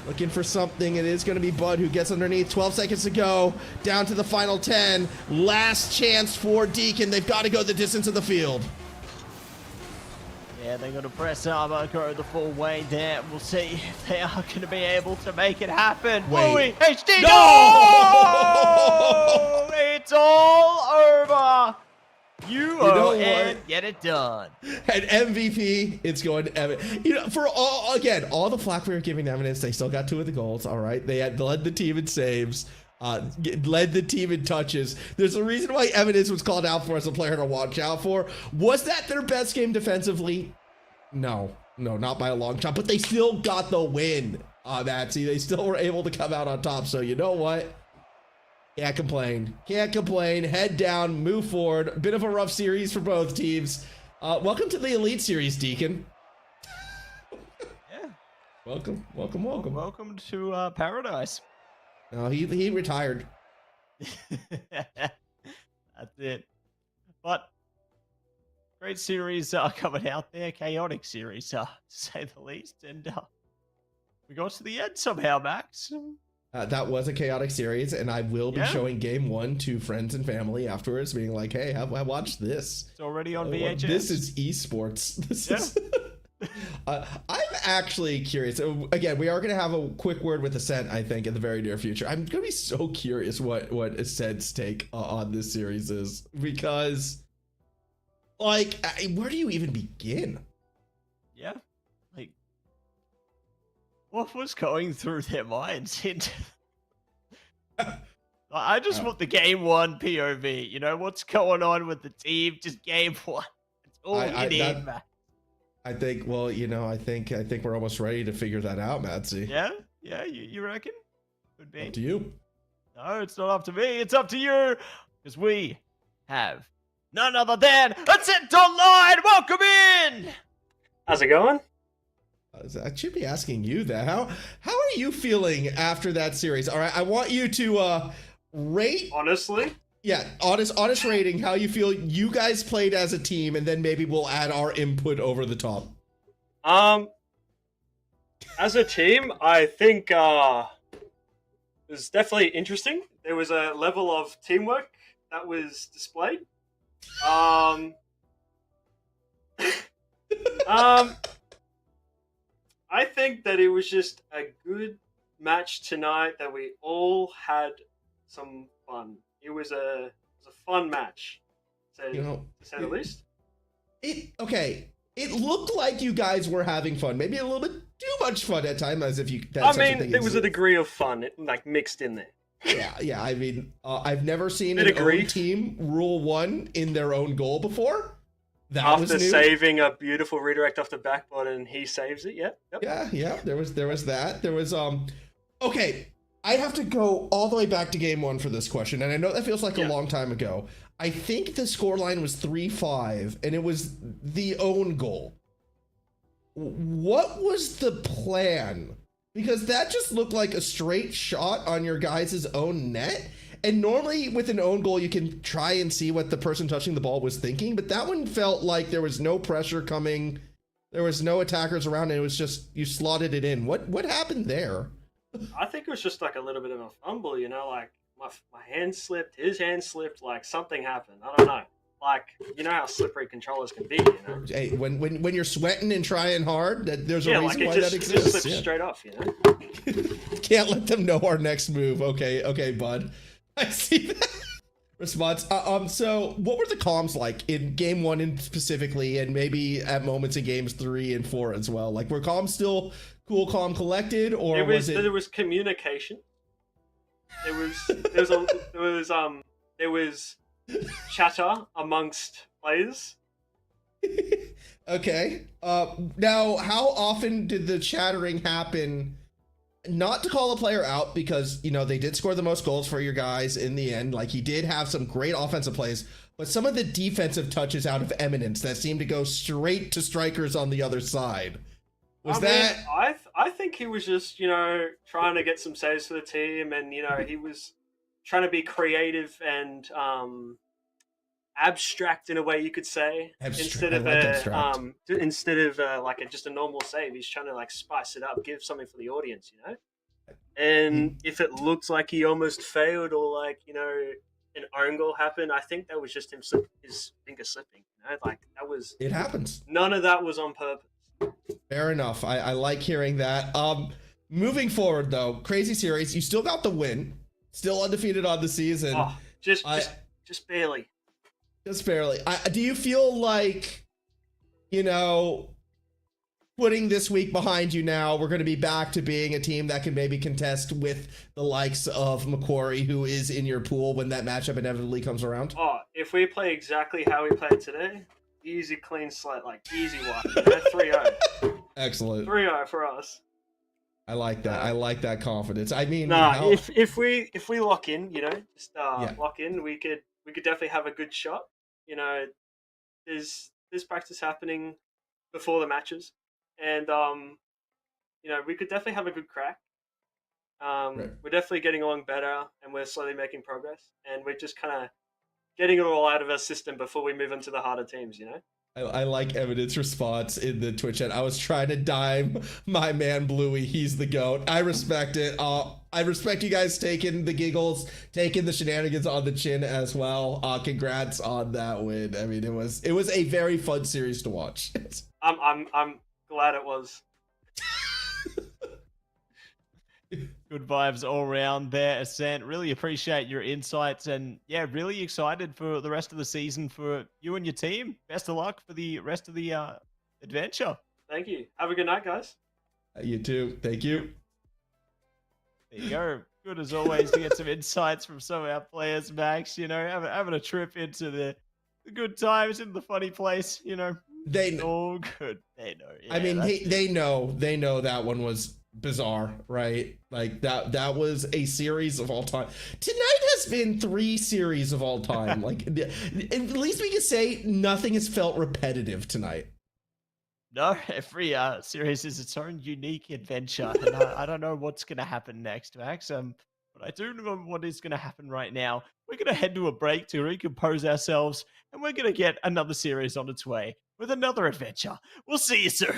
Speaker 2: Looking for something. It is going to be Bud who gets underneath. 12 seconds to go. Down to the final 10. Last chance for Deacon. They've got to go the distance of the field.
Speaker 1: Yeah, they're going to press armor, go the full way there. We'll see if they are going to be able to make it happen.
Speaker 2: Wait.
Speaker 1: Louis, HD,
Speaker 2: No!
Speaker 1: It's all over. You
Speaker 2: know
Speaker 1: and
Speaker 2: what?
Speaker 1: get it done.
Speaker 2: And MVP, it's going to Eminence. You know, for all the flack we were giving Eminence, they still got 2 of the goals. All right, they had led the team in saves, led the team in touches. There's a reason why Eminence was called out for as a player to watch out for. Was that their best game defensively? No, not by a long shot. But they still got the win. Matsy, they still were able to come out on top. So you know what? Can't complain. Can't complain. Head down, move forward. A bit of a rough series for both teams. Welcome to the Elite Series, Deacon.
Speaker 1: Yeah.
Speaker 2: Welcome.
Speaker 1: Welcome to paradise.
Speaker 2: No, he retired.
Speaker 1: That's it. But great series coming out there. Chaotic series, to say the least. And we got to the end somehow, Max.
Speaker 2: That was a chaotic series, and I will be showing game 1 to friends and family afterwards, being like, hey, I watched this.
Speaker 1: It's already on VHS.
Speaker 2: This is esports. This is... I'm actually curious. Again, we are going to have a quick word with Ascent, I think, in the very near future. I'm going to be so curious what Ascent's take on this series is. Because, like, where do you even begin?
Speaker 1: Like, what was going through their minds? I just want the game one POV. You know, what's going on with the team? Just game one. It's all we need, man.
Speaker 2: I think, well, you know, I think we're almost ready to figure that out, Matsy.
Speaker 1: Yeah? Yeah, you reckon? Could be.
Speaker 2: Up to you.
Speaker 1: No, it's not up to me. It's up to you. Because we have none other than Ascent Online. Welcome in.
Speaker 5: How's it going?
Speaker 2: I should be asking you that. How are you feeling after that series? All right, I want you to rate.
Speaker 5: Honestly?
Speaker 2: Yeah, honest rating. How you feel you guys played as a team, and then maybe we'll add our input over the top.
Speaker 5: As a team, I think it was definitely interesting. There was a level of teamwork that was displayed. I think that it was just a good match tonight. That we all had some fun. It was a fun match, to say the least.
Speaker 2: It looked like you guys were having fun. Maybe a little bit too much fun at times, as if you.
Speaker 5: There was a degree of fun, like mixed in there.
Speaker 2: Yeah. I mean, I've never seen an own team rule one in their own goal before.
Speaker 5: After saving a beautiful redirect off the backboard, and he saves it. Yep.
Speaker 2: Yeah. There was that. There was Okay, I have to go all the way back to game one for this question, and I know that feels like a long time ago. I think the scoreline was 3-5, and it was the own goal. What was the plan? Because that just looked like a straight shot on your guys' own net. And normally with an own goal, you can try and see what the person touching the ball was thinking. But that one felt like there was no pressure coming. There was no attackers around. And it was just, you slotted it in. What happened there?
Speaker 5: I think it was just like a little bit of a fumble, you know, like my hand slipped, his hand slipped, like something happened. I don't know. Like, you know how slippery controllers can be, you know?
Speaker 2: Hey, when you're sweating and trying hard, there's a reason why that exists.
Speaker 5: It just slips straight off, you know?
Speaker 2: Can't let them know our next move. Okay, bud. I see that response. So what were the comms like in game one specifically, and maybe at moments in games 3 and 4 as well? Like, were comms still cool, calm, collected, or there
Speaker 5: was communication. There was chatter amongst players.
Speaker 2: Okay. Now, how often did the chattering happen? Not to call a player out, because, you know, they did score the most goals for your guys in the end. Like, he did have some great offensive plays, but some of the defensive touches out of eminence that seemed to go straight to strikers on the other side.
Speaker 5: I think he was just, you know, trying to get some saves for the team, and, you know, he was trying to be creative and abstract in a way, you could say. Instead of just a normal save, he's trying to like spice it up, give something for the audience, you know. And if it looks like he almost failed, or like, you know, an own goal happened, I think that was just his finger slipping, you know. Like, it happens. None of that was on purpose.
Speaker 2: Fair enough. I like hearing that. Moving forward though, crazy series. You still got the win, still undefeated on the season.
Speaker 5: Oh, just barely.
Speaker 2: Just barely. Do you feel like, you know, putting this week behind you now, we're going to be back to being a team that can maybe contest with the likes of Macquarie, who is in your pool when that matchup inevitably comes around?
Speaker 5: Oh, if we play exactly how we played today, easy, clean slate, like easy one. 3-0.
Speaker 2: Excellent.
Speaker 5: 3-0 for us.
Speaker 2: I like that. I like that confidence. I mean,
Speaker 5: if we lock in, you know, just lock in, we could definitely have a good shot. You know, there's practice happening before the matches, and you know, we could definitely have a good crack. Right. We're definitely getting along better, and we're slowly making progress, and we're just kind of getting it all out of our system before we move into the harder teams, you know?
Speaker 2: I like Evidence response in the Twitch chat. I was trying to dime my man Bluey. He's the GOAT. I respect it. I respect you guys taking the giggles, taking the shenanigans on the chin as well. Congrats on that win. I mean, it was a very fun series to watch.
Speaker 5: I'm glad it was.
Speaker 1: Good vibes all around there, Ascent. Really appreciate your insights, and yeah, really excited for the rest of the season for you and your team. Best of luck for the rest of the adventure.
Speaker 5: Thank you. Have a good night, guys.
Speaker 2: You too. Thank you.
Speaker 1: There you go. Good as always to get some insights from some of our players, Max. You know, having a trip into the good times, into the funny place. You know,
Speaker 2: They
Speaker 1: all good. They know. Yeah,
Speaker 2: I mean,
Speaker 1: that's
Speaker 2: they know that one was bizarre, right? Like that was a series of all time. Tonight has been 3 series of all time. Like at least we can say nothing has felt repetitive tonight.
Speaker 1: No, every series is its own unique adventure, and I don't know what's going to happen next, Max. But I do know what is going to happen right now. We're going to head to a break to recompose ourselves, and we're going to get another series on its way with another adventure. We'll see you soon.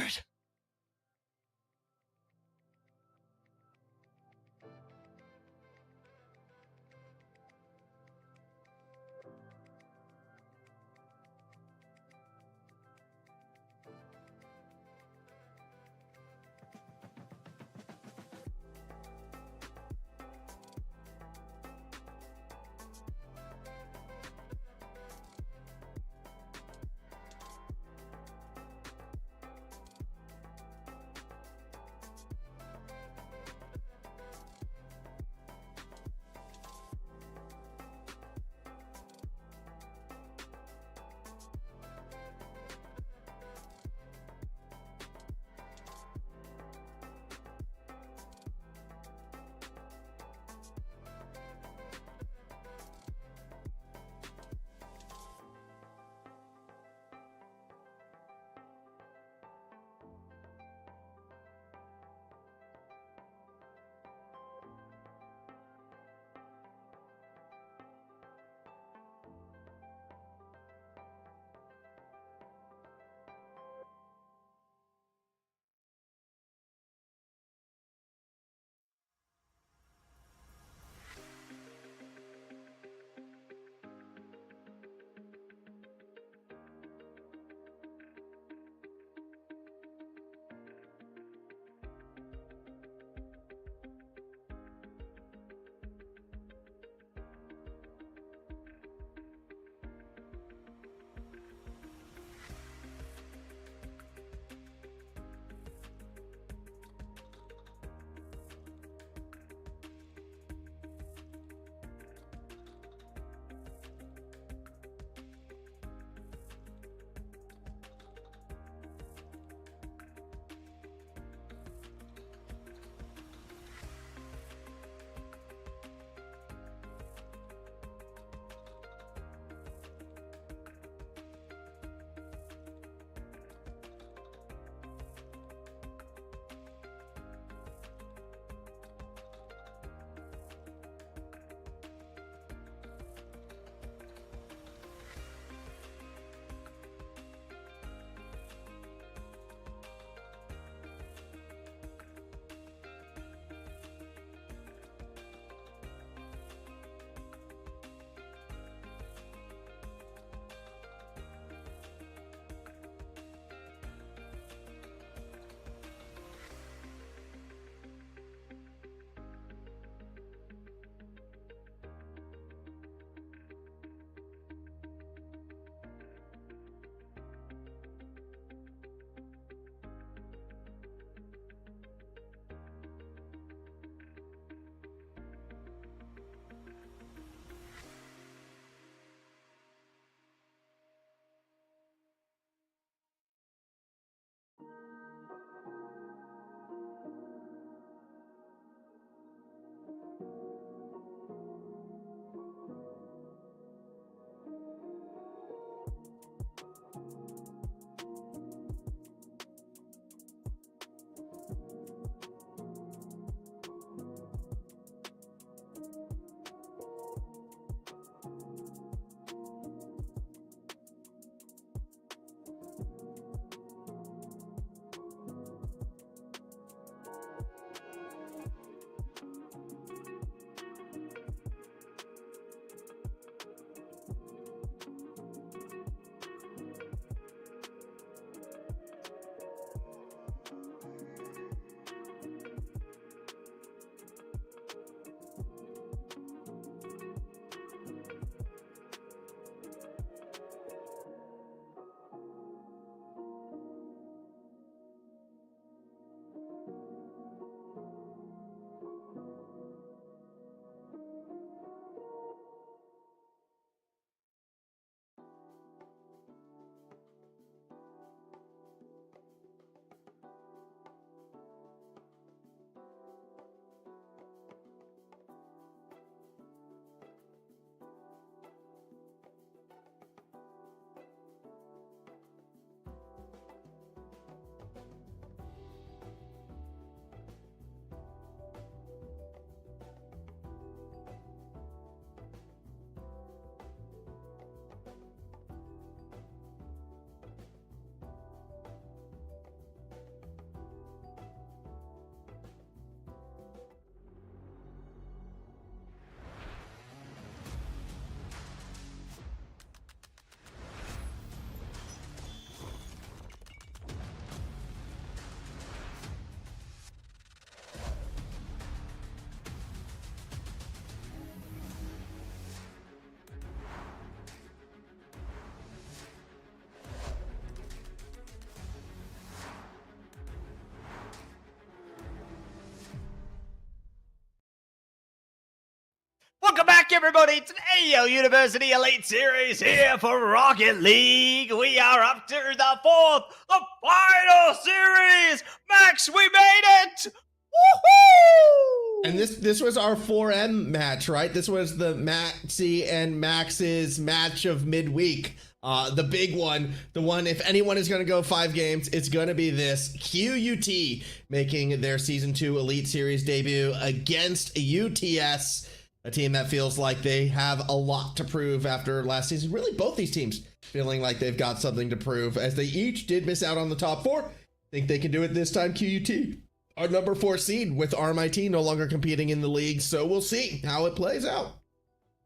Speaker 1: Welcome back, everybody, to the AEL University Elite Series here for Rocket League. We are up to the fourth, the final series. Max, we made it! Woohoo!
Speaker 2: And this was our 4M match, right? This was the Maxi and Max's match of midweek. The big one, the one, if anyone is going to go 5 games, it's going to be this. QUT making their Season 2 Elite Series debut against UTS, a team that feels like they have a lot to prove after last season. Really, both these teams feeling like they've got something to prove, as they each did miss out on the top 4. Think they can do it this time. QUT, our number 4 seed, with RMIT no longer competing in the league, so we'll see how it plays out.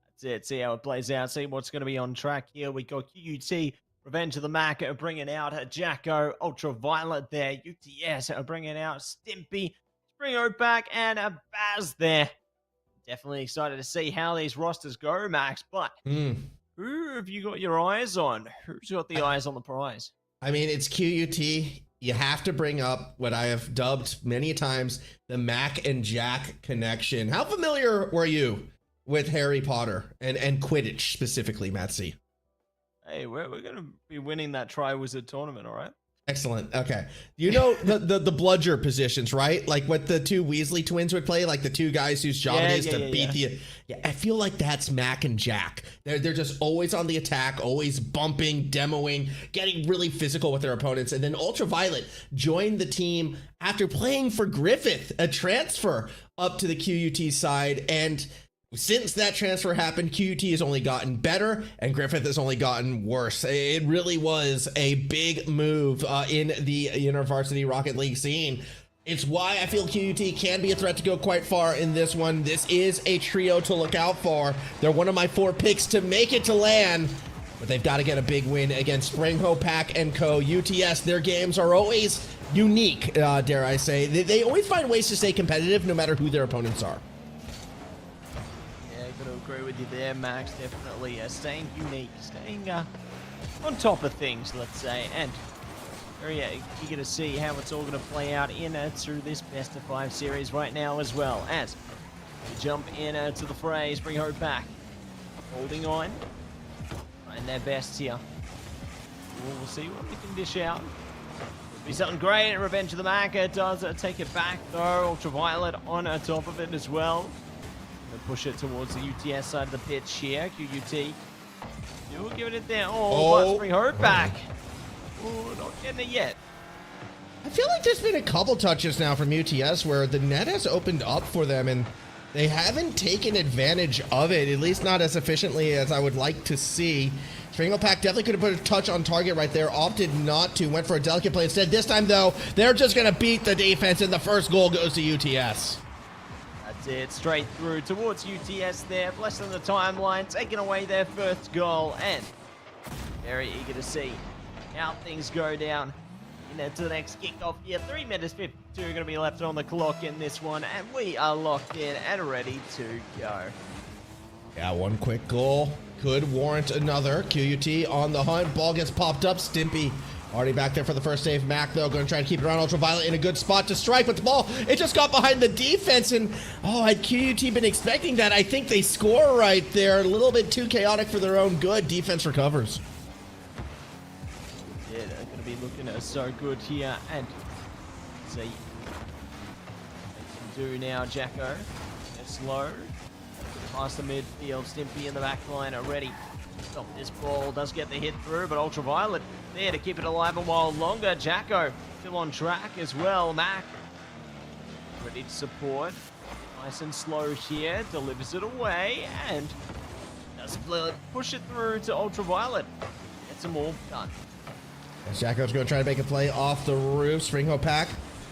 Speaker 1: That's it. See how it plays out. See what's going to be on track here. We got QUT, Revenge of the Mac, bringing out Jacko, Ultraviolet there. UTS bringing out Stimpy, Springo back, and Baz there. Definitely excited to see how these rosters go, Max. But who have you got your eyes on? Who's got the eyes on the prize?
Speaker 2: I mean, it's QUT. You have to bring up what I have dubbed many times the Mac and Jack connection. How familiar were you with Harry Potter and Quidditch specifically, Matt C?
Speaker 1: Hey, we're going to be winning that Triwizard tournament, all right?
Speaker 2: Excellent. Okay. You know the bludger positions, right? Like what the 2 Weasley twins would play, like the 2 guys whose job it is to beat the... Yeah, I feel like that's Mac and Jack. They're just always on the attack, always bumping, demoing, getting really physical with their opponents. And then Ultraviolet joined the team after playing for Griffith, a transfer up to the QUT side. And since that transfer happened, QUT has only gotten better and Griffith has only gotten worse. It really was a big move in the InterVarsity Rocket League scene. It's why I feel QUT can be a threat to go quite far in this one. This is a trio to look out for. They're one of my 4 picks to make it to LAN, but they've got to get a big win against Springho, Pack, and Co. UTS, their games are always unique, dare I say. They always find ways to stay competitive no matter who their opponents are.
Speaker 1: Agree with you there, Max. Definitely staying unique, staying on top of things, let's say, and very eager to see how it's all going to play out in through this best of 5 series right now, as well as we jump in to the fray. Bring her back, holding on, trying their best here. We'll see what we can dish out. Could be something great. Revenge of the Mac does take it back though. Ultraviolet on top of it as well. Push it towards the UTS side of the pitch here. QUT still giving it there. But bring her back. Oh, not getting it yet.
Speaker 2: I feel like there's been a couple touches now from UTS where the net has opened up for them and they haven't taken advantage of it, at least not as efficiently as I would like to see. Springo Pack definitely could have put a touch on target right there, opted not to, went for a delicate play instead. This time though, they're just going to beat the defense and the first goal goes to UTS.
Speaker 1: That's it, straight through towards UTS there, blessing the timeline, taking away their first goal, and very eager to see how things go down into the next kickoff here. 3 minutes 52 are going to be left on the clock in this one, and we are locked in and ready to go.
Speaker 2: Yeah, 1 quick goal could warrant another. QUT on the hunt, ball gets popped up. Stimpy already back there for the first save. Mac, though, going to try to keep it around. Ultraviolet in a good spot to strike, but the ball, it just got behind the defense, and had QUT been expecting that, I think they score right there. A little bit too chaotic for their own good. Defense recovers.
Speaker 1: Yeah, they're going to be looking so good here, and see what they can do now. Jacko, they're slow. Past the midfield, Stimpy in the back line already. Stop this ball, does get the hit through, but Ultraviolet there to keep it alive a while longer. Jacko still on track as well. Mac ready to support. Nice and slow here, delivers it away, and does push it through to Ultraviolet. Gets them all done.
Speaker 2: Jacko's going to try to make a play off the roof. Springho Pack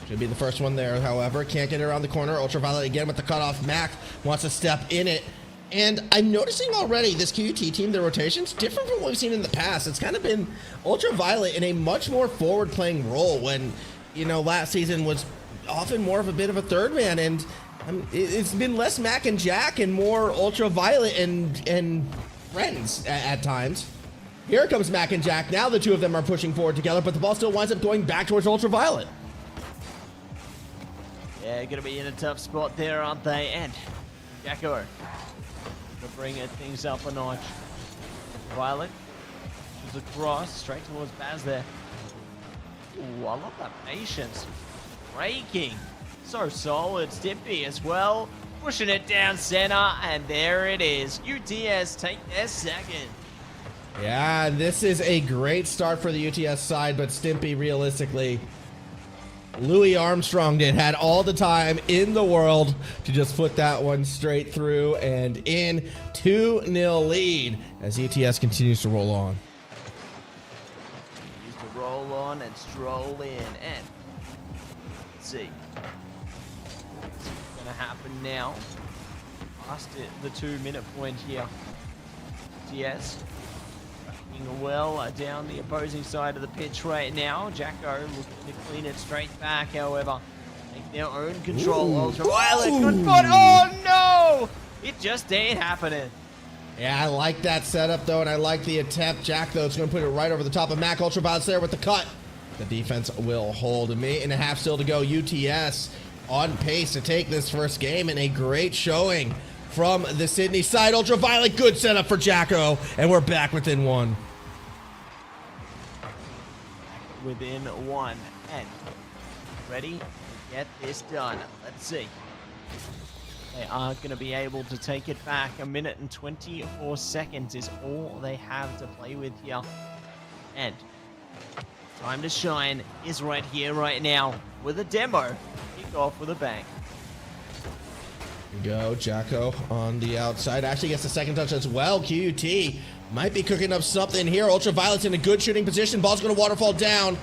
Speaker 2: should be the first one there, however. Can't get it around the corner. Ultraviolet again with the cutoff. Mac wants to step in it. And I'm noticing already this QUT team, their rotation's different from what we've seen in the past. It's kind of been Ultraviolet in a much more forward-playing role when, last season was often more of a bit of a third man. And it's been less Mac and Jack and more Ultraviolet and friends at times. Here comes Mac and Jack. Now the two of them are pushing forward together, but the ball still winds up going back towards Ultraviolet.
Speaker 1: Yeah, going to be in a tough spot there, aren't they? And Jacko to bring things up a notch. Violet is across, straight towards Baz there. Ooh, I love that patience. Breaking. So solid. Stimpy as well. Pushing it down center, and there it is. UTS take their second.
Speaker 2: Yeah, this is a great start for the UTS side, but Stimpy, realistically, Louis Armstrong had all the time in the world to just put that one straight through and in. 2-0 lead as UTS continues to roll on.
Speaker 1: Used to roll on and stroll in, and let's see what's gonna happen now. Past it, the 2-minute point here. UTS tracking well down the opposing side of the pitch right now. Jacko looking to clean it straight back, however. Take their own control.
Speaker 2: Ooh.
Speaker 1: Ultraviolet, good spot. Oh no! It just ain't happening.
Speaker 2: Yeah, I like that setup, though, and I like the attempt. Jack, though, is going to put it right over the top of Mac. Ultraviolet's there with the cut. The defense will hold. A minute and a half still to go. UTS on pace to take this first game, and a great showing from the Sydney side. Ultraviolet, good setup for Jacko, and we're back within one.
Speaker 1: Within one, and ready to get this done. Let's see. They are going to be able to take it back. 1 minute and 24 seconds is all they have to play with here. And time to shine is right here, right now, with a demo. Kick off with a bang.
Speaker 2: Go, Jacko on the outside. Actually gets the second touch as well. QUT might be cooking up something here. Ultraviolet's in a good shooting position. Ball's going to waterfall down.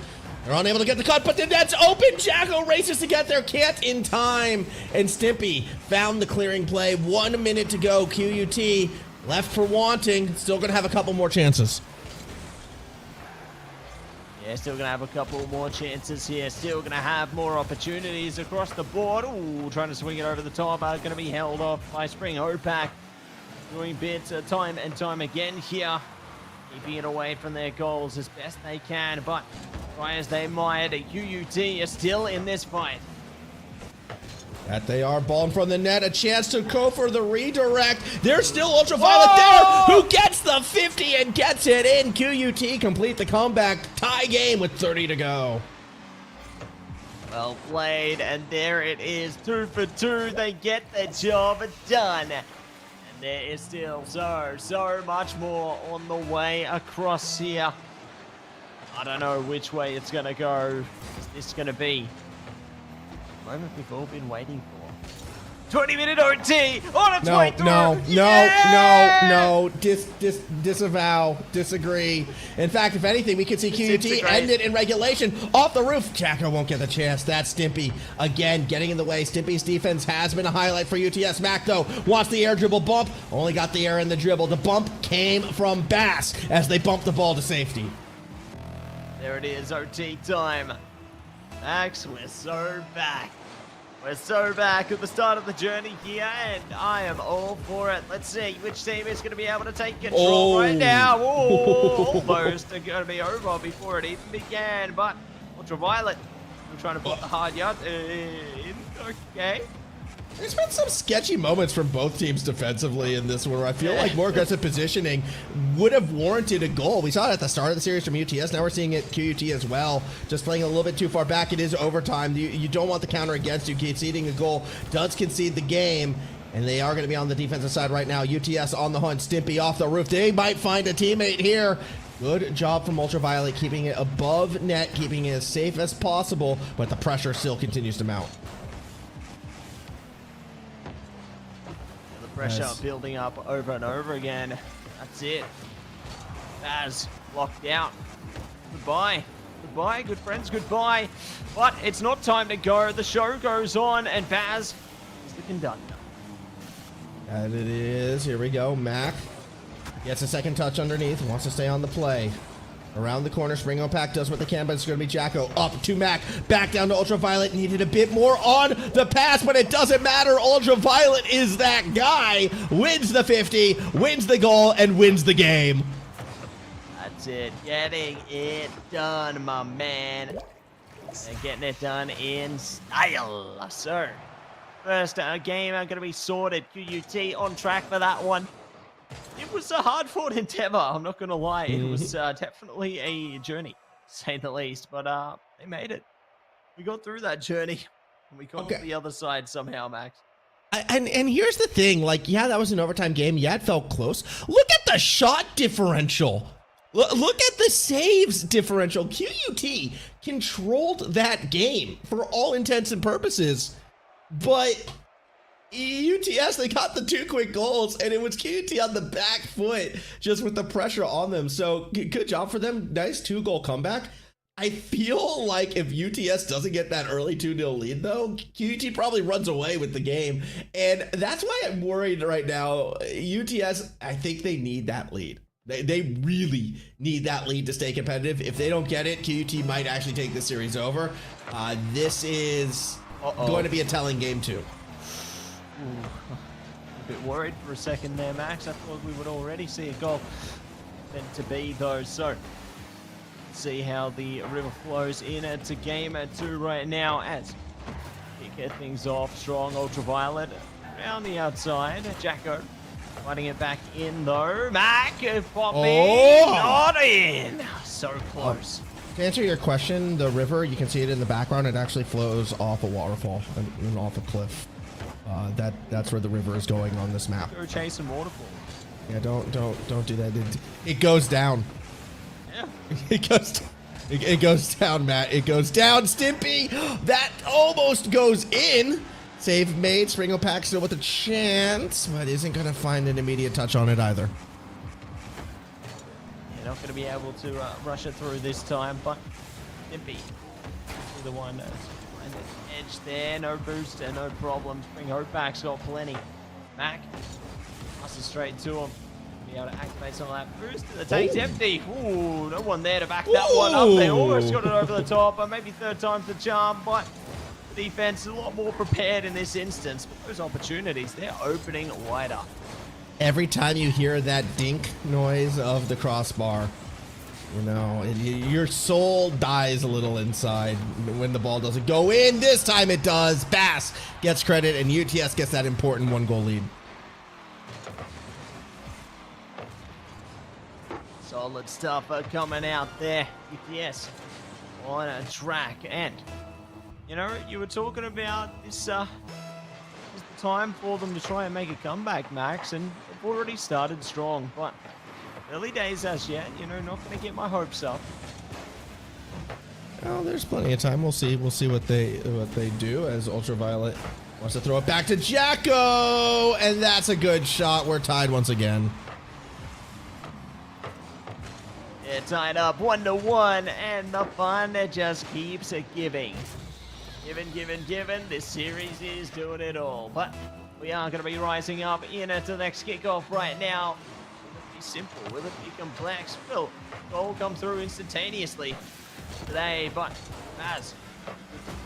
Speaker 2: They're unable to get the cut, but the net's open. Jacko races to get there, can't in time. And Stimpy found the clearing play. 1 minute to go. QUT left for wanting. Still going to have a couple more chances.
Speaker 1: Yeah, still going to have a couple more chances here. Still going to have more opportunities across the board. Ooh, trying to swing it over the top. Going to be held off by Spring Opak. Doing bits time and time again here. Keeping it away from their goals as best they can. But try as they might, QUT is still in this fight.
Speaker 2: That they are. Ball in front of the net. A chance to go for the redirect. There's still Ultraviolet there, who gets the 50 and gets it in. QUT complete the comeback. Tie game with 30 to go.
Speaker 1: Well played, and there it is. 2 for 2. They get the job done. And there is still so much more on the way across here. I don't know which way it's going to go. Is this going to be the moment we've all been waiting for? 20-minute OT on its way through.
Speaker 2: No. Disavow. Disagree. In fact, if anything, we could see QUT end it in regulation. Off the roof. Jacko won't get the chance. That's Stimpy again getting in the way. Stimpy's defense has been a highlight for UTS. Mac, though, wants the air dribble bump. Only got the air in the dribble. The bump came from Bass as they bumped the ball to safety.
Speaker 1: There it is, OT time. Max, we're so back. We're so back at the start of the journey here, and I am all for it. Let's see which team is going to be able to take control right now. Ooh, almost going to be over before it even began, but Ultraviolet still trying to put the hard yard in. Okay.
Speaker 2: There's been some sketchy moments from both teams defensively in this one where I feel like more aggressive positioning would have warranted a goal. We saw it at the start of the series from UTS. Now we're seeing it QUT as well. Just playing a little bit too far back. It is overtime. You don't want the counter against you. Conceding a goal does concede the game. And they are going to be on the defensive side right now. UTS on the hunt. Stimpy off the roof. They might find a teammate here. Good job from Ultraviolet keeping it above net, keeping it as safe as possible, but the pressure still continues to mount.
Speaker 1: Pressure building up over and over again. That's it. Baz locked out. Goodbye. Goodbye, good friends, goodbye. But it's not time to go. The show goes on, and Baz is the conductor.
Speaker 2: And it is. Here we go. Mac gets a second touch underneath. Wants to stay on the play. Around the corner, Spring Opak does what they can, but it's going to be Jacko up to Mac. Back down to Ultraviolet. Needed a bit more on the pass, but it doesn't matter. Ultraviolet is that guy. Wins the 50, wins the goal, and wins the game.
Speaker 1: That's it. Getting it done, my man. And getting it done in style. So, first game are going to be sorted. QUT on track for that one. was a hard-fought endeavor. I'm not going to lie. It was definitely a journey, to say the least. But they made it. We got through that journey. And we got to the other side somehow, Max.
Speaker 2: And here's the thing, like, yeah, that was an overtime game. Yeah, it felt close. Look at the shot differential. Look at the saves differential. QUT controlled that game for all intents and purposes. But UTS, they got the 2 quick goals, and it was QUT on the back foot just with the pressure on them. So good job for them. Nice 2-goal comeback. I feel like if UTS doesn't get that early 2-0 lead, though, QUT probably runs away with the game. And that's why I'm worried right now. UTS, I think they need that lead. They really need that lead to stay competitive. If they don't get it, QUT might actually take this series over. This is going to be a telling game, too.
Speaker 1: Ooh, a bit worried for a second there, Max. I thought we would already see a goal. Meant to be, though, so... see how the river flows in to game 2 right now as he get things off strong. Ultraviolet around the outside. Jacko fighting it back in though. Mac popping not in. So close.
Speaker 2: To answer your question, the river, you can see it in the background. It actually flows off a waterfall and off a cliff. That's where the river is going on this map.
Speaker 1: Go chase some waterfalls.
Speaker 2: Yeah, don't do that. It goes down.
Speaker 1: Yeah.
Speaker 2: It goes down, Matt. It goes down, Stimpy. That almost goes in. Save made. Springo Pack still with a chance, but isn't going to find an immediate touch on it either.
Speaker 1: You're not going to be able to rush it through this time, but Stimpy the one that's behind the edge there. No boost and no problem. Springo Pack's got plenty. Mac passes straight to him. Be able to activate some of that boost. The tank's empty. Ooh, no one there to back that one up. They almost got it over the top, but maybe 3rd time's the charm. But the defense is a lot more prepared in this instance. But those opportunities, they're opening wider.
Speaker 2: Every time you hear that dink noise of the crossbar, you know, your soul dies a little inside when the ball doesn't go in. This time it does. Bass gets credit, and UTS gets that important 1-goal lead.
Speaker 1: Solid stuff coming out there. Yes, on a track. And, you know, you were talking about this is the time for them to try and make a comeback, Max, and they've already started strong, but early days as yet, you know, not going to get my hopes up.
Speaker 2: Oh, there's plenty of time. We'll see what they do as Ultraviolet wants to throw it back to Jacko, and that's a good shot. We're tied once again.
Speaker 1: They're tied up 1-1, and the fun just keeps giving. Given. This series is doing it all. But we are going to be rising up into the next kickoff right now. Will it be simple? Will it be complex? Will goal come through instantaneously today? But Baz,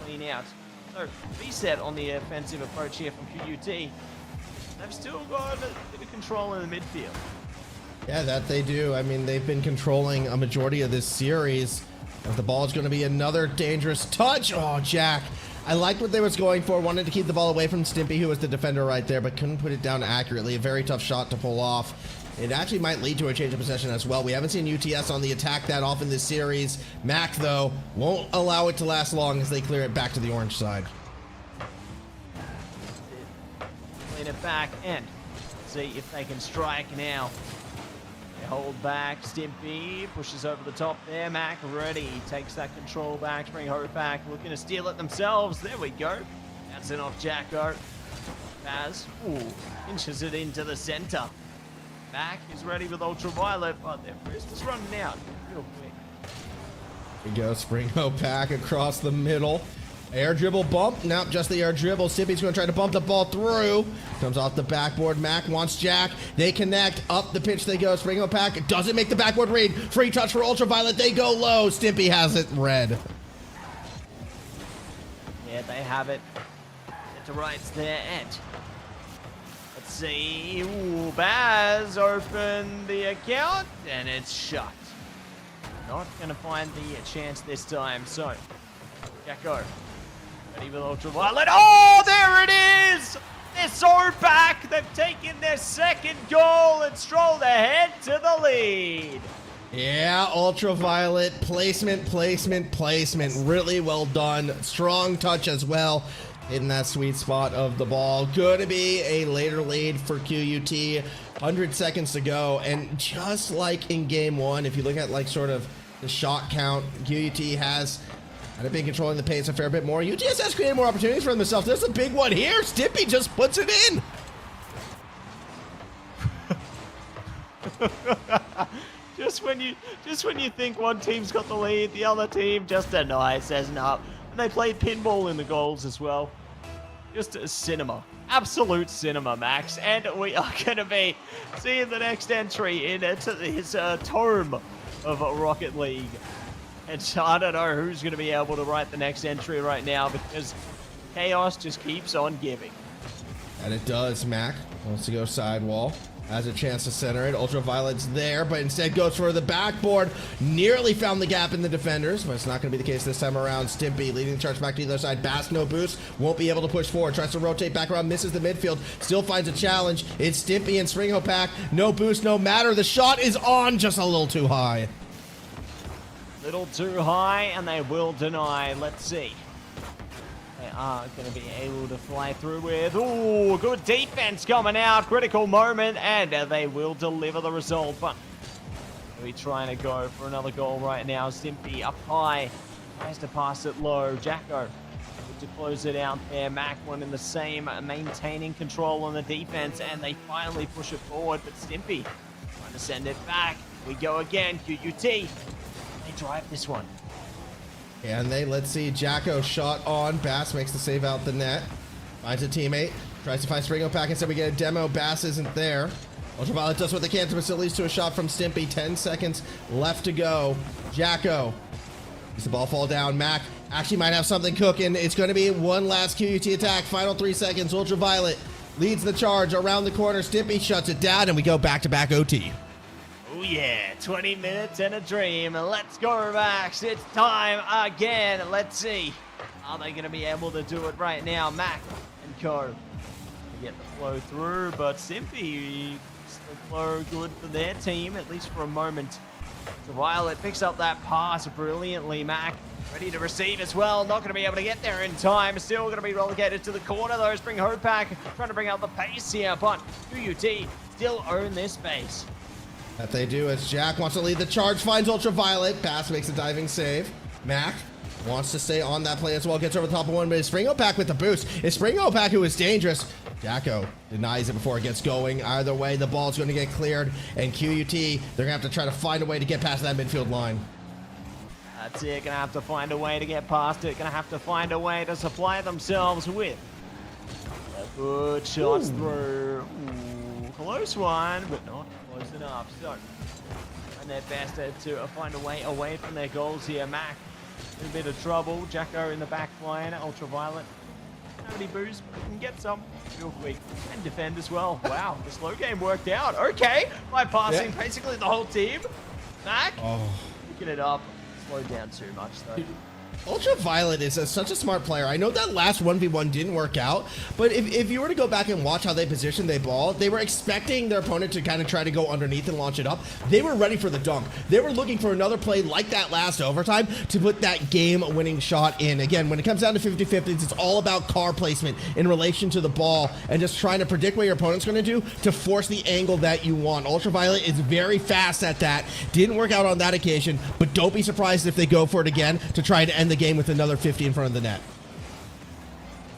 Speaker 1: clean out. So reset on the offensive approach here from QUT. They've still got a bit of control in the midfield.
Speaker 2: Yeah, that they do. I mean, they've been controlling a majority of this series. If the ball is going to be another dangerous touch. Oh, Jack. I liked what they was going for. Wanted to keep the ball away from Stimpy, who was the defender right there, but couldn't put it down accurately. A very tough shot to pull off. It actually might lead to a change of possession as well. We haven't seen UTS on the attack that often this series. Mac, though, won't allow it to last long as they clear it back to the orange side.
Speaker 1: Clean it back and see if they can strike now. They hold back. Stimpy pushes over the top there. Mac ready. Takes that control back. Spring Hope back. Looking to steal it themselves. There we go. That's it off Jacko. Baz. Ooh. Inches it into the center. Mac is ready with Ultraviolet, but their wrist is running out real quick.
Speaker 2: Here we go. Spring Hope back across the middle. Air dribble bump. Nope, just the air dribble. Stimpy's going to try to bump the ball through. Comes off the backboard. Mac wants Jack. They connect. Up the pitch they go. Spring Hope Pack doesn't make the backboard read. Free touch for Ultraviolet. They go low. Stimpy has it red.
Speaker 1: Yeah, they have it. Get to rights there and let's see. Ooh, Baz open the account and it's shut. Not going to find the chance this time. So, Jacko. Ready with Ultraviolet. Oh, there it is! They're so back. They've taken their second goal and strolled ahead to the lead.
Speaker 2: Yeah, Ultraviolet, placement. Really well done. Strong touch as well. Hitting that sweet spot of the ball. Going to be a later lead for QUT. 100 seconds to go. And just like in game one, if you look at like sort of the shot count, QUT has kind of been controlling the pace a fair bit more. UTS has created more opportunities for themselves. There's a big one here. Stimpy just puts it in.
Speaker 1: Just when you think one team's got the lead, the other team just denies, says no. And they played pinball in the goals as well. Just a cinema. Absolute cinema, Max. And we are going to be seeing the next entry into this tome of Rocket League. And so I don't know who's going to be able to write the next entry right now because chaos just keeps on giving.
Speaker 2: And it does. Mac wants to go sidewall. Has a chance to center it. Ultraviolet's there, but instead goes for the backboard. Nearly found the gap in the defenders, but it's not going to be the case this time around. Stimpy leading the charge back to the other side. Bass, no boost. Won't be able to push forward. Tries to rotate back around. Misses the midfield. Still finds a challenge. It's Stimpy and Springho Pack. No boost, no matter. The shot is on just a little too high.
Speaker 1: Little too high, and they will deny. Let's see. They are going to be able to fly through with, ooh, good defense coming out, critical moment, and they will deliver the result. But we're trying to go for another goal right now. Stimpy up high, tries to pass it low. Jacko to close it out there. Mac one in the same, maintaining control on the defense, and they finally push it forward. But Stimpy trying to send it back. We go again. QUT. They drive this one.
Speaker 2: And let's see, Jacko shot on. Bass makes the save out the net. Finds a teammate. Tries to find Springo Pack. Instead we get a demo. Bass isn't there. Ultraviolet does what they can to miss, at least to a shot from Stimpy. 10 seconds left to go. Jacko. Does the ball fall down? Mac actually might have something cooking. It's going to be one last QUT attack. Final 3 seconds. Ultraviolet leads the charge around the corner. Stimpy shuts it down, and we go back-to-back OT.
Speaker 1: Oh yeah, 20 minutes and a dream. Let's go, Max. It's time again. Let's see. Are they going to be able to do it right now? Mac and Co. Get the flow through, but Stimpy, the flow good for their team, at least for a moment. So Violet picks up that pass brilliantly. Mac ready to receive as well. Not going to be able to get there in time. Still going to be relegated to the corner, though. Spring Hopack trying to bring out the pace here, but QUT still own this space.
Speaker 2: That they do as Jack wants to lead the charge, finds Ultraviolet. Bass makes a diving save. Mac wants to stay on that play as well. Gets over the top of one, but it's Springo Pack with the boost. It's Springo Pack who is dangerous. Jacko denies it before it gets going. Either way, the ball's going to get cleared, and QUT, they're going to have to try to find a way to get past that midfield line.
Speaker 1: That's it. Going to have to find a way to get past it. Going to have to find a way to supply themselves with good shots through. Ooh, close one, but not close enough. So, and their best to find a way away from their goals here. Mac in a bit of trouble. Jacko in the back line. Ultraviolet. How many boosts? Can get some real quick and defend as well. Wow, the slow game worked out. Okay, by passing basically the whole team. Mac picking it up. Slowed down too much though.
Speaker 2: Ultraviolet is such a smart player. I know that last 1v1 didn't work out, but if you were to go back and watch how they positioned their ball, they were expecting their opponent to kind of try to go underneath and launch it up. They were ready for the dunk. They were looking for another play like that last overtime to put that game-winning shot in. Again, when it comes down to 50-50s, it's all about car placement in relation to the ball and just trying to predict what your opponent's going to do to force the angle that you want. Ultraviolet is very fast at that. Didn't work out on that occasion, but don't be surprised if they go for it again to try to end the game with another 50 in front of the net.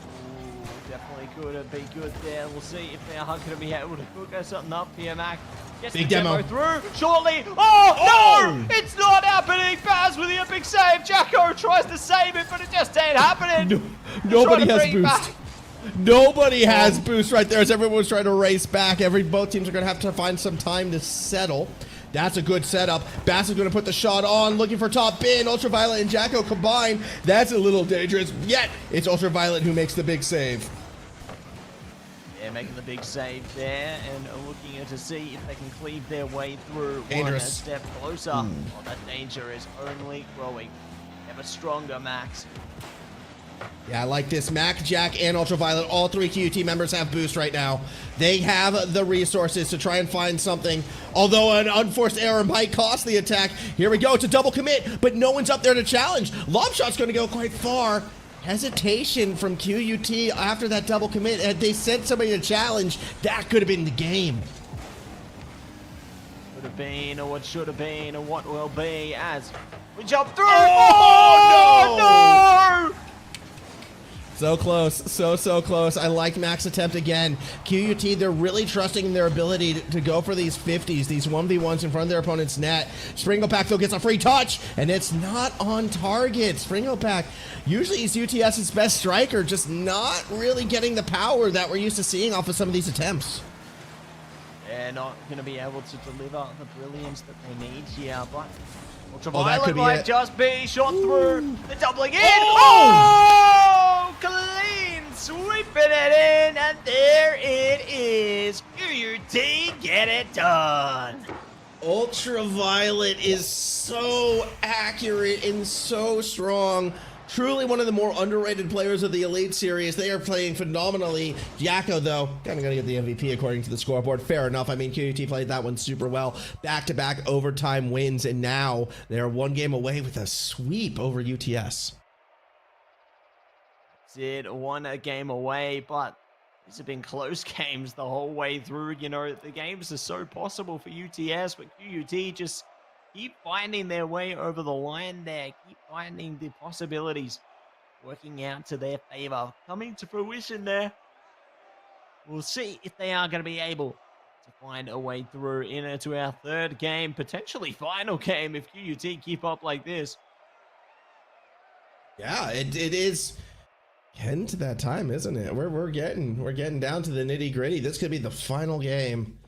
Speaker 1: Ooh, definitely could be good there. We'll see if they are going to be able to cook us something up here, Mac. Gets
Speaker 2: Big
Speaker 1: the
Speaker 2: demo
Speaker 1: through shortly. Oh, no! It's not happening. Baz with the epic save. Jacko tries to save it, but it just ain't happening.
Speaker 2: Nobody has boost. Nobody has boost right there as everyone's trying to race back. Both teams are going to have to find some time to settle. That's a good setup. Bass is going to put the shot on, looking for top bin. Ultraviolet and Jacko combined. That's a little dangerous. Yet, it's Ultraviolet who makes the big save.
Speaker 1: Yeah, making the big save there and looking to see if they can cleave their way through.
Speaker 2: Dangerous.
Speaker 1: One step closer. Oh, that danger is only growing. Ever stronger, Max.
Speaker 2: Yeah, I like this. Mac, Jack, and Ultraviolet, all 3 QUT members have boost right now. They have the resources to try and find something, although an unforced error might cost the attack. Here we go, it's a double commit, but no one's up there to challenge. Lob shot's gonna go quite far. Hesitation from QUT after that double commit. Had they sent somebody to challenge, that could have been the game.
Speaker 1: Could have been, or what should have been, or what will be as we jump through.
Speaker 2: Oh,
Speaker 1: no!
Speaker 2: So close, so close. I like Mac's attempt again. QUT, they're really trusting in their ability to go for these 50s, these 1v1s in front of their opponent's net. Springlepack, though, gets a free touch, and it's not on target. Springlepack, usually he's UTS's best striker, just not really getting the power that we're used to seeing off of some of these attempts.
Speaker 1: They're not going to be able to deliver the brilliance that they need here, but
Speaker 2: that
Speaker 1: Ultraviolet
Speaker 2: could be
Speaker 1: might
Speaker 2: it.
Speaker 1: just be shot through. The doubling in.
Speaker 2: Oh!
Speaker 1: Oh! Clean sweeping it in, and there it is. QUT, get it done.
Speaker 2: Ultraviolet is so accurate and so strong. Truly one of the more underrated players of the Elite Series. They are playing phenomenally. Jacko, though, kind of going to get the MVP according to the scoreboard. Fair enough. I mean, QUT played that one super well. Back-to-back overtime wins, and now they're 1 game away with a sweep over UTS.
Speaker 1: Did 1 game away, but these have been close games the whole way through. You know, the games are so possible for UTS, but QUT just keep finding their way over the line there. Keep finding the possibilities working out to their favor, coming to fruition there. We'll see if they are going to be able to find a way through into our 3rd game, potentially final game if QUT keep up like this.
Speaker 2: Yeah, it is getting to that time, isn't it? We're getting down to the nitty gritty. This could be the final game.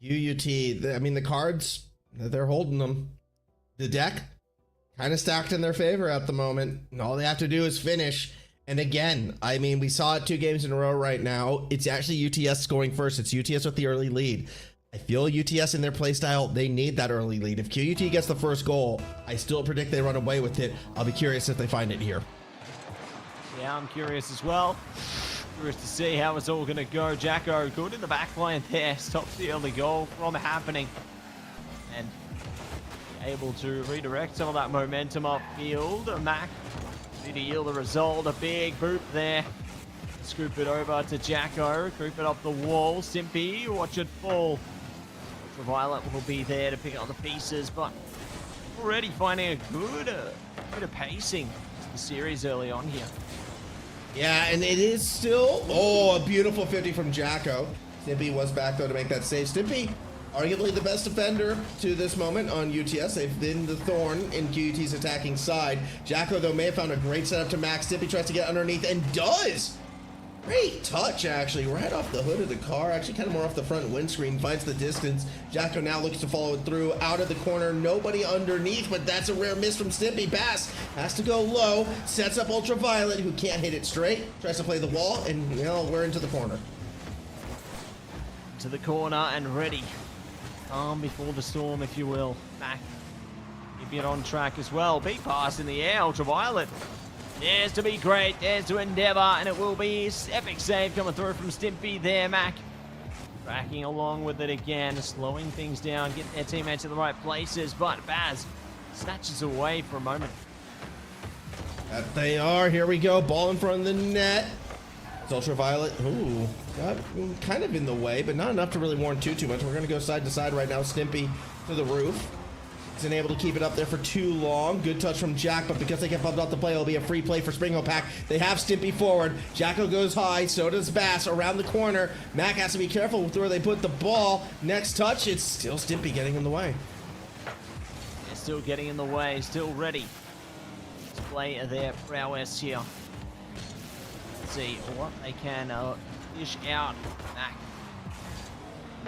Speaker 2: QUT, I mean, the cards, they're holding them. The deck kind of stacked in their favor at the moment. And all they have to do is finish. And again, I mean, we saw it 2 games in a row right now. It's actually UTS scoring first. It's UTS with the early lead. I feel UTS in their playstyle, they need that early lead. If QUT gets the first goal, I still predict they run away with it. I'll be curious if they find it here.
Speaker 1: Yeah, I'm curious as well. Curious to see how it's all going to go. Jacko good in the back line there. Stops the early goal from happening. And able to redirect some of that momentum upfield. Mac did yield the result. A big boop there. Scoop it over to Jacko. Creep it up the wall. Simpy, watch it fall. Ultraviolet will be there to pick up the pieces, but already finding a good bit of pacing to the series early on here.
Speaker 2: Yeah, and it is still, oh, a beautiful 50 from Jacko. Stimpy was back, though, to make that save. Stimpy, arguably the best defender to this moment on UTS. They've been the thorn in QUT's attacking side. Jacko, though, may have found a great setup to Max. Stimpy tries to get underneath and does. Great touch, actually, right off the hood of the car. Actually, kind of more off the front windscreen. Finds the distance. Jacko now looks to follow it through. Out of the corner. Nobody underneath, but that's a rare miss from Stimpy. Bass has to go low. Sets up Ultraviolet, who can't hit it straight. Tries to play the wall, and, you know, we're into the corner.
Speaker 1: To the corner and ready. Calm before the storm, if you will. Mac, keep it on track as well. Big pass in the air. Ultraviolet. Dares to be great, dares to endeavor, and it will be epic save coming through from Stimpy there. Mac tracking along with it again, slowing things down, getting their teammates in the right places, but Baz snatches away for a moment.
Speaker 2: That they are. Here we go. Ball in front of the net. It's Ultraviolet. Ooh, got kind of in the way, but not enough to really warrant too much. We're going to go side to side right now. Stimpy to the roof. Isn't able to keep it up there for too long. Good touch from Jack, but because they get bumped off the play, it'll be a free play for Springlepack. They have Stimpy forward. Jacko goes high, so does Bass around the corner. Mac has to be careful with where they put the ball. Next touch, it's still Stimpy getting in the way.
Speaker 1: They're still getting in the way, still ready to play their prowess here. Let's see what they can dish out. Mac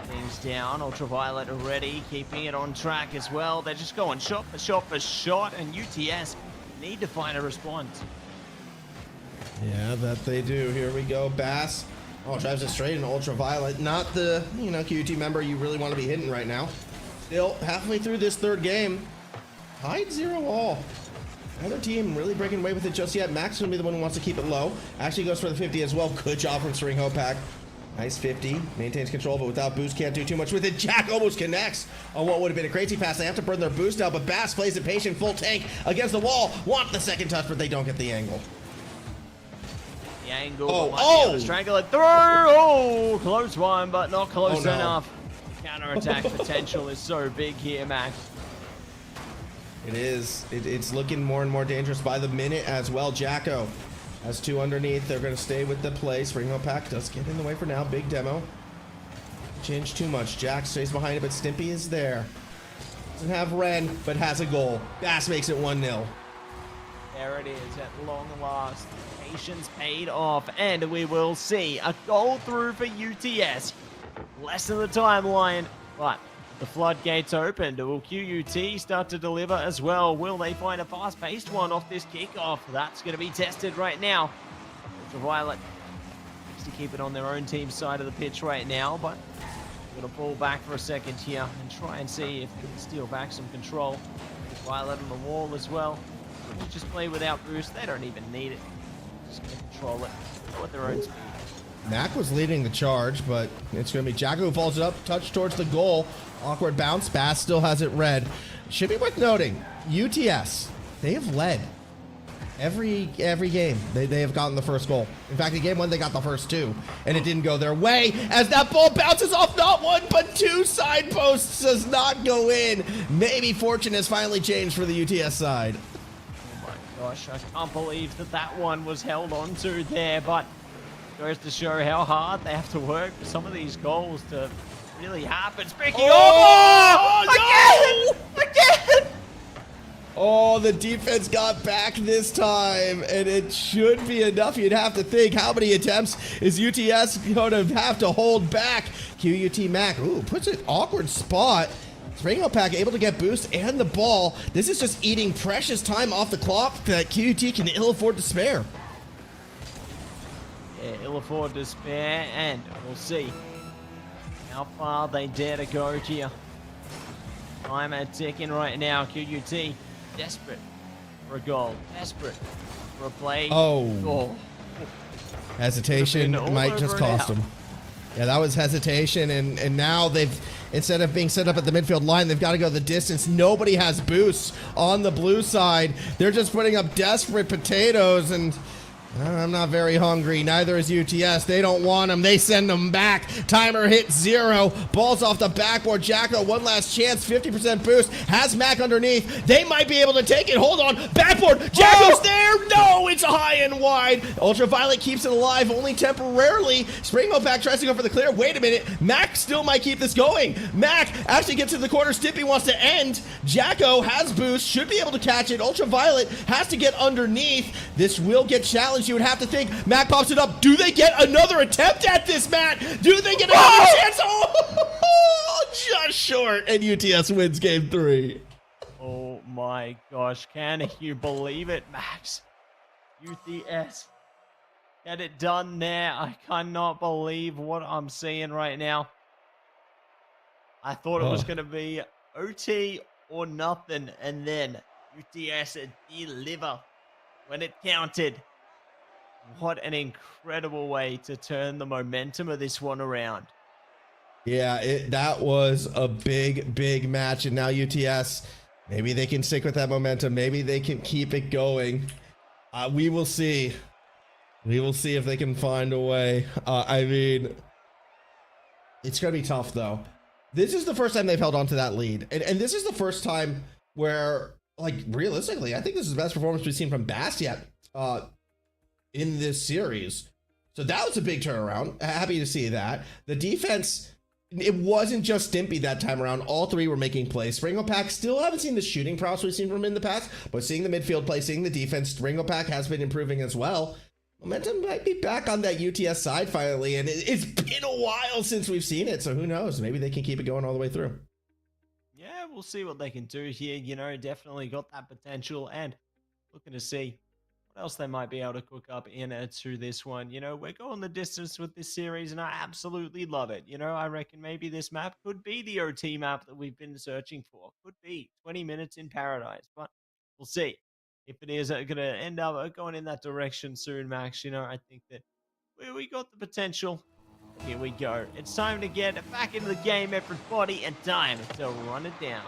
Speaker 1: things down. Ultraviolet already keeping it on track as well. They're just going shot for shot for shot, and UTS need to find a response.
Speaker 2: Yeah, that they do. Here we go. Bass. Oh, drives it straight into Ultraviolet. Not the, you know, QT member you really want to be hitting right now. Still halfway through this 3rd game. Tied 0-all. Neither team really breaking away with it just yet. Max gonna be the one who wants to keep it low. Actually goes for the 50 as well. Good job from String Hopak. Nice 50. Maintains control, but without boost, can't do too much with it. Jack almost connects on what would have been a crazy pass. They have to burn their boost out, but Bass plays it patient, full tank against the wall. Want the second touch, but they don't get the angle.
Speaker 1: The angle.
Speaker 2: Oh!
Speaker 1: Strangle it through. Oh, close one, but not close
Speaker 2: no.
Speaker 1: enough. Counter-attack potential is so big here, Max.
Speaker 2: It is. It's looking more and more dangerous by the minute as well. Jacko has 2 underneath. They're going to stay with the play. Spring Pack does get in the way for now. Big demo. Change too much. Jack stays behind it, but Stimpy is there. Doesn't have Ren, but has a goal. Bass makes it 1-0.
Speaker 1: There it is at long last. Patience paid off, and we will see a goal through for UTS. Less than the timeline, but the floodgates opened. Will QUT start to deliver as well? Will they find a fast-paced one off this kickoff? That's going to be tested right now. Ultraviolet needs to keep it on their own team's side of the pitch right now, but we're going to fall back for a second here and try and see if we can steal back some control. Violet on the wall as well. We'll just play without boost. They don't even need it. Just going to control it at their own speed.
Speaker 2: Mac was leading the charge, but it's going to be Jacko who follows it up, touch towards the goal. Awkward bounce. Bass still has it red. Should be worth noting, UTS, they have led every game. They have gotten the first goal. In fact, in game 1, they got the first 2, and it didn't go their way as that ball bounces off not 1, but 2 side posts. Does not go in. Maybe fortune has finally changed for the UTS side.
Speaker 1: Oh my gosh, I can't believe that one was held on to there, but goes to show how hard they have to work for some of these goals to really happen. Speaking again!
Speaker 2: Oh, the defense got back this time, and it should be enough. You'd have to think, how many attempts is UTS going to have to hold back? QUT Mac, ooh, puts an awkward spot. Spring Pack able to get boost and the ball. This is just eating precious time off the clock that QUT can ill afford to spare.
Speaker 1: Yeah, ill afford to spare, and we'll see how far they dare to go here. Time at ticking right now. QUT desperate for a goal, desperate for a play.
Speaker 2: Oh. Hesitation might just cost them. Yeah, that was hesitation, and now they've, instead of being set up at the midfield line, they've got to go the distance. Nobody has boosts on the blue side. They're just putting up desperate potatoes, and I'm not very hungry. Neither is UTS. They don't want them. They send them back. Timer hit 0. Ball's off the backboard. Jacko, one last chance. 50% boost. Has Mac underneath. They might be able to take it. Hold on. Backboard. Jacko's there. No, it's high and wide. Ultraviolet keeps it alive only temporarily. Spring Pack tries to go for the clear. Wait a minute. Mac still might keep this going. Mac actually gets to the corner. Stippy wants to end. Jacko has boost. Should be able to catch it. Ultraviolet has to get underneath. This will get challenged. You would have to think. Matt pops it up. Do they get another attempt at this, Matt? Do they get another chance? Oh, just short. And UTS wins game 3.
Speaker 1: Oh my gosh. Can you believe it, Max? UTS. Get it done there. I cannot believe what I'm seeing right now. I thought it was going to be OT or nothing. And then UTS deliver when it counted. What an incredible way to turn the momentum of this one around.
Speaker 2: Yeah, that was a big match, and now UTS, maybe they can stick with that momentum. Maybe they can keep it going. We will see. We will see if they can find a way. I mean, it's going to be tough, though. This is the first time they've held on to that lead, and this is the first time where, like, realistically, I think this is the best performance we've seen from Bass yet. In this series. So that was a big turnaround. Happy to see that. The defense, it wasn't just Stimpy that time around. All 3 were making plays. Springo Pack still haven't seen the shooting prowess we've seen from him in the past, but seeing the midfield play, seeing the defense, Springo Pack has been improving as well. Momentum might be back on that UTS side finally, and it's been a while since we've seen it, so who knows? Maybe they can keep it going all the way through.
Speaker 1: Yeah, we'll see what they can do here. You know, definitely got that potential, and looking to see what else they might be able to cook up in to this one. You know, we're going the distance with this series, and I absolutely love it. You know, I reckon maybe this map could be the OT map that we've been searching for. Could be 20 minutes in paradise, but we'll see. if it is going to end up going in that direction soon, Max. You know, I think that we got the potential. Here we go. It's time to get back into the game, everybody, and time to run it down.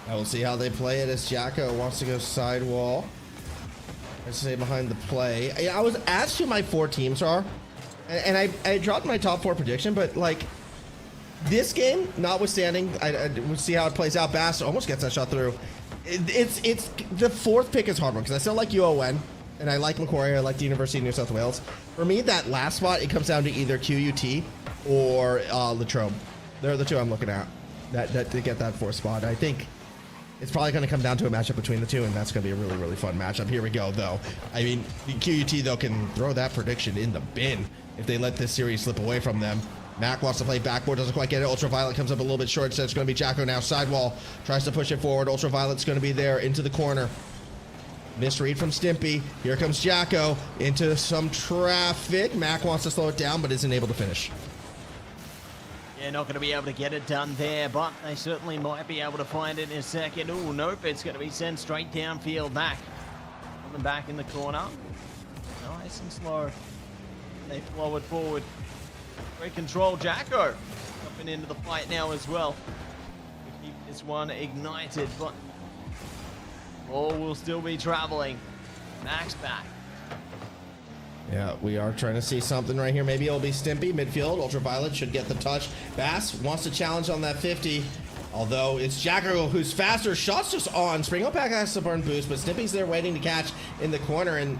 Speaker 2: I will see how they play it as Jacko wants to go sidewall. I stay behind the play. I was asked who my 4 teams are, and I dropped my top 4 prediction, but like this game, notwithstanding, we'll see how it plays out. Bass almost gets that shot through. It's the 4th pick is hard one because I still like UON and I like Macquarie. I like the University of New South Wales. For me, that last spot, it comes down to either QUT or Latrobe. They're the 2 I'm looking at that to get that 4th spot. I think it's probably going to come down to a matchup between the 2, and that's going to be a really, really fun matchup. Here we go, though. I mean, QUT, though, can throw that prediction in the bin if they let this series slip away from them. Mac wants to play backboard, doesn't quite get it. Ultraviolet comes up a little bit short, so it's going to be Jacko now. Sidewall tries to push it forward. Ultraviolet's going to be there into the corner. Misread from Stimpy. Here comes Jacko into some traffic. Mac wants to slow it down, but isn't able to finish.
Speaker 1: Yeah, not going to be able to get it done there, but they certainly might be able to find it in a second. Oh, nope, it's going to be sent straight downfield. Mac coming back in the corner. Nice and slow. They flow it forward. Great control, Jacko jumping into the fight now as well to keep this one ignited, but ball will still be traveling. Max back.
Speaker 2: Yeah, we are trying to see something right here. Maybe it'll be Stimpy, midfield. Ultraviolet should get the touch. Bass wants to challenge on that 50. Although it's Jacko who's faster. Shots just on. Spring Hope Pack has to burn boost, but Stimpy's there waiting to catch in the corner. And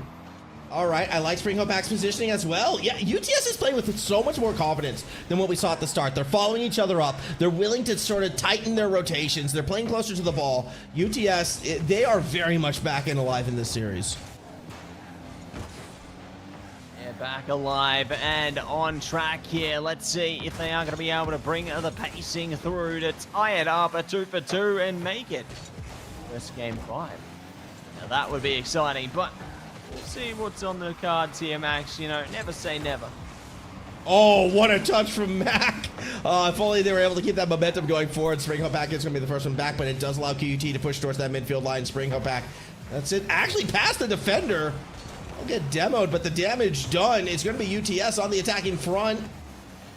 Speaker 2: all right, I like Spring Hope Pack's positioning as well. Yeah, UTS is playing with so much more confidence than what we saw at the start. They're following each other up. They're willing to sort of tighten their rotations. They're playing closer to the ball. UTS, they are very much back and alive in this series.
Speaker 1: Back alive and on track here. Let's see if they are going to be able to bring the pacing through to tie it up a 2 for 2 and make it first game 5. Now that would be exciting, but we'll see what's on the cards here, Max. You know, never say never.
Speaker 2: Oh, what a touch from Mac. If only they were able to keep that momentum going forward. Spring Hope Pack is going to be the first one back, but it does allow QUT to push towards that midfield line. Spring Hope Pack, that's it. Actually past the defender. Will get demoed, but the damage done. It's going to be UTS on the attacking front.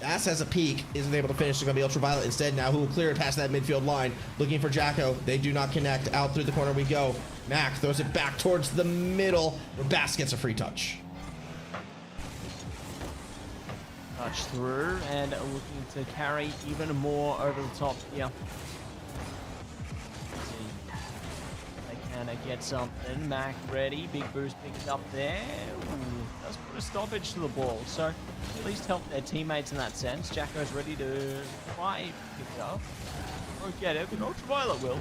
Speaker 2: Bass has a peek, isn't able to finish. It's going to be Ultraviolet instead now, who will clear it past that midfield line. Looking for Jacko. They do not connect. Out through the corner we go. Mac throws it back towards the middle, where Bass gets a free touch.
Speaker 1: Touch through and looking to carry even more over the top here. And get something. Mac ready. Big boost picked up there. Ooh, does put a stoppage to the ball. So at least help their teammates in that sense. Jacko's ready to try pick it up. Won't get it, but Ultraviolet will.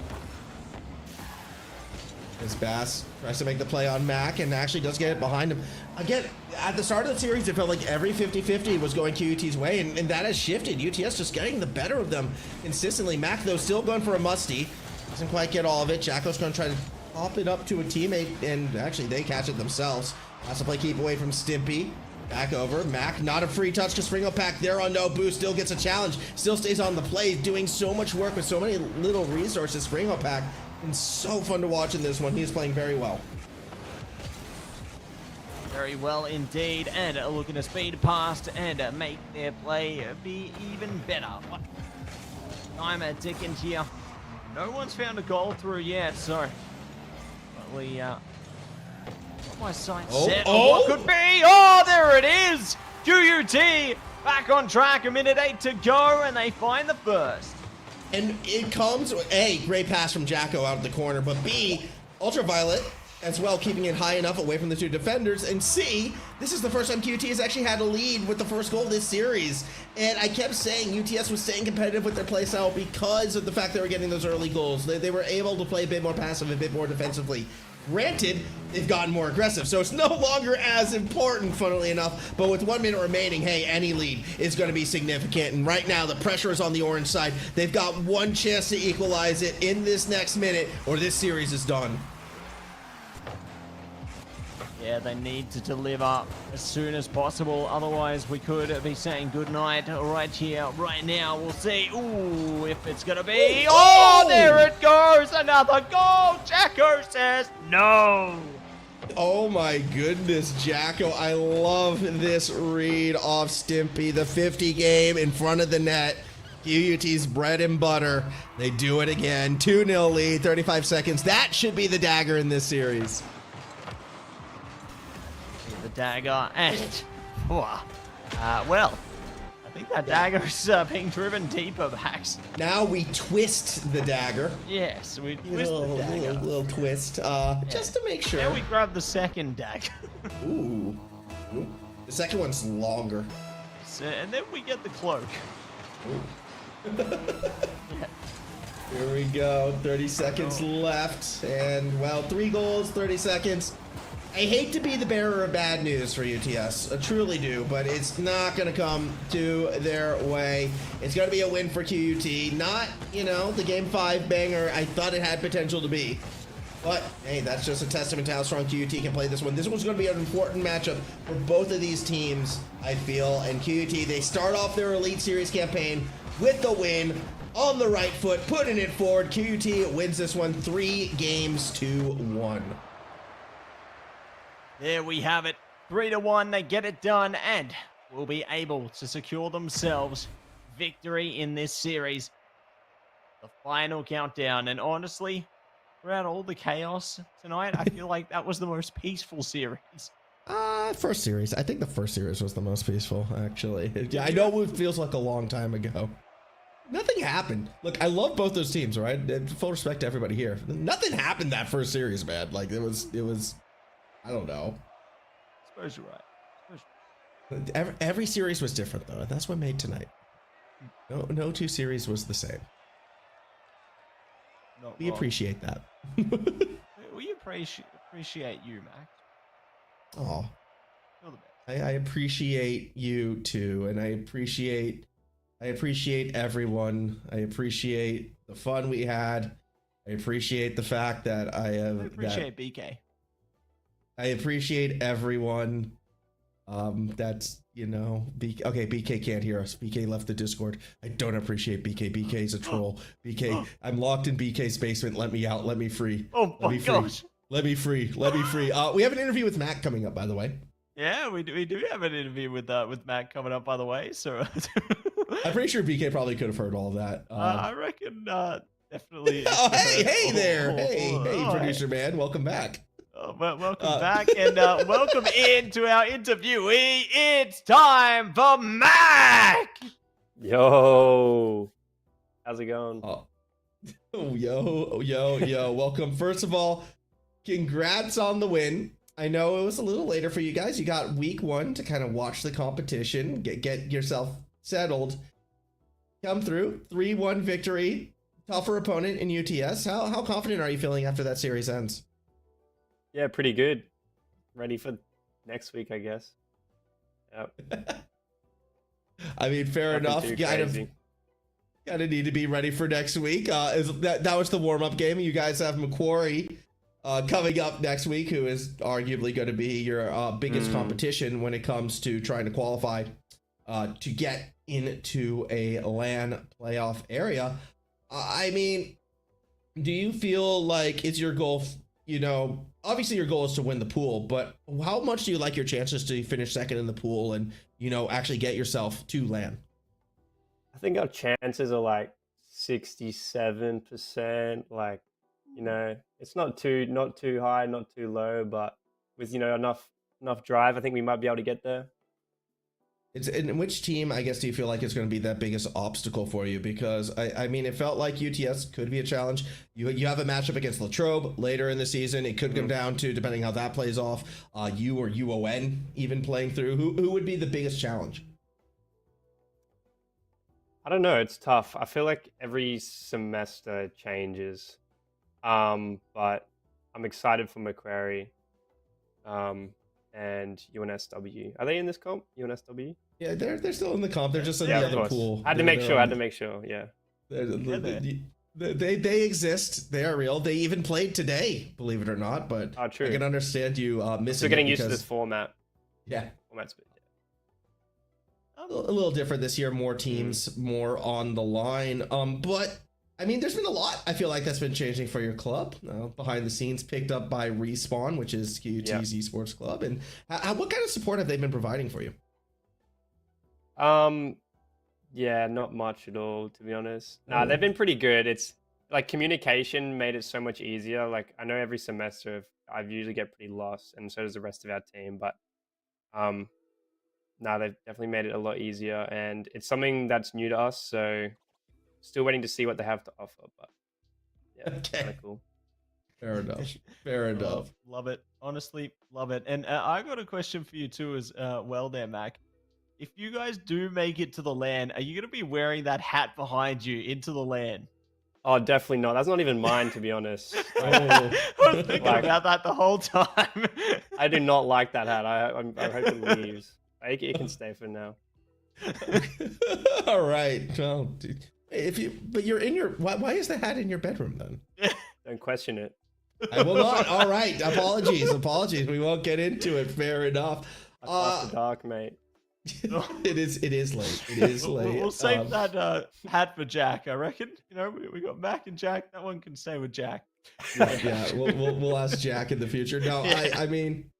Speaker 2: As Bass tries to make the play on Mac and actually does get it behind him. Again, at the start of the series, it felt like every 50-50 was going QUT's way, and that has shifted. UTS just getting the better of them consistently. Mac, though, still going for a musty. Doesn't quite get all of it. Jacko's going to try to pop it up to a teammate, and actually they catch it themselves. Has to play keep away from Stimpy. Back over. Mac, not a free touch to Spring Hope Pack there on no boost. Still gets a challenge. Still stays on the play, doing so much work with so many little resources. Spring Hope Pack, and so fun to watch in this one. He is playing very well.
Speaker 1: Very well indeed, and looking to speed past and make their play be even better. What? Time ticking here. No one's found a goal through yet, so we got my sights set on what could be. Oh, there it is! QUT back on track, a minute 8 to go, and they find the first.
Speaker 2: And it comes, A, great pass from Jacko out of the corner, but B, Ultraviolet as well, keeping it high enough away from the 2 defenders, and C, this is the first time QUT has actually had a lead with the first goal this series. And I kept saying UTS was staying competitive with their playstyle because of the fact they were getting those early goals. They were able to play a bit more passive, a bit more defensively. Granted, they've gotten more aggressive, so it's no longer as important, funnily enough, but with 1 minute remaining, hey, any lead is going to be significant, and right now the pressure is on the orange side. They've got one chance to equalize it in this next minute, or this series is done.
Speaker 1: Yeah, they need to deliver as soon as possible. Otherwise, we could be saying goodnight right here, right now. We'll see. Ooh, if it's going to be. Oh, there it goes. Another goal. Jacko says no.
Speaker 2: Oh my goodness, Jacko. I love this read off Stimpy. The 50 game in front of the net. QUT's bread and butter. They do it again. 2-0 lead, 35 seconds. That should be the dagger in this series.
Speaker 1: The dagger and well, I think that dagger is being driven deeper, Max.
Speaker 2: Now we twist the dagger.
Speaker 1: Yes, we twist the dagger.
Speaker 2: Little twist, just to make sure.
Speaker 1: Now we grab the second dagger.
Speaker 2: Ooh. The second one's longer.
Speaker 1: So, and then we get the cloak.
Speaker 2: Yeah. Here we go. 30 seconds left, and well, 3 goals, 30 seconds. I hate to be the bearer of bad news for UTS, I truly do, but it's not going to come to their way. It's going to be a win for QUT, not, you know, the Game 5 banger I thought it had potential to be. But, hey, that's just a testament to how strong QUT can play this one. This one's going to be an important matchup for both of these teams, I feel. And QUT, they start off their Elite Series campaign with the win on the right foot, putting it forward. QUT wins this one 3-1.
Speaker 1: There we have it. 3-1, they get it done and will be able to secure themselves victory in this series. The final countdown, and honestly, throughout all the chaos tonight, I feel like that was the most peaceful series.
Speaker 2: First series. I think the first series was the most peaceful, actually. Yeah, I know it feels like a long time ago. Nothing happened. Look, I love both those teams, right? Full respect to everybody here. Nothing happened that first series, man. Like, it was, I don't know.
Speaker 1: I suppose you're right.
Speaker 2: Every series was different, though. That's what made tonight. No 2 series was the same.
Speaker 1: Not
Speaker 2: We
Speaker 1: wrong.
Speaker 2: appreciate that.
Speaker 1: We appreciate you, Max.
Speaker 2: Oh,
Speaker 1: You're the best.
Speaker 2: I appreciate you too, and I appreciate everyone. I appreciate the fun we had. I appreciate the fact that I have.
Speaker 1: I appreciate BK.
Speaker 2: I appreciate everyone. That's, you know, okay, BK can't hear us. BK left the Discord. I don't appreciate BK. BK's a troll. BK, I'm locked in BK's basement. Let me out. Let me free.
Speaker 1: Oh
Speaker 2: Let
Speaker 1: my
Speaker 2: me free.
Speaker 1: gosh.
Speaker 2: Let me free. Let me free. We have an interview with Mac coming up, by the way.
Speaker 1: Yeah, we do have an interview with Matt coming up, by the way. So
Speaker 2: I'm pretty sure BK probably could have heard all of that.
Speaker 1: I reckon definitely.
Speaker 2: Oh, hey there. Hey,
Speaker 1: oh,
Speaker 2: producer man. Welcome back.
Speaker 1: Well, welcome back and welcome into our interviewee. It's time for Mac.
Speaker 6: Yo, how's it going?
Speaker 2: Oh, yo. Welcome. First of all, congrats on the win. I know it was a little later for you guys. You got week 1 to kind of watch the competition, get yourself settled. Come through, 3-1 victory. Tougher opponent in UTS. How confident are you feeling after that series ends?
Speaker 6: Yeah, pretty good. Ready for next week, I guess. Yep.
Speaker 2: I mean, fair
Speaker 6: Nothing
Speaker 2: enough.
Speaker 6: too
Speaker 2: Kind
Speaker 6: crazy.
Speaker 2: of need to be ready for next week. That was the warm-up game. You guys have Macquarie coming up next week, who is arguably going to be your biggest competition when it comes to trying to qualify to get into a LAN playoff area. I mean, do you feel like it's your goal, you know, obviously your goal is to win the pool, but how much do you like your chances to finish second in the pool and, you know, actually get yourself to LAN?
Speaker 6: I think our chances are like 67%. Like, you know, it's not too high, not too low, but with, you know, enough drive, I think we might be able to get there.
Speaker 2: In which team, I guess, do you feel like is going to be that biggest obstacle for you? Because, I mean, it felt like UTS could be a challenge. You have a matchup against Latrobe later in the season. It could come down to, depending how that plays off, you or UON even playing through. Who would be the biggest challenge?
Speaker 6: I don't know. It's tough. I feel like every semester it changes. But I'm excited for Macquarie. And UNSW. Are they in this comp? UNSW?
Speaker 2: Yeah, they're still in the comp. They're just in
Speaker 6: Yeah,
Speaker 2: the
Speaker 6: of
Speaker 2: other
Speaker 6: course.
Speaker 2: pool.
Speaker 6: I had to make sure. Yeah.
Speaker 2: The They exist. They are real. They even played today, believe it or not. But
Speaker 6: true.
Speaker 2: I can understand you missing.
Speaker 6: Still getting
Speaker 2: it
Speaker 6: used to
Speaker 2: because-
Speaker 6: this format.
Speaker 2: Yeah,
Speaker 6: Format's bit.
Speaker 2: a little different this year. More teams, more on the line. But I mean, there's been a lot. I feel like that's been changing for your club behind the scenes, picked up by Respawn, which is QT's esports club. And what kind of support have they been providing for you?
Speaker 6: Yeah, not much at all, to be honest. Nah, they've been pretty good. It's like communication made it so much easier. Like I know every semester I usually get pretty lost, and so does the rest of our team. But nah, they've definitely made it a lot easier, and it's something that's new to us. So still waiting to see what they have to offer. But yeah,
Speaker 2: Okay.
Speaker 6: kind of cool.
Speaker 2: Fair enough. Fair enough.
Speaker 1: Love it. Honestly, love it. And I got a question for you too as well there, Mac. If you guys do make it to the LAN, are you going to be wearing that hat behind you into the LAN?
Speaker 6: Oh, definitely not. That's not even mine, to be honest.
Speaker 1: I was thinking about that the whole time.
Speaker 6: I do not like that hat. I hope it leaves. It can stay for now.
Speaker 2: All right. Well, dude, but you're in your. Why is the hat in your bedroom then?
Speaker 6: Don't question it.
Speaker 2: I will not. All right. Apologies. We won't get into it. Fair enough.
Speaker 6: After dark, mate.
Speaker 2: It is late. It is late.
Speaker 1: We'll save that hat for Jack, I reckon. You know, we got Mac and Jack. That one can stay with Jack.
Speaker 2: Yeah, we'll ask Jack in the future. No, I mean,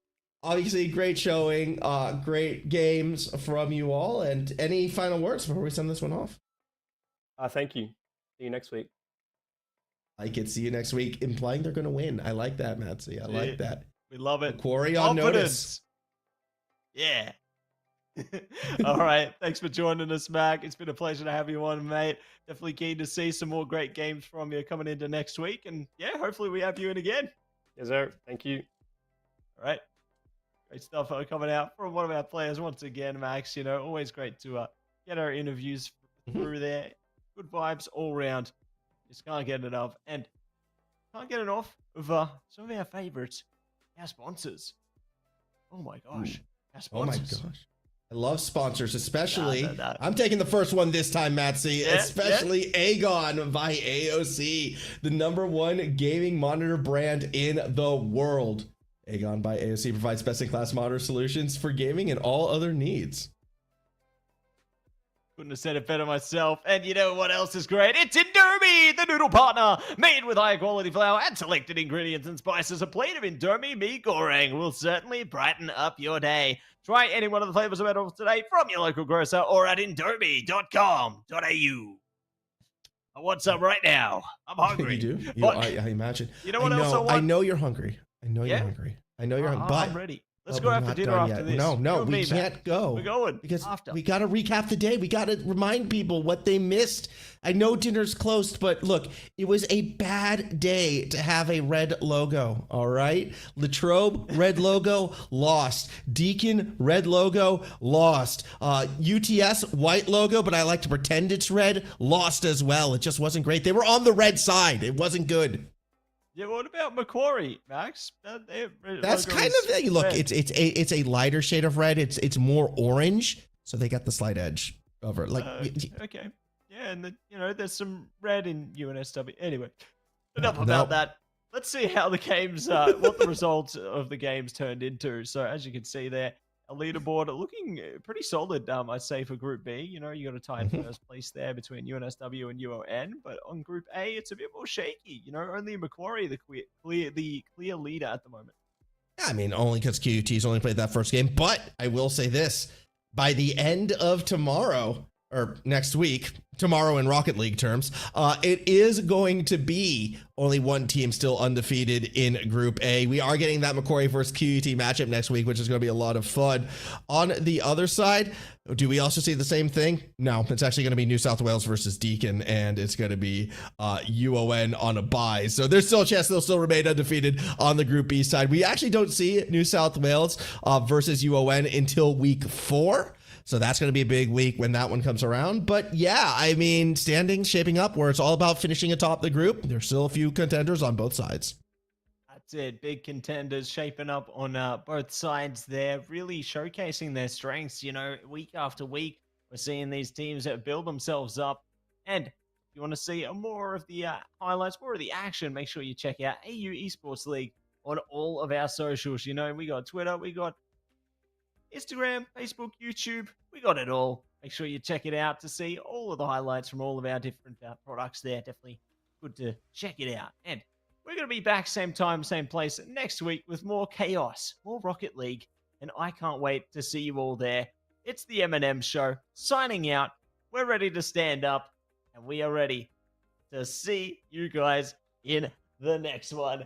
Speaker 2: obviously, great showing, great games from you all. And any final words before we send this one off?
Speaker 6: Thank you. See you next week.
Speaker 2: I can see you next week, implying they're going to win. I like that, Matsy. I like that.
Speaker 1: We love it.
Speaker 2: Quarry on notice.
Speaker 1: Yeah. All right. Thanks for joining us, Mac. It's been a pleasure to have you on, mate. Definitely keen to see some more great games from you coming into next week. And yeah, hopefully we have you in again.
Speaker 6: Yes, sir. Thank you.
Speaker 1: All right. Great stuff coming out from one of our players once again, Max. You know, always great to get our interviews through there. Good vibes all round. Just can't get enough. And can't get enough of some of our favorites, our sponsors. Oh my gosh. Our sponsors.
Speaker 2: Oh my gosh. I love sponsors, especially.
Speaker 1: No.
Speaker 2: I'm taking the first one this time, Matsy.
Speaker 1: Yeah,
Speaker 2: especially AGON by AOC, the #1 gaming monitor brand in the world. AGON by AOC provides best-in-class monitor solutions for gaming and all other needs.
Speaker 1: Couldn't have said it better myself. And you know what else is great? It's Indomie, the noodle partner. Made with high-quality flour and selected ingredients and spices. A plate of Indomie mee goreng will certainly brighten up your day. Try any one of the flavors available today from your local grocer or at indomie.com.au. I want some right now. I'm hungry.
Speaker 2: You do?
Speaker 1: But,
Speaker 2: I imagine.
Speaker 1: You know what else I want?
Speaker 2: I know you're hungry. You're hungry. But
Speaker 1: I'm ready. Let's go after dinner after this.
Speaker 2: No, we can't go.
Speaker 1: We're going
Speaker 2: because
Speaker 1: after.
Speaker 2: We got to recap the day. We got to remind people what they missed. I know dinner's close, but look, it was a bad day to have a red logo. All right, Latrobe red logo lost. Deacon red logo lost. UTS white logo, but I like to pretend it's red. Lost as well. It just wasn't great. They were on the red side. It wasn't good.
Speaker 1: Yeah, what about Macquarie, Max?
Speaker 2: That's kind of it. Look, it's a lighter shade of red. It's more orange, so they got the slight edge over it. Like
Speaker 1: okay, yeah, and there's some red in UNSW. Anyway, enough about that. Let's see how the games, what the results of the games turned into. So as you can see there, a leaderboard looking pretty solid, I'd say, for Group B. You know, you got a tied first place there between UNSW and UON, but on Group A, it's a bit more shaky. You know, only Macquarie the clear leader at the moment.
Speaker 2: I mean, only because QUT's only played that first game. But I will say this: by the end of tomorrow, or next week, tomorrow in Rocket League terms, it is going to be only one team still undefeated in Group A. We are getting that Macquarie versus QUT matchup next week, which is going to be a lot of fun. On the other side, do we also see the same thing? No, it's actually going to be New South Wales versus Deacon, and it's going to be UON on a bye. So there's still a chance they'll still remain undefeated on the Group B side. We actually don't see New South Wales versus UON until week 4. So that's going to be a big week when that one comes around. But yeah, I mean, standings shaping up where it's all about finishing atop the group. There's still a few contenders on both sides.
Speaker 1: That's it. Big contenders shaping up on both sides there, really showcasing their strengths. You know, week after week, we're seeing these teams that build themselves up. And if you want to see more of the highlights, more of the action, make sure you check out AU Esports League on all of our socials. You know, we got Twitter, we got Instagram, Facebook, YouTube, we got it all. Make sure you check it out to see all of the highlights from all of our different products there. Definitely good to check it out. And we're going to be back same time, same place next week with more chaos, more Rocket League, and I can't wait to see you all there. It's the M&M Show, signing out. We're ready to stand up, and we are ready to see you guys in the next one.